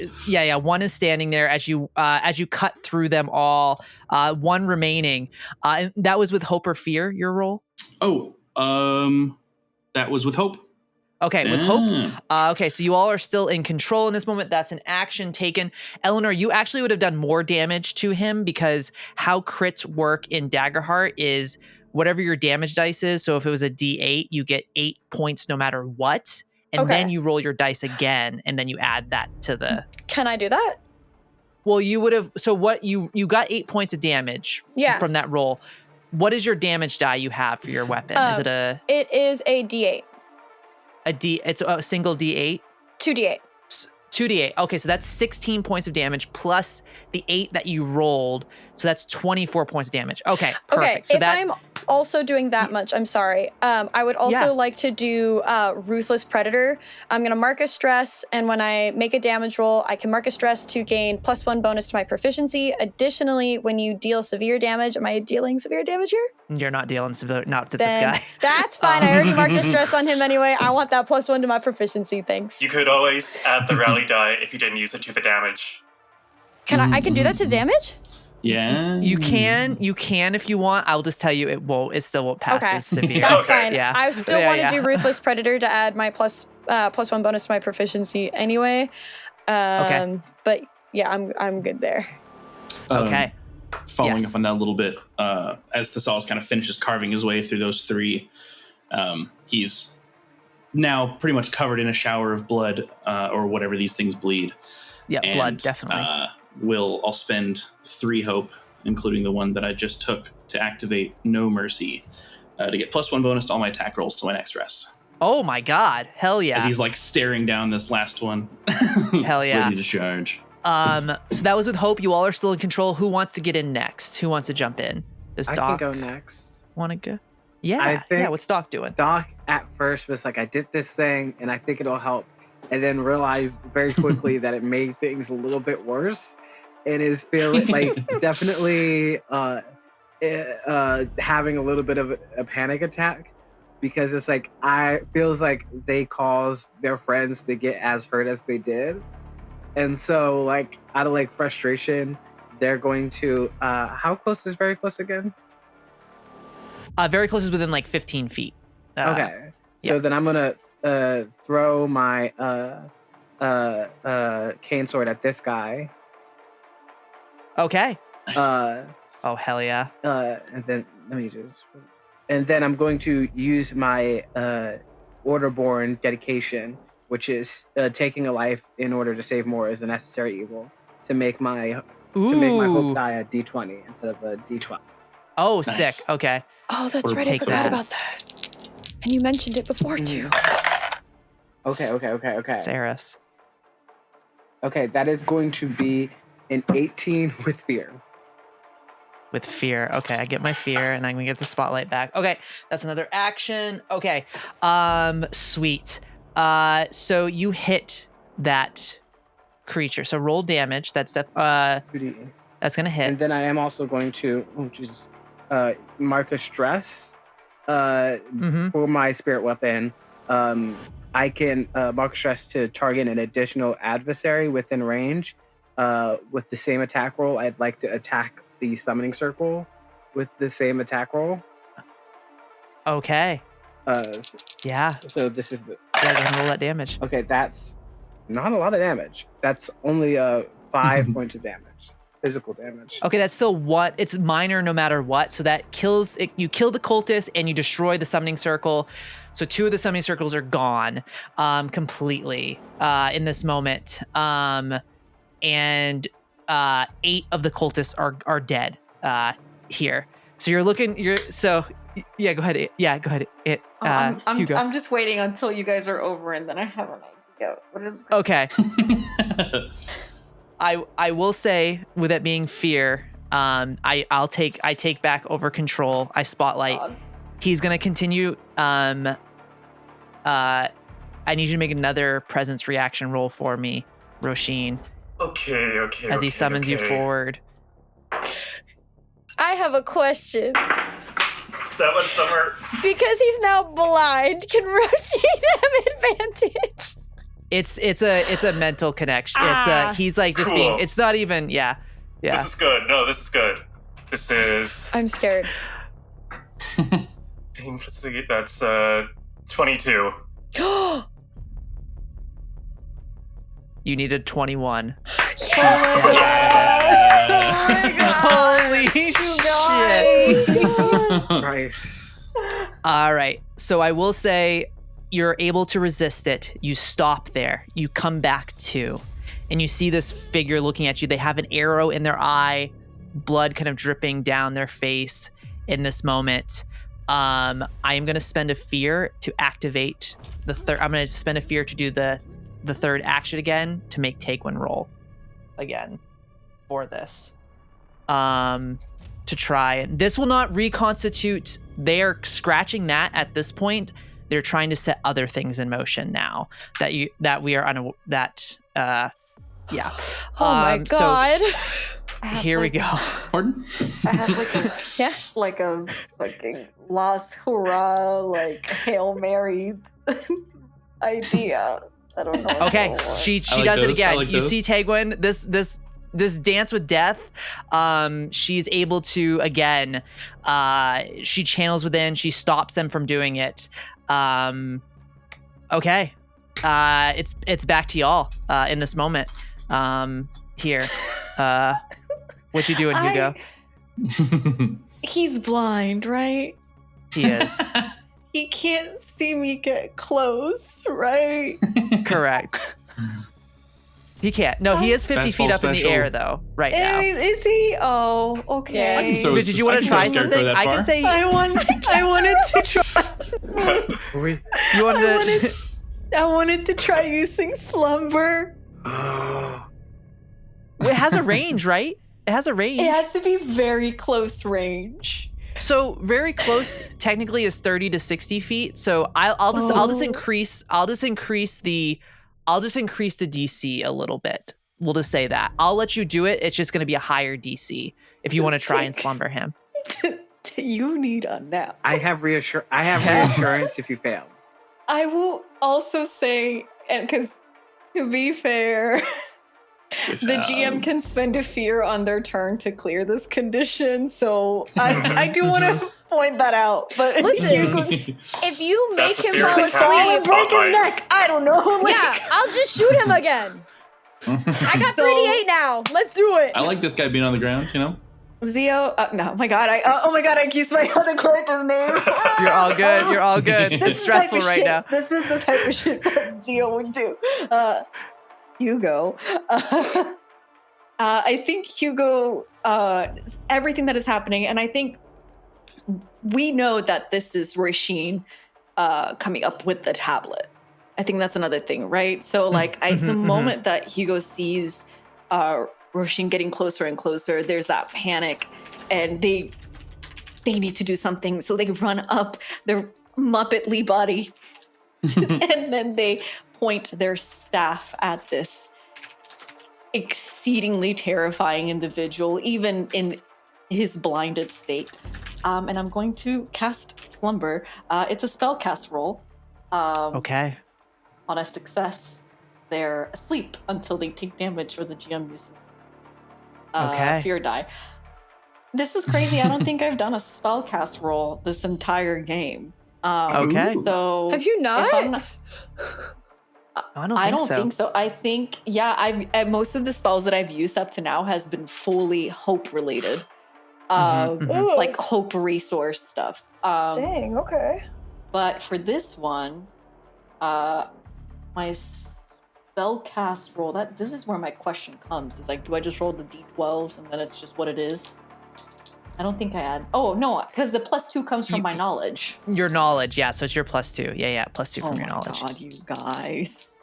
one is standing there as you cut through them all. One remaining. And that was with hope or fear. Your roll. Oh, that was with hope. Okay, with hope. Okay, so you all are still in control in this moment. That's an action taken. Elanor, you actually would have done more damage to him because how crits work in Daggerheart is whatever your damage dice is. So if it was a D8, you get 8 points no matter what. And then you roll your dice again, and then you add that to the... Can I do that? Well, you would have... So what you got 8 points of damage from that roll. What is your damage die you have for your weapon? Is it a... It is a D8. It's a single D8? 2D8. 2d8. Okay, so that's 16 points of damage plus the 8 that you rolled. So that's 24 points of damage. Okay, perfect. Okay, So if I'm also doing that much, I'm sorry. I would also like to do Ruthless Predator. I'm going to mark a stress, and when I make a damage roll, I can mark a stress to gain +1 bonus to my proficiency. Additionally, when you deal severe damage, am I dealing severe damage here? You're not dealing severe, not with Then this guy. That's fine. I already marked a stress on him anyway. I want that +1 to my proficiency. Thanks. You could always add the rally die if you didn't use it to the damage. I can do that to damage? Yeah. You can if you want. I'll just tell you it still won't pass as severe. That's fine. Yeah. I still want to do Ruthless Predator to add my +1 bonus to my proficiency anyway. But yeah, I'm good there. Okay. Following up on that a little bit, as Thessalus kind of finishes carving his way through those 3, he's now pretty much covered in a shower of blood, or whatever these things bleed. Yeah, And, blood, definitely. I'll spend 3 hope, including the one that I just took, to activate No Mercy, to get +1 bonus to all my attack rolls to my next rest. Oh my god. Hell yeah. As he's like staring down this last one. Hell yeah. Ready to charge. So that was with hope. You all are still in control. Who wants to get in next? Who wants to jump in? Does Doc I can go next. want to go? Yeah. What's Doc doing? Doc at first was like, I did this thing and I think it'll help. And then realized very quickly that it made things a little bit worse. And is feeling like definitely having a little bit of a panic attack. Because it's like, feels like they caused their friends to get as hurt as they did. And so, like, out of like frustration, they're going to. How close is very close again? Very close is within like 15 feet. Okay. So then I'm gonna throw my cane sword at this guy. Okay. Oh hell yeah. And then I'm going to use my Orderborn dedication, which is taking a life in order to save more as a necessary evil, to make my hope die a D20 instead of a D12. Oh, Nice. sick. Okay. Oh, that's right. I forgot about that. And you mentioned it before too. Okay. Serifs. Okay, that is going to be an 18 with fear. With fear. Okay, I get my fear and I'm gonna get the spotlight back. Okay, that's another action. Okay. Sweet. So you hit that creature. So roll damage. That's gonna hit. And then I am also going to mark a stress for my spirit weapon. I can mark a stress to target an additional adversary within range. With the same attack roll, I'd like to attack the summoning circle with the same attack roll. Okay. Yeah. So this is the... Yeah, go ahead and roll that damage. Okay, that's not a lot of damage. That's only 5 points of damage. Physical damage. Okay, that's still what? It's minor no matter what. So that kills... You kill the cultist and you destroy the summoning circle. So 2 of the summoning circles are gone completely in this moment. And 8 of the cultists are dead here. So you're looking... Yeah, go ahead. Yeah, go ahead. Hugo. I'm just waiting until you guys are over and then I have an idea. Yeah, what is Okay. I will say, with it being fear, I take back over control. I spotlight. God. He's gonna continue. I need you to make another presence reaction roll for me, Róisín, Okay. as he summons you forward. I have a question. That one's somewhere. Because he's now blind, can Róisín have advantage? It's a mental connection. He's like just Cool. being. It's not even. Yeah. This is good. No, this is good. This is. I'm scared. That's 22. You needed 21. Holy shit. Nice. All right. So I will say you're able to resist it. You stop there. You come back to, and you see this figure looking at you. They have an arrow in their eye, blood kind of dripping down their face in this moment. I am going to spend a fear to activate the third. I'm going to spend a fear to do the third action again to make Taegwin roll again for this. To try. This will not reconstitute. They are scratching that at this point. They're trying to set other things in motion now that we are yeah. Oh my god. So here we go. Pardon? I have like a fucking Last Hurrah, like Hail Mary idea. I don't know. Okay, she like does it those. again. I like You those. see Taegwin, this dance with death. She's able to again. She channels within. She stops them from doing it. Okay, it's back to y'all in this moment. Here, what you doing, Hugo? He's blind, right? He is He can't see me get close, right? correct. He can't. No, he is 50 Fast feet fall up in the special. air though, right now. Is he? Oh, okay. I can throw But did you want to try I can throw a something? that I far. can say I wanted to try. you wanted to. I wanted to try using slumber. It has a range, right? It has a range. It has to be very close range. So very close technically is 30 to 60 feet. So I'll just increase the DC a little bit. We'll just say that. I'll let you do it. It's just going to be a higher DC if you want to try and slumber him. You need a nap. I have reassurance if you fail. I will also say, and because to be fair, the GM can spend a fear on their turn to clear this condition. So I do want to point that out. But Listen, if you make That's a him fear fall to carry asleep, his break his spotlight. neck. I don't know. Like, yeah, I'll just shoot him again. I got 3d8 now. Let's do it. I like this guy being on the ground, you know? Zio, no, my God, I used my other character's name. You're all good. You're all good. This It's is the type stressful of right shit- now. This is the type of shit that Zio would do. Hugo. I think Hugo, everything that is happening, and I think we know that this is Róisín coming up with the tablet. I think that's another thing, right? So, like, the moment that Hugo sees Róisín getting closer and closer, there's that panic, and they need to do something. So they run up their Muppet-ly body, and then they point their staff at this exceedingly terrifying individual, even in his blinded state. And I'm going to cast Slumber. It's a spell cast roll. Okay. On a success, they're asleep until they take damage or the GM uses Okay. fear die. This is crazy. I don't think I've done a spell cast roll this entire game. Okay. So Have you if not? I'm not- I don't think so. I think, yeah, most of the spells that I've used up to now has been fully hope related. Like hope resource stuff. Dang, okay. But for this one, my spell cast roll, this is where my question comes. Is like, do I just roll the d12s and then it's just what it is? I don't think I add. Oh, no, because the +2 comes from my knowledge. Your knowledge, yeah. So it's your +2. Yeah, +2 from your knowledge. Oh my God, you guys.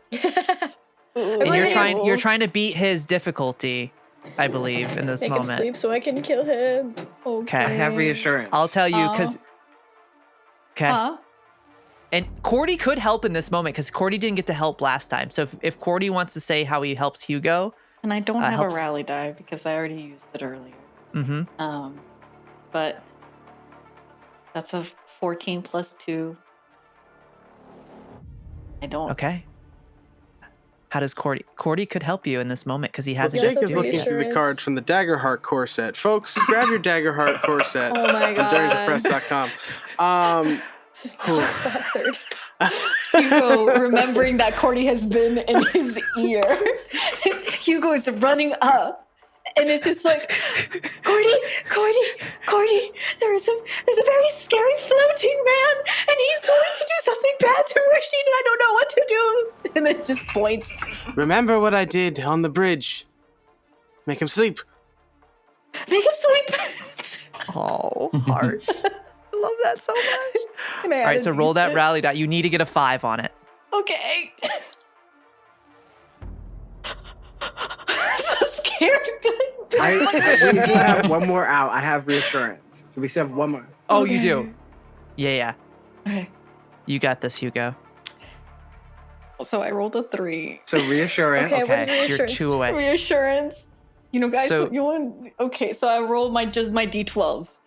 And you're trying to beat his difficulty, I believe, in this Make moment. him sleep so I can kill him. Okay. I have reassurance. I'll tell you because. Okay. And Cordy could help in this moment because Cordy didn't get to help last time. So if Cordy wants to say how he helps Hugo, And I don't have helps. a rally die because I already used it earlier. Mm-hmm. But that's a 14 plus 2. I don't. Okay. How does Cordy? Cordy could help you in this moment because he has Well, a Jake is looking through the cards from the Daggerheart core set. Folks, grab your Daggerheart core set Oh my on god. DurringThePress.com. This is not sponsored. Hugo, remembering that Cordy has been in his ear. Hugo is running up. And it's just like, Cordy, there's a very scary floating man, and he's going to do something bad to Róisín, and I don't know what to do. And it just points. Remember what I did on the bridge. Make him sleep. Make him sleep. Oh, heart. I love that so much. Can I All add right, a so roll that D6? rally die. You need to get a 5 on it. Okay. So scared. We still have one more out. I have reassurance. So we still have one more. Oh, you do? Yeah. Okay. You got this, Hugo. So I rolled a 3. So reassurance. Okay, what Okay, is so you're reassurance? 2 away. Reassurance. You know, guys, So- you want? Okay, so I rolled my D12s.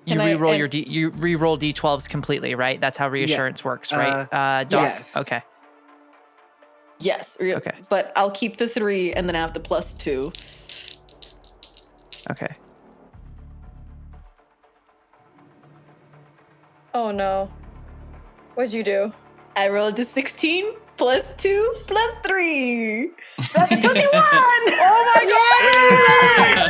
You And I- re-roll and- your you re-roll d12s completely, right? That's how reassurance works, right? Doc? yes. Okay. Yes. Okay. But I'll keep the 3 and then I have the +2. Okay. Oh no. What'd you do? I rolled a 16 +2 +3. That's a 21. Oh my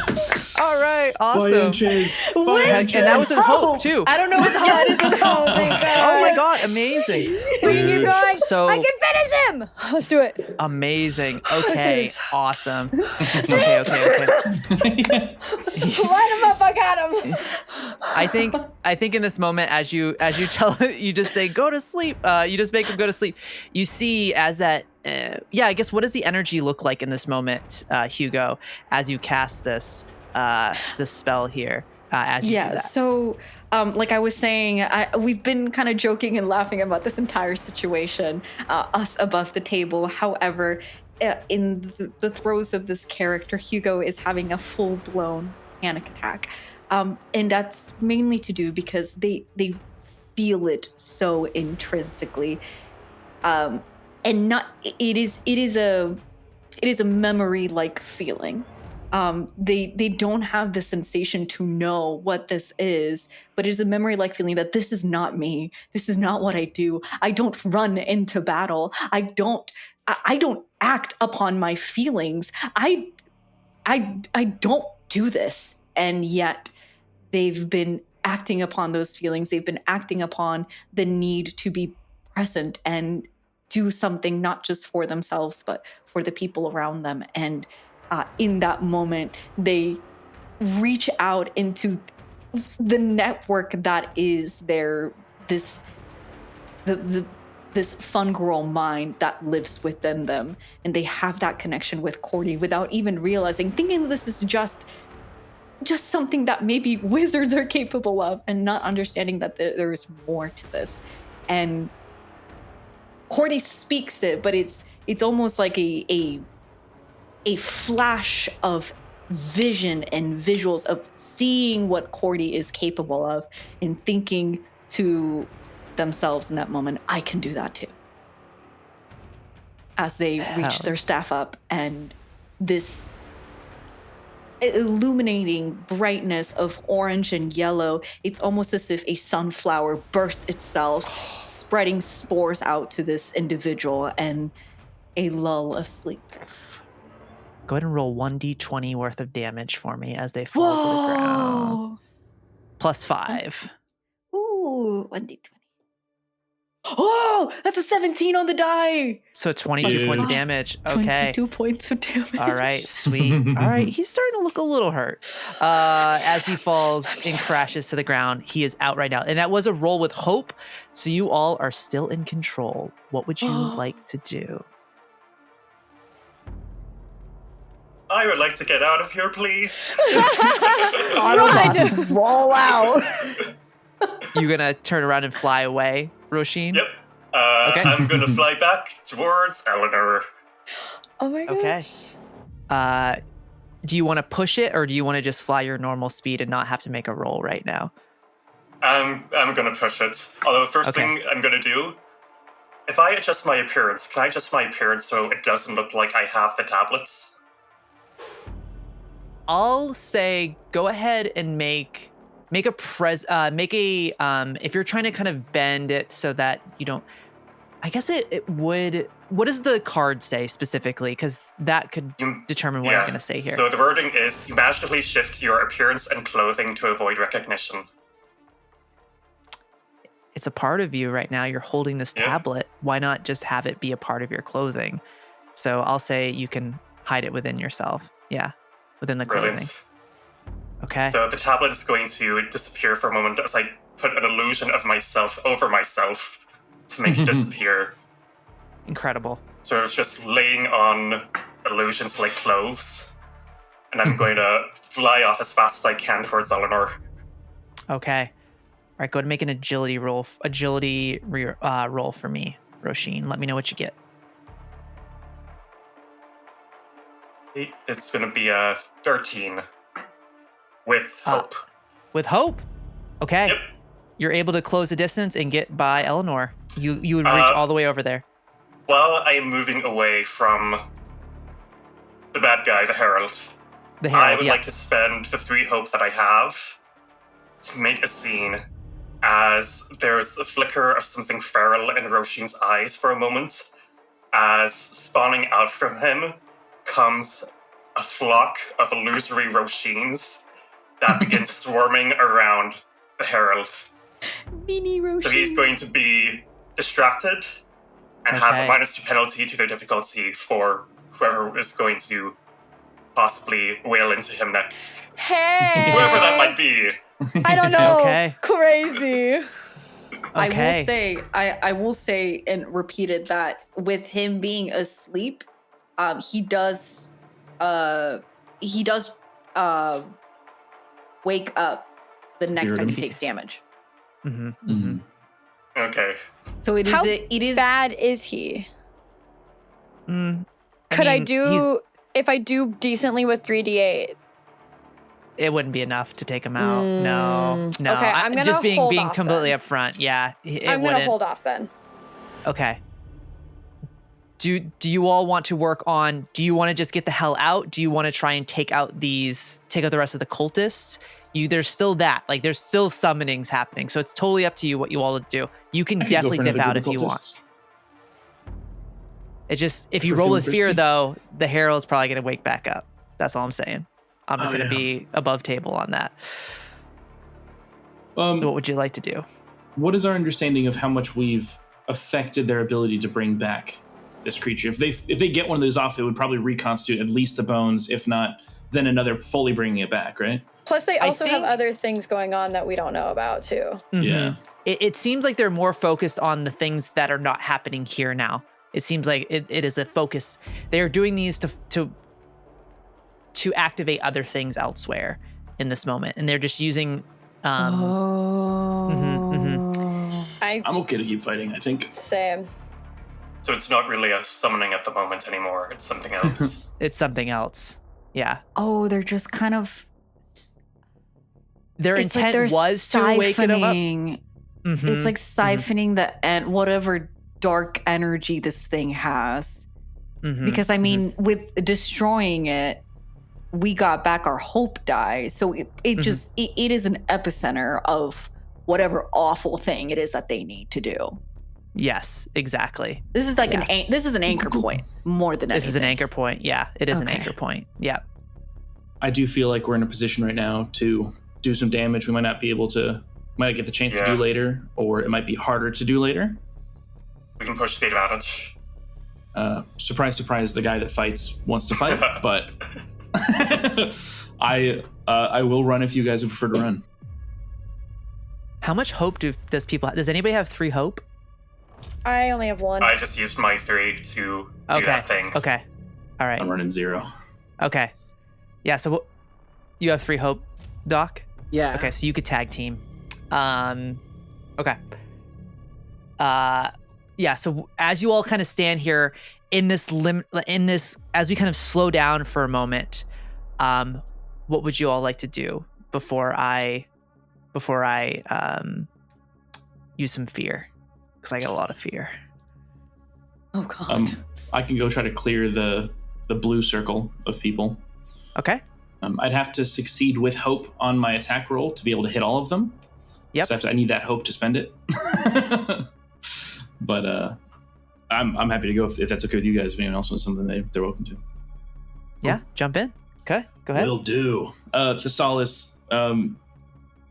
god! All right. By Awesome. inches. With And that was with hope too. I don't know what the hope is with hope. Oh my god. Oh my god! Amazing. We can keep going. So I can finish him. Let's do it. amazing. Let's do Okay. this. Awesome. Okay. Line him up. I got him. I think in this moment, as you tell you just say go to sleep. You just make him go to sleep. You see as that. I guess what does the energy look like in this moment, Hugo, as you cast this spell here? As you do that. So like I was saying, we've been kind of joking and laughing about this entire situation, us above the table. However, in the throes of this character, Hugo is having a full-blown panic attack. And that's mainly to do because they feel it so intrinsically. And not it is a memory-like feeling. They don't have the sensation to know what this is, but it is a memory-like feeling that this is not me. This is not what I do. I don't run into battle. I don't act upon my feelings. I don't do this. And yet they've been acting upon those feelings. They've been acting upon the need to be present and do something not just for themselves, but for the people around them. And in that moment, they reach out into the network that is this fun girl mind that lives within them, and they have that connection with Cordy without even realizing, thinking that this is just something that maybe wizards are capable of, and not understanding that there is more to this. And Cordy speaks it, but it's almost like a flash of vision and visuals of seeing what Cordy is capable of and thinking to themselves in that moment, I can do that too. As they reach their staff up, and this illuminating brightness of orange and yellow, it's almost as if a sunflower bursts itself, spreading spores out to this individual, and a lull of sleep. Go ahead and roll 1d20 worth of damage for me as they fall to the ground. +5. Ooh, 1d20. Oh, that's a 17 on the die. So 22 points of damage. Okay. 22 points of damage. All right, sweet. All right, he's starting to look a little hurt. As he falls and crashes to the ground, he is out right now. And that was a roll with hope, so you all are still in control. What would you like to do? I would like to get out of here, please. Autobots roll out. You gonna turn around and fly away, Róisín? Yep. Okay. I'm gonna fly back towards Elanor. Oh my Okay. gosh. Do you want to push it, or do you want to just fly your normal speed and not have to make a roll right now? I'm gonna push it. Although first thing I'm gonna do, if I adjust my appearance, can I adjust my appearance so it doesn't look like I have the tablets? I'll say go ahead and make a if you're trying to kind of bend it so that you don't, I guess it would, what does the card say specifically? Because that could determine what I'm going to say here. So the wording is, you magically shift your appearance and clothing to avoid recognition. It's a part of you right now. You're holding this tablet. Why not just have it be a part of your clothing? So I'll say you can hide it within yourself. Yeah, within the clothing. Brilliant. Okay. So the tablet is going to disappear for a moment as I put an illusion of myself over myself to make it disappear. Incredible. So it's just laying on illusions like clothes. And I'm going to fly off as fast as I can towards Elanor. Okay. All right, go ahead and make an agility roll for me, Róisín. Let me know what you get. It's going to be a 13 with hope. With hope? Okay. Yep. You're able to close the distance and get by Elanor. You would reach all the way over there. While I am moving away from the bad guy, the Herald, The Herald, I would like to spend the 3 hope that I have to make a scene as there's the flicker of something feral in Róisín's eyes for a moment, as spawning out from him comes a flock of illusory Róisíns that begins swarming around the Herald. Mini Róisín. So he's going to be distracted and have a -2 penalty to their difficulty for whoever is going to possibly wail into him next. Hey! Whoever that might be. I don't know. Okay. Crazy. I will say and repeat it that with him being asleep, he does wake up the next time he takes damage. Mm-hmm. Mm-hmm. Okay. So it is. How It is bad is he? Could I mean, do, if I do decently with 3d8? It wouldn't be enough to take him out. No. Okay, I'm gonna just being hold off completely then. upfront. Yeah, I'm going to hold off then. Okay. Do you all want to work on? Do you want to just get the hell out? Do you want to try and take out the rest of the cultists? There's still that. Like, there's still summonings happening. So it's totally up to you what you all would do. You can definitely dip out if you want. It just, if you roll with fear, though, the Herald's probably going to wake back up. That's all I'm saying. I'm just going to be above table on that. What would you like to do? What is our understanding of how much we've affected their ability to bring back this creature? If they get one of those off, it would probably reconstitute at least the bones, if not, then another fully bringing it back, right? Plus, they also have other things going on that we don't know about, too. Mm-hmm. Yeah. It seems like they're more focused on the things that are not happening here now. It seems like it is a focus. They're doing these to activate other things elsewhere in this moment, and they're just using. Oh. I'm okay to keep fighting, I think. Same. So it's not really a summoning at the moment anymore. It's something else. It's something else. Yeah. Oh, they're just kind of. Their It's intent like they're was to wake it up. siphoning- It's like siphoning the whatever dark energy this thing has. Because I mean, with destroying it, we got back our hope die. So it is an epicenter of whatever awful thing it is that they need to do. Yes, exactly. This is like an anchor point more than anything. This is an anchor point. Yeah, it is an anchor point. Yeah. I do feel like we're in a position right now to do some damage we might not get the chance to do later, or it might be harder to do later. We can push the advantage. Surprise, surprise, the guy that fights wants to fight, but I will run if you guys would prefer to run. How much hope does anybody have 3 hope? I only have 1. I just used my 3 to do that thing. Okay. All right. I'm running 0. Okay. Yeah, so you have 3 hope, Doc? Yeah. Okay, so you could tag team. Okay. Yeah, so as you all kind of stand here in this as we kind of slow down for a moment, what would you all like to do before I use some fear? Because I got a lot of fear. Oh God. I can go try to clear the blue circle of people. Okay. I'd have to succeed with hope on my attack roll to be able to hit all of them. Yep. So I need that hope to spend it. But I'm happy to go if that's okay with you guys. If anyone else wants something, they're welcome to. Yeah, jump in. Okay, go ahead. Will do. Thessalus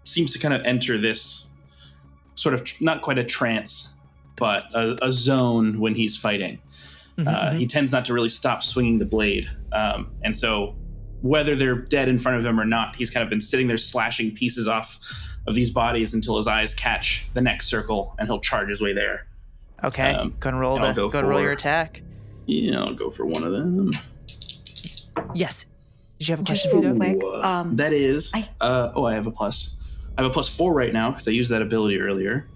seems to kind of enter this sort of not quite a trance, but a zone when he's fighting. He tends not to really stop swinging the blade. And so whether they're dead in front of him or not, he's kind of been sitting there slashing pieces off of these bodies until his eyes catch the next circle, and he'll charge his way there. Okay, go and roll roll your attack. Yeah, I'll go for one of them. Yes. Did you have a Just question, real Hugo? quick. That is, I have a plus. I have a +4 right now because I used that ability earlier.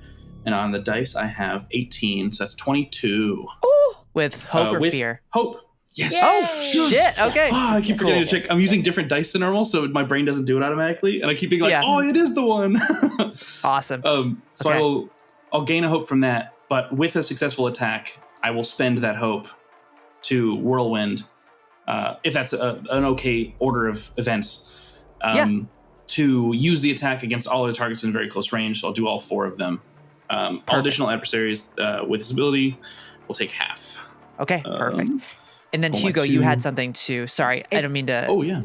And on the dice, I have 18, so that's 22. With hope or with fear? Hope. Yes. Yay! Oh, shit. Okay. Oh, I keep forgetting to check. I'm using different dice than normal, so my brain doesn't do it automatically. And I keep being like, oh, it is the one. Awesome. So Okay. I'll gain a hope from that. But with a successful attack, I will spend that hope to Whirlwind, if that's an okay order of events, to use the attack against all other targets in very close range. So I'll do all 4 of them. All additional adversaries with this ability will take half. Okay, perfect. And then Oh, Hugo, my you two- had something too. Sorry, I don't mean to. Oh, yeah.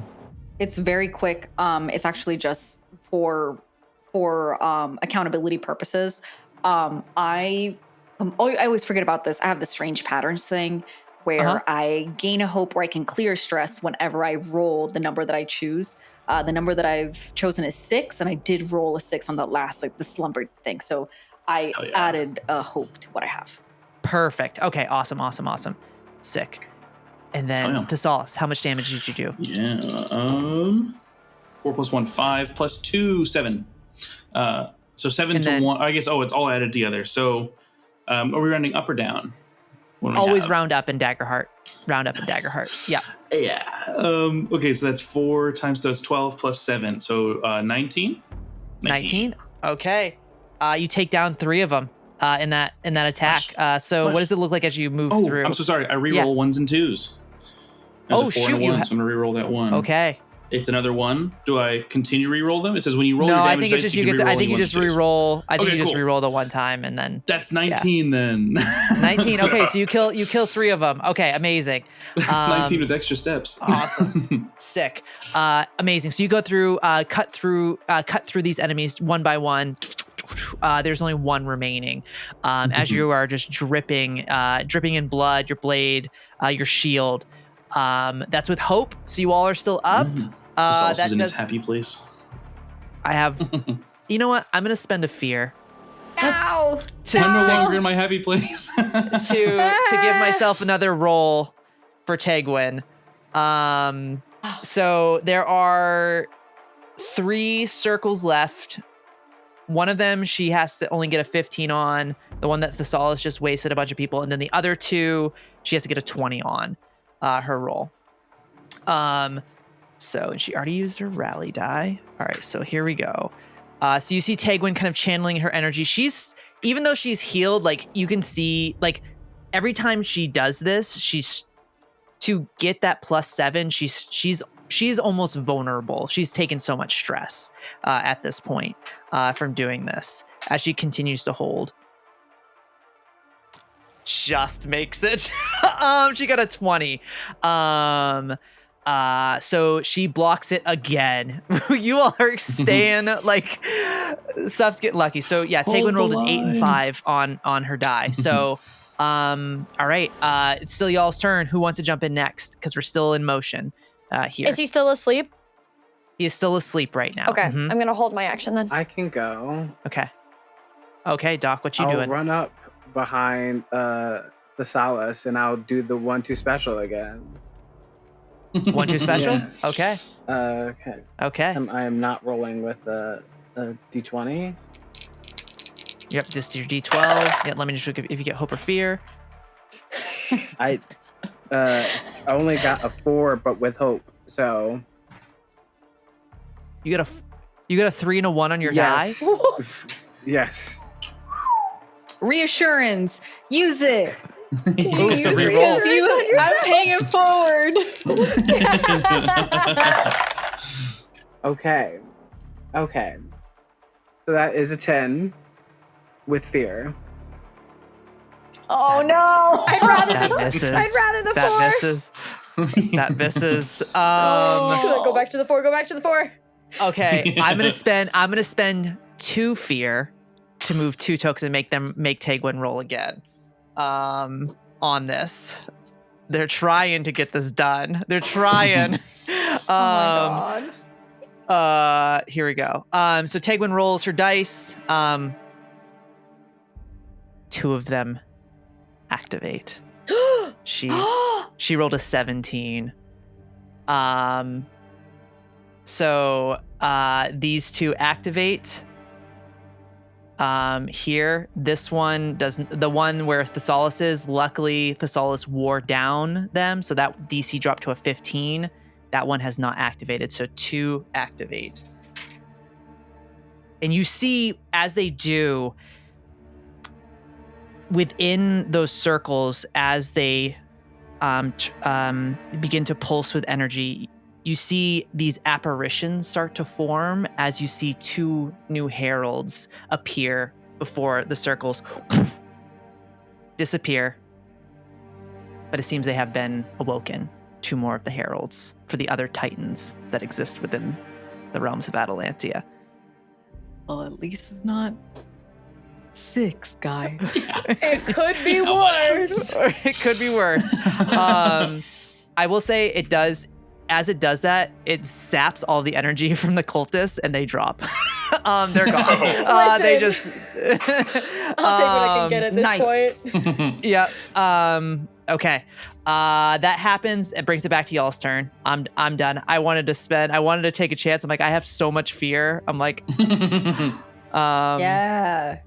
It's very quick. It's actually just for accountability purposes. I always forget about this. I have the strange patterns thing where I gain a hope where I can clear stress whenever I roll the number that I choose. The number that I've chosen is 6, and I did roll a 6 on that last, the slumber thing. So I added a hope to what I have. Perfect. Okay, awesome. Sick. And then Thessalus, how much damage did you do? Yeah. 4 + 1, 5 + 2, 7. So 7 And to then- 1. I guess, it's all added together. So are we rounding up or down? What do we Always have? round up in Daggerheart. Yeah. Yeah. Okay, so that's 4 times, so it's 12 + 7. So 19? 19? Okay. You take down 3 of them in that attack. So what does it look like as you move through? I'm so sorry. I reroll 1s and 2s. There's a 4 and a 1, so I'm going to reroll that 1. Okay. It's another 1. Do I continue reroll them? It says when you roll No, your I damage think it's dice, just you you can get. reroll I think you only just 1s and 2s. reroll. I think Okay, you just cool. reroll the one time and then. That's 19 then. 19. Okay, so you kill 3 of them. Okay, amazing. That's 19 with extra steps. Awesome. Sick. Amazing. So you go through, cut through these enemies one by one. There's only 1 remaining. As you are just dripping in blood, your blade, your shield. That's with hope. So you all are still up. Thessalus is in his happy place. I have. You know what? I'm gonna spend a fear. Ow! I'm no longer in my happy place. to give myself another roll for Tegwin. So there are 3 circles left. One of them she has to only get a 15 on. The one that Thessalus just wasted a bunch of people, and then the other 2 she has to get a 20 on her roll. So and she already used her rally die. All right, so here we go. So you see Tegwin kind of channeling her energy. Even though she's healed, you can see, every time she does this, she's to get that +7. She's almost vulnerable. She's taken so much stress at this point from doing this as she continues to hold. Just makes it. She got a 20. So she blocks it again. You all are staying stuff's getting lucky. So yeah, Tegwin rolled an 8 and 5 on her die. So All right. It's still y'all's turn. Who wants to jump in next? Because we're still in motion here. Is he still asleep? He is still asleep right now. Okay, Mhm. I'm gonna hold my action then. I can go. Okay. Okay, Doc, what you I'll doing? run up behind Thessalus and I'll do the 1-2 special again. 1-2 special? Yeah. Okay. Okay. Okay. I am not rolling with a D20. Yep, just your D12. Yeah, let me just look if you get hope or fear. I only got a 4, but with hope. So You got a 3 and a 1 on your yes. die? Yes. Reassurance. Use it. Ooh, so Use reroll. reassurance. I'm paying it forward. Okay. Okay. So that is a 10 with fear. Oh no! That misses. I'd rather the That 4. misses. That misses. Go back to the 4. Go back to the 4. Okay, I'm gonna spend 2 fear to move 2 tokens and make Tegwin roll again. On this. They're trying to get this done. They're trying. Oh my god. Here we go. So Tegwin rolls her dice. 2 of them activate. She rolled a 17. So these 2 activate. Here, this one doesn't. The one where Thessalus is, luckily Thessalus wore down them, so that DC dropped to a 15. That one has not activated, so 2 activate. And you see, as they do, within those circles, as they begin to pulse with energy, you see these apparitions start to form as you see 2 new heralds appear before the circles, disappear. But it seems they have been awoken. 2 more of the heralds for the other titans that exist within the realms of Atalantia. Well, at least it's not 6, guy. It could be worse. It could be worse. I will say it does. As it does that, it saps all the energy from the cultists and they drop. They're gone. They just. I'll take what I can get at this point. Yeah. Okay. That happens. It brings it back to y'all's turn. I'm done. I wanted to take a chance. I'm like, I have so much fear. I'm like, Yeah.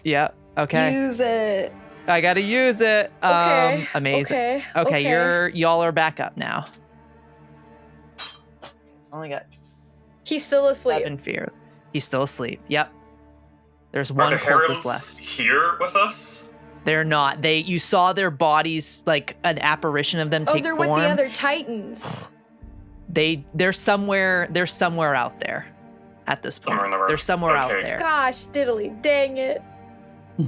yeah. Okay. Use it. I gotta use it. Okay. Amazing. Okay. Y'all are back up now. Only got He's still asleep. 7 fear. He's still asleep. Yep. There's Are 1 the cultist heralds left. here with us? They're not. You saw their bodies, like an apparition of them take they're form. with the other titans. They're somewhere out there at this point. Somewhere in the room. They're somewhere out Okay. there. Gosh, diddly, dang it.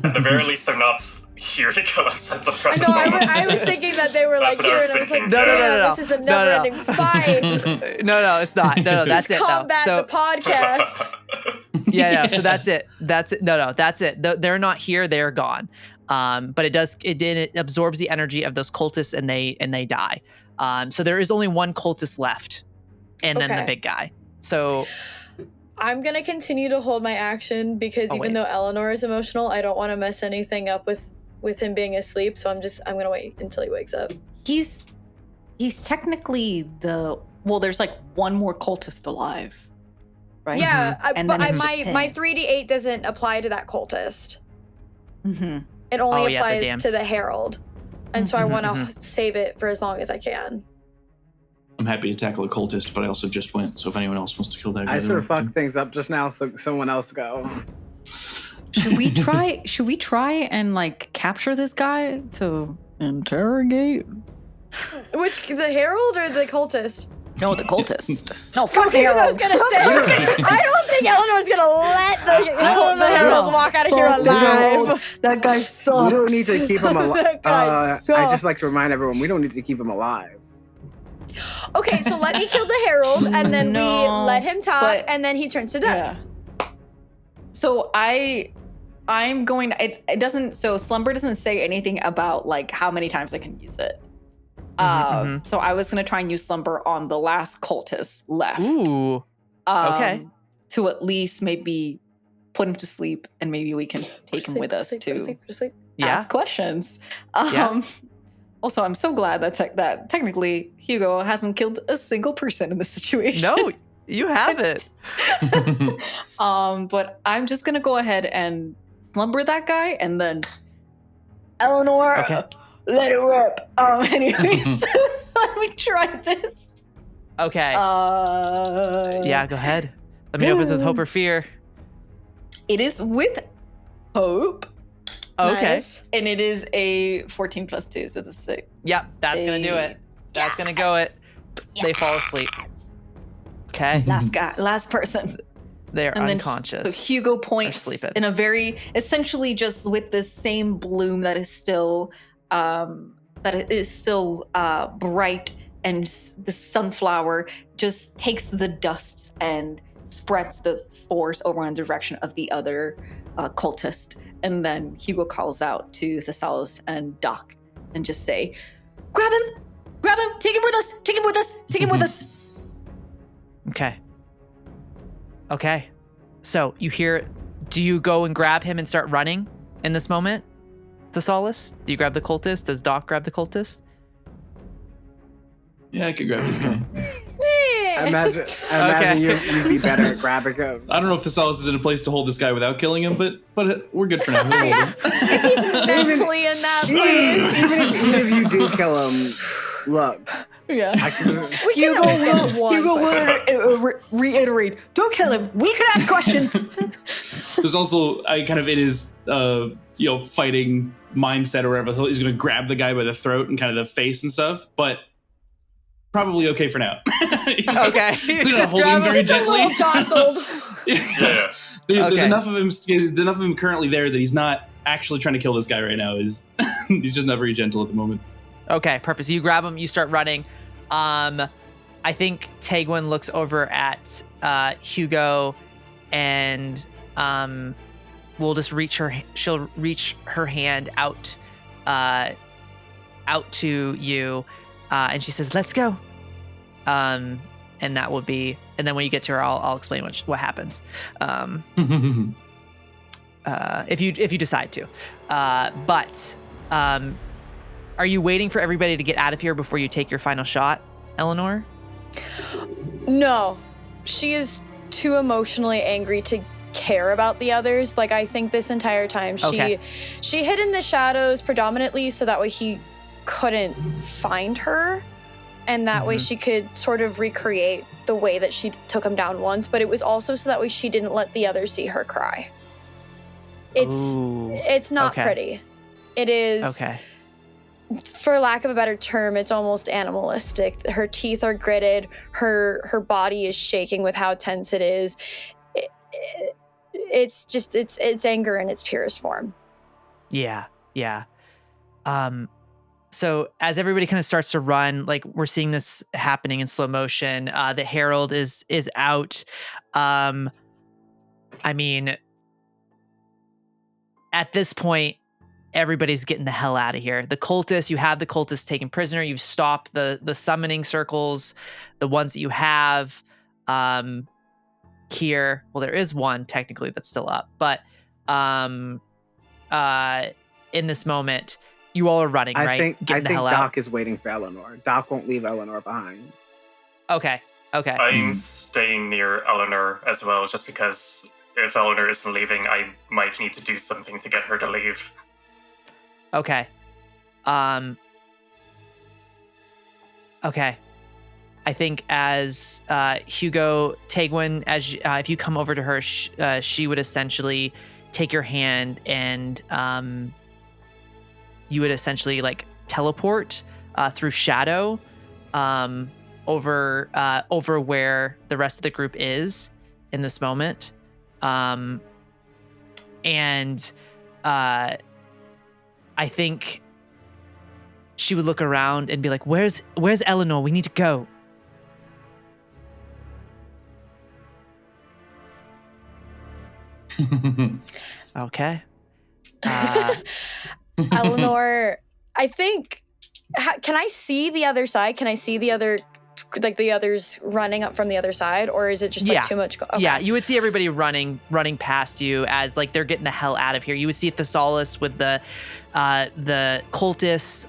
At the very least, they're not here to kill us at the I present know, moment. I was thinking that they were That's like what I here, was and I was like, thinking. No. this is a never-ending fight. No, it's not. No, that's This it. is No. combat So the podcast. yeah, so that's it. That's it. No, that's it. They're not here. They're gone. But it absorbs the energy of those cultists and they die. So there is only 1 cultist left, and then the Okay. big guy. So I'm gonna continue to hold my action because even though Elanor is emotional, I don't want to mess anything up with him being asleep. So I'm gonna wait until he wakes up. He's technically there's like 1 more cultist alive, right? Yeah, And but then it's my just him. 3d8 doesn't apply to that cultist. Mm-hmm. It only Oh, yeah, the applies damn- to the herald, and so I Mhm, want to mhm. save it for as long as I can. I'm happy to tackle a cultist, but I also just went. So if anyone else wants to kill that guy, I they're sort of welcome fucked things up just now, so someone else go. Should we try and like capture this guy to interrogate? Which, the herald or the cultist? No, the cultist. No, fuck Okay, I was Herald. gonna say. I don't think Eleanor's gonna let the herald walk out of here Fuck alive. That guy We sucks. don't need to keep him alive. That guy I just like sucks. to remind everyone we don't need to keep him alive. Okay, so let me kill the herald, and then we No, let him talk, but- and then he turns to dust. So I I'm going to, it doesn't, so Slumber doesn't say anything about like how many times I can use it. So I was going to try and use Slumber on the last cultist left. Ooh. Okay. To at least maybe put him to sleep, and maybe we can take him with us to ask questions. Also, I'm so glad that that technically Hugo hasn't killed a single person in this situation. No, you haven't. But I'm just gonna go ahead and slumber that guy, and then Elanor, let it rip. Anyways, let me try this. Okay. Yeah, go ahead. Let me know if it's with hope or fear. It is with hope. Okay. Nice. And it is a 14 plus 2, so it's a 6. Yep, that's going to do it. That's going to go it. They fall asleep. Okay. Last person. They're unconscious. So Hugo points in a very, essentially just with this same bloom that is still, bright, and the sunflower just takes the dust and spreads the spores over in the direction of the other cultist. And then Hugo calls out to Thessalus and Doc and just say, grab him, take him with us, take him with us. Okay. So you hear, do you go and grab him and start running in this moment, Thessalus? Do you grab the cultist? Does Doc grab the cultist? Yeah, I could grab this guy. I imagine you'd be better at grabbing him. I don't know if Thessalus is in a place to hold this guy without killing him, but we're good for now. We'll hold him. If he's mentally in that place. Even if you do kill him, look. Yeah. Hugo will reiterate, don't kill him. We can ask questions. There's also, it is, fighting mindset or whatever. He's going to grab the guy by the throat and kind of the face and stuff, but probably okay for now. Okay. Just grab him just a little jostled. Yeah. There's enough of him. There's enough of him currently there that he's not actually trying to kill this guy right now. He's just not very gentle at the moment. Okay, perfect. So you grab him, you start running. I think Tegwin looks over at Hugo, and will just she'll reach her hand out to you, and she says, "Let's go." And that will be, and then when you get to her, I'll explain what happens. If you decide to, but are you waiting for everybody to get out of here before you take your final shot, Elanor? No, she is too emotionally angry to care about the others. Like, I think this entire time she hid in the shadows predominantly so that way he couldn't find her, and that way she could sort of recreate the way that she took him down once, but it was also so that way she didn't let the others see her cry. It's not pretty. It is, for lack of a better term, it's almost animalistic. Her teeth are gritted, her body is shaking with how tense it is. It's anger in its purest form. Yeah. So as everybody kind of starts to run, like we're seeing this happening in slow motion. The Herald is out. I mean, at this point, everybody's getting the hell out of here. The cultists, you have the cultists taken prisoner. You've stopped the summoning circles, the ones that you have here. Well, there is one technically that's still up, but in this moment, you all are running, right? I think Doc is waiting for Elanor. Doc won't leave Elanor behind. Okay. I'm staying near Elanor as well, just because if Elanor isn't leaving, I might need to do something to get her to leave. Okay. Okay. I think as Hugo, Tegwin, as if you come over to her, she would essentially take your hand and you would essentially like teleport through shadow over where the rest of the group is in this moment. And I think she would look around and be like, where's Elanor? We need to go. Okay. Elanor, I think, can I see the other side? Can I see the others running up from the other side, or is it just like too much? Okay. Yeah, you would see everybody running past you as like they're getting the hell out of here. You would see Thessalus with the cultists,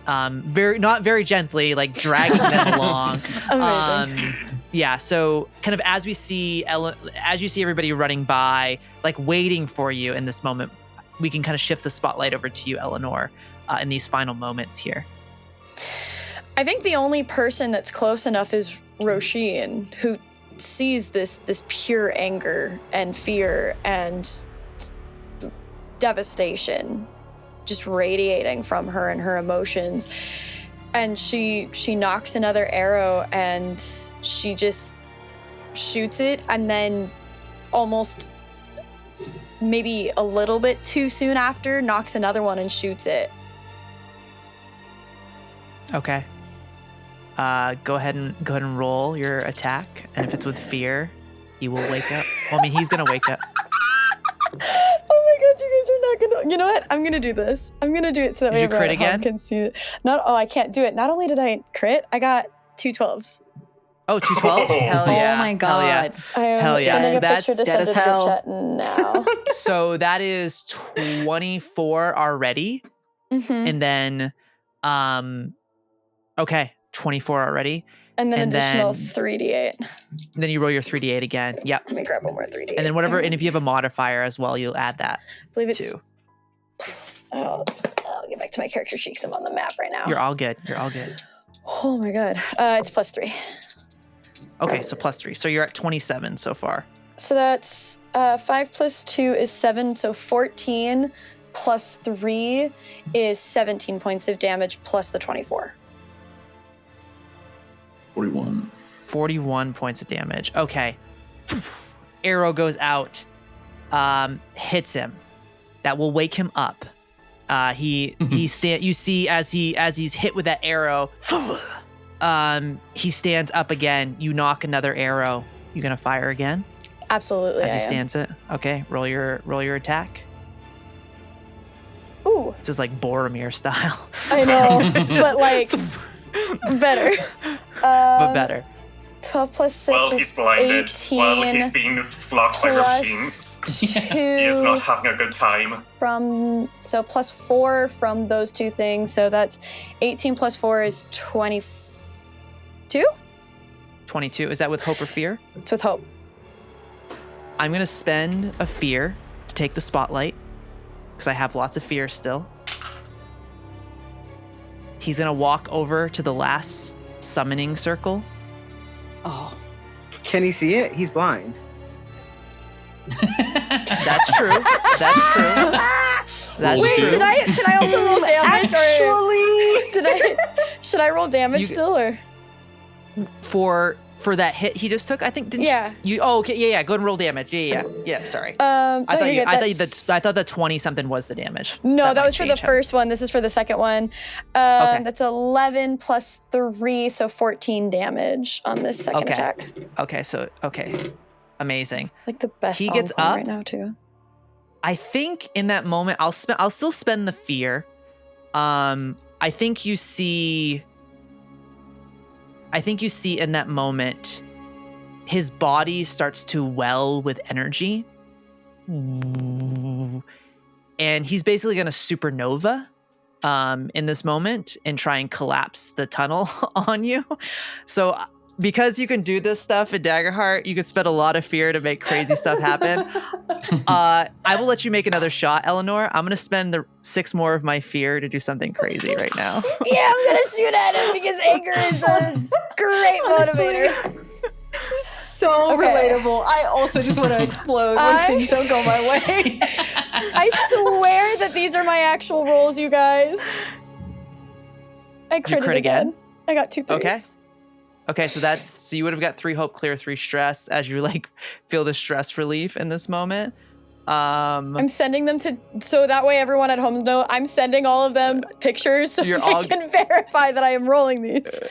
not very gently, like dragging them along. Amazing. Yeah, so kind of as you see everybody running by, like waiting for you in this moment, we can kind of shift the spotlight over to you, Elanor, in these final moments here. I think the only person that's close enough is Róisín, who sees this pure anger and fear and devastation just radiating from her and her emotions. And she knocks another arrow and she just shoots it, and then almost maybe a little bit too soon after knocks another one and shoots it. Okay. Go ahead and roll your attack, and if it's with fear, he will wake up. Well, I mean, he's gonna wake up. Oh my god, you guys are not gonna. You know what? I'm gonna do this. I'm gonna do it so that Did way you crit everyone at home again? can see it. I can't do it. Not only did I crit, I got 2 12s. Oh, 2 12s? Hell yeah. Oh my god. I am Hell yeah. sending So a that's- picture to that send is to the group hell. chat now. So that is 24 already, Mhm. and then, okay, 24 already. And then and additional then- 3d8. And then you roll your 3d8 again. Yep. Let me grab one more 3d8. And then whatever, and if you have a modifier as well, you'll add that I believe it's. too. I'll get back to my character sheet because I'm on the map right now. You're all good. You're all good. Oh my god. It's +3. Okay, so +3. So you're at 27 so far. So that's 5 + 2 is 7, so 14 plus 3 is 17 points of damage plus the 24. 41. 41 points of damage. Okay. Arrow goes out, hits him. That will wake him up. You see as he's hit with that arrow, he stands up again. You knock another arrow. You gonna fire again? Absolutely. As I he am. stands it. Okay, roll your attack. Ooh, This is like Boromir style. I know, but like better. But better. 12 plus 6 Well, is he's blinded 18 while he's being blocked by machines. plus He is 2 not having a good time. plus 4 from those two things. So that's 18 plus 4 is 22? 22. Is that with hope or fear? It's with hope. I'm gonna spend a fear to take the spotlight because I have lots of fear still. He's gonna walk over to the last summoning circle. Oh. Can he see it? He's blind. That's true. That's true. That's Wait, true. Can I also roll damage should I roll damage You- still or? For that hit he just took, I think didn't Yeah. you? Oh, okay, yeah. Go ahead and roll damage. Yeah. Sorry. I I thought the 20 something was the damage. No, that was for might the change how- first one. This is for the second one. Okay. That's 11 plus 3, so 14 damage on this second Okay. attack. Okay. Amazing. Like the best He song gets playing up. right now too. I think in that moment I'll still spend the fear. I think you see in that moment his body starts to well with energy. And he's basically going to supernova in this moment and try and collapse the tunnel on you. So because you can do this stuff in Daggerheart, you can spend a lot of fear to make crazy stuff happen. I will let you make another shot, Elanor. I'm going to spend the 6 more of my fear to do something crazy right now. Yeah, I'm gonna shoot at him because anger is a great motivator. So Okay. relatable. I also just want to explode when things don't go my way. I swear that these are my actual rolls, you guys. I critted crit again? I got 2 3s. Okay. Okay, so you would have got 3 hope, clear 3 stress as you like feel the stress relief in this moment. I'm sending them so that way everyone at home knows I'm sending all of them pictures so You're they all can verify that I am rolling these.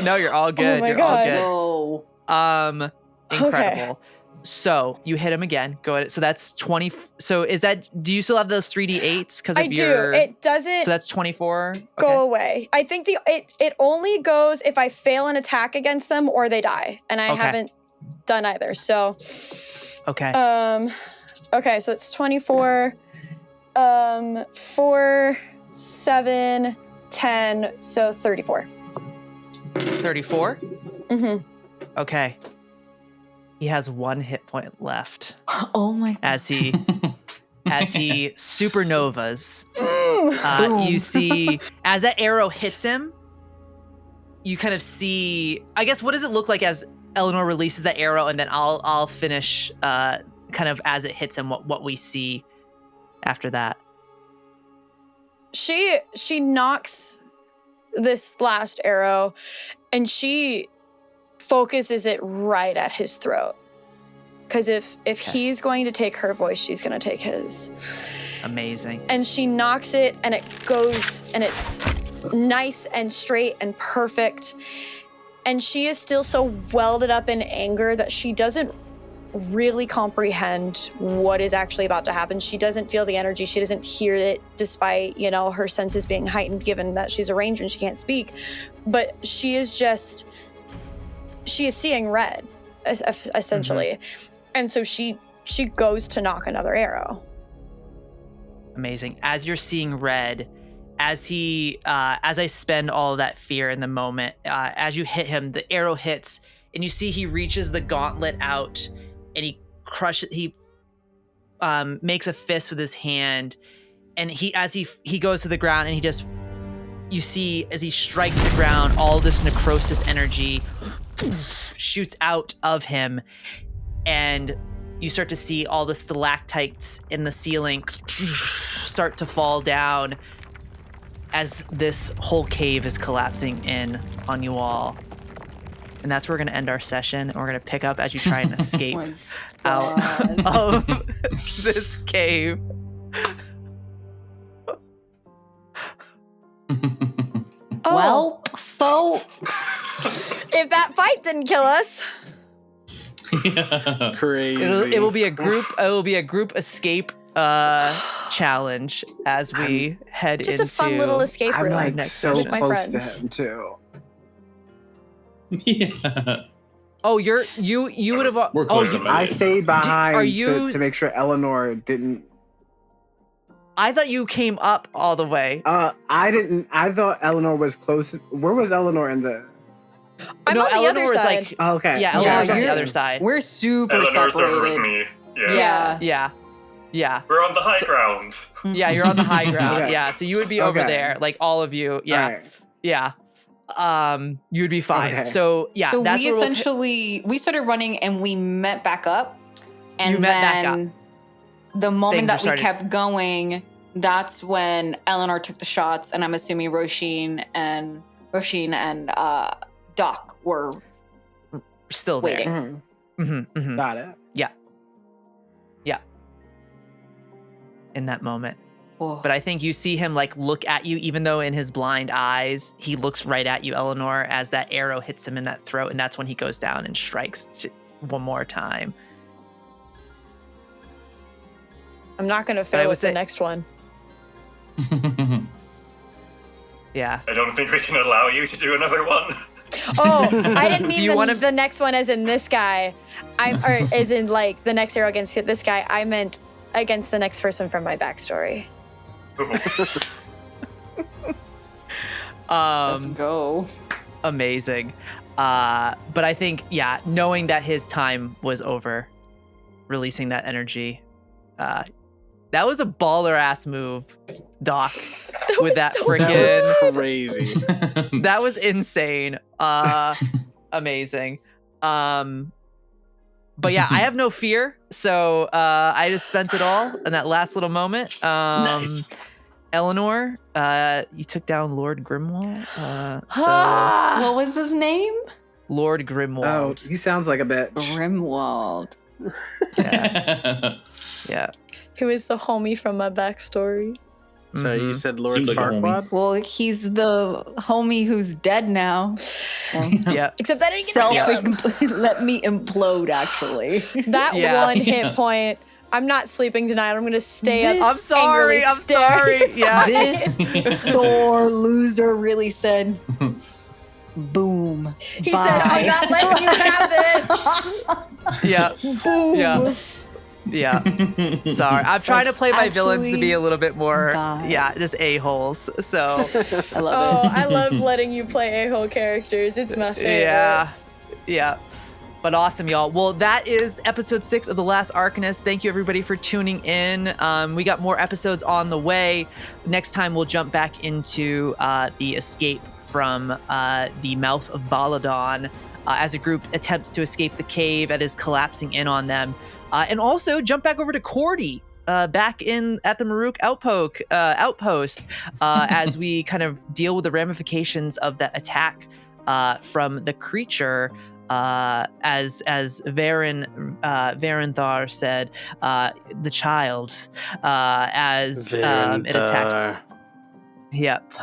No, you're all good. Oh my you're God. all good. Oh. Incredible. So you hit him again. Go ahead. So that's 20. So is that? Do you still have those 3d8s? Because I do. It doesn't. So that's 24. Go away. I think it only goes if I fail an attack against them or they die, and I haven't done either. So. Okay. Okay. So it's 24. 4, 7, 10. So 34. 34. Mm-hmm. Okay. He has 1 hit point left. Oh my God. As he supernovas. Boom. You see, as that arrow hits him, you kind of see, I guess, what does it look like as Elanor releases that arrow, and then I'll finish kind of as it hits him what we see after that. She knocks this last arrow, and she focuses it right at his throat. Because if he's going to take her voice, she's going to take his. Amazing. And she knocks it, and it goes, and it's nice and straight and perfect. And she is still so welded up in anger that she doesn't really comprehend what is actually about to happen. She doesn't feel the energy. She doesn't hear it, despite, her senses being heightened, given that she's a ranger and she can't speak. But she is seeing red, essentially. Mm-hmm. And so she goes to knock another arrow. Amazing. As you're seeing red, as I spend all of that fear in the moment, as you hit him, the arrow hits, and you see he reaches the gauntlet out, and he crushes. He makes a fist with his hand, and as he goes to the ground, and you see as he strikes the ground, all this necrosis energy shoots out of him, and you start to see all the stalactites in the ceiling start to fall down as this whole cave is collapsing in on you all. And that's where we're going to end our session. And we're going to pick up as you try and escape out of this cave. Well, if that fight didn't kill us. Yeah. Crazy. It will be a group escape challenge as we head into. Just a fun little escape room. I'm like so with my close to friends. him too. Yeah. Oh, you would have. We're close enough. I stayed behind you- to make sure Elanor didn't. I thought you came up all the way. I didn't. I thought Elanor was close. Where was Elanor in the? I'm on the Eleanor other was side. like, Oh, okay. yeah, Eleanor's on the you're- other side. we're super Eleanor's over with separated. me. Yeah. Yeah. We're on the high ground. Yeah, you're on the high ground. Okay. Yeah, so you would be over Okay. there, like all of you. Yeah, All right. yeah. You would be fine. Okay. So yeah, So that's we where essentially we started running and we met back up. And You met back then the moment Things that we started- kept going, that's when Elanor took the shots, and I'm assuming Róisín and Doc were still waiting. there. Mhm. Got it. In that moment. Oh. But I think you see him like look at you, even though in his blind eyes, he looks right at you, Elanor, as that arrow hits him in that throat. And that's when he goes down and strikes one more time. I'm not going to I fail would with the say- next one. Yeah. I don't think we can allow you to do another one. Oh, I didn't Do you mean wanna- the next one as in this guy. Or as in like the next arrow against this guy. I meant against the next person from my backstory. Let's go. Amazing. But I think, yeah, knowing that his time was over, releasing that energy, that was a baller ass move, Doc. With that so freaking, Crazy. that was insane. Amazing. But yeah, I have no fear, so I just spent it all in that last little moment. Nice. Elanor, you took down Lord Grimwald. What was his name? Lord Oh, Grimwald. he sounds like a bitch. Grimwald. Yeah. Yeah. Who is the homie from my backstory? So you said Lord Seemed like a homie. Farquaad? Well, he's the homie who's dead now. Well, Yeah. Except I didn't get to kill him. let me implode, actually. That Yeah. one hit point. I'm not sleeping tonight. I'm gonna stay up. I'm sorry. angrily I'm staring. sorry. Yeah. This sore loser really said, boom. He said, I'm not letting you have this. Yeah. Boom. Yeah. Yeah. Sorry. I'm trying to play my villains to be Actually, a little bit more, bye. just a-holes. So, I love Oh, it. I love letting you play a-hole characters. It's my favorite. yeah. Yeah. But awesome, y'all. Well, that is episode 6 of The Last Arcanist. Thank you, everybody, for tuning in. We got more episodes on the way. Next time, we'll jump back into the escape from the mouth of Baladon as a group attempts to escape the cave that is collapsing in on them. And also jump back over to Cordy, back at the Maruk Outpost as we kind of deal with the ramifications of that attack from the creature. As Varenthar said, the child, as it attacked. Yep.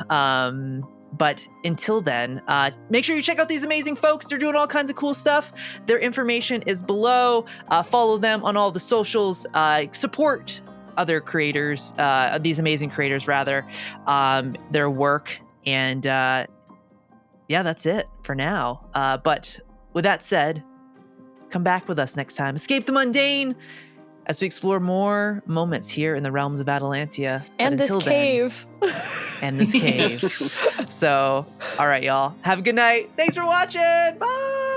But until then, make sure you check out these amazing folks. They're doing all kinds of cool stuff. Their information is below. Follow them on all the socials. Support other creators, these amazing creators, rather, their work. And yeah, that's it for now. But with that said, come back with us next time. Escape the mundane as we explore more moments here in the realms of Atalantia. And this cave. And this cave. So, all right, y'all. Have a good night. Thanks for watching. Bye.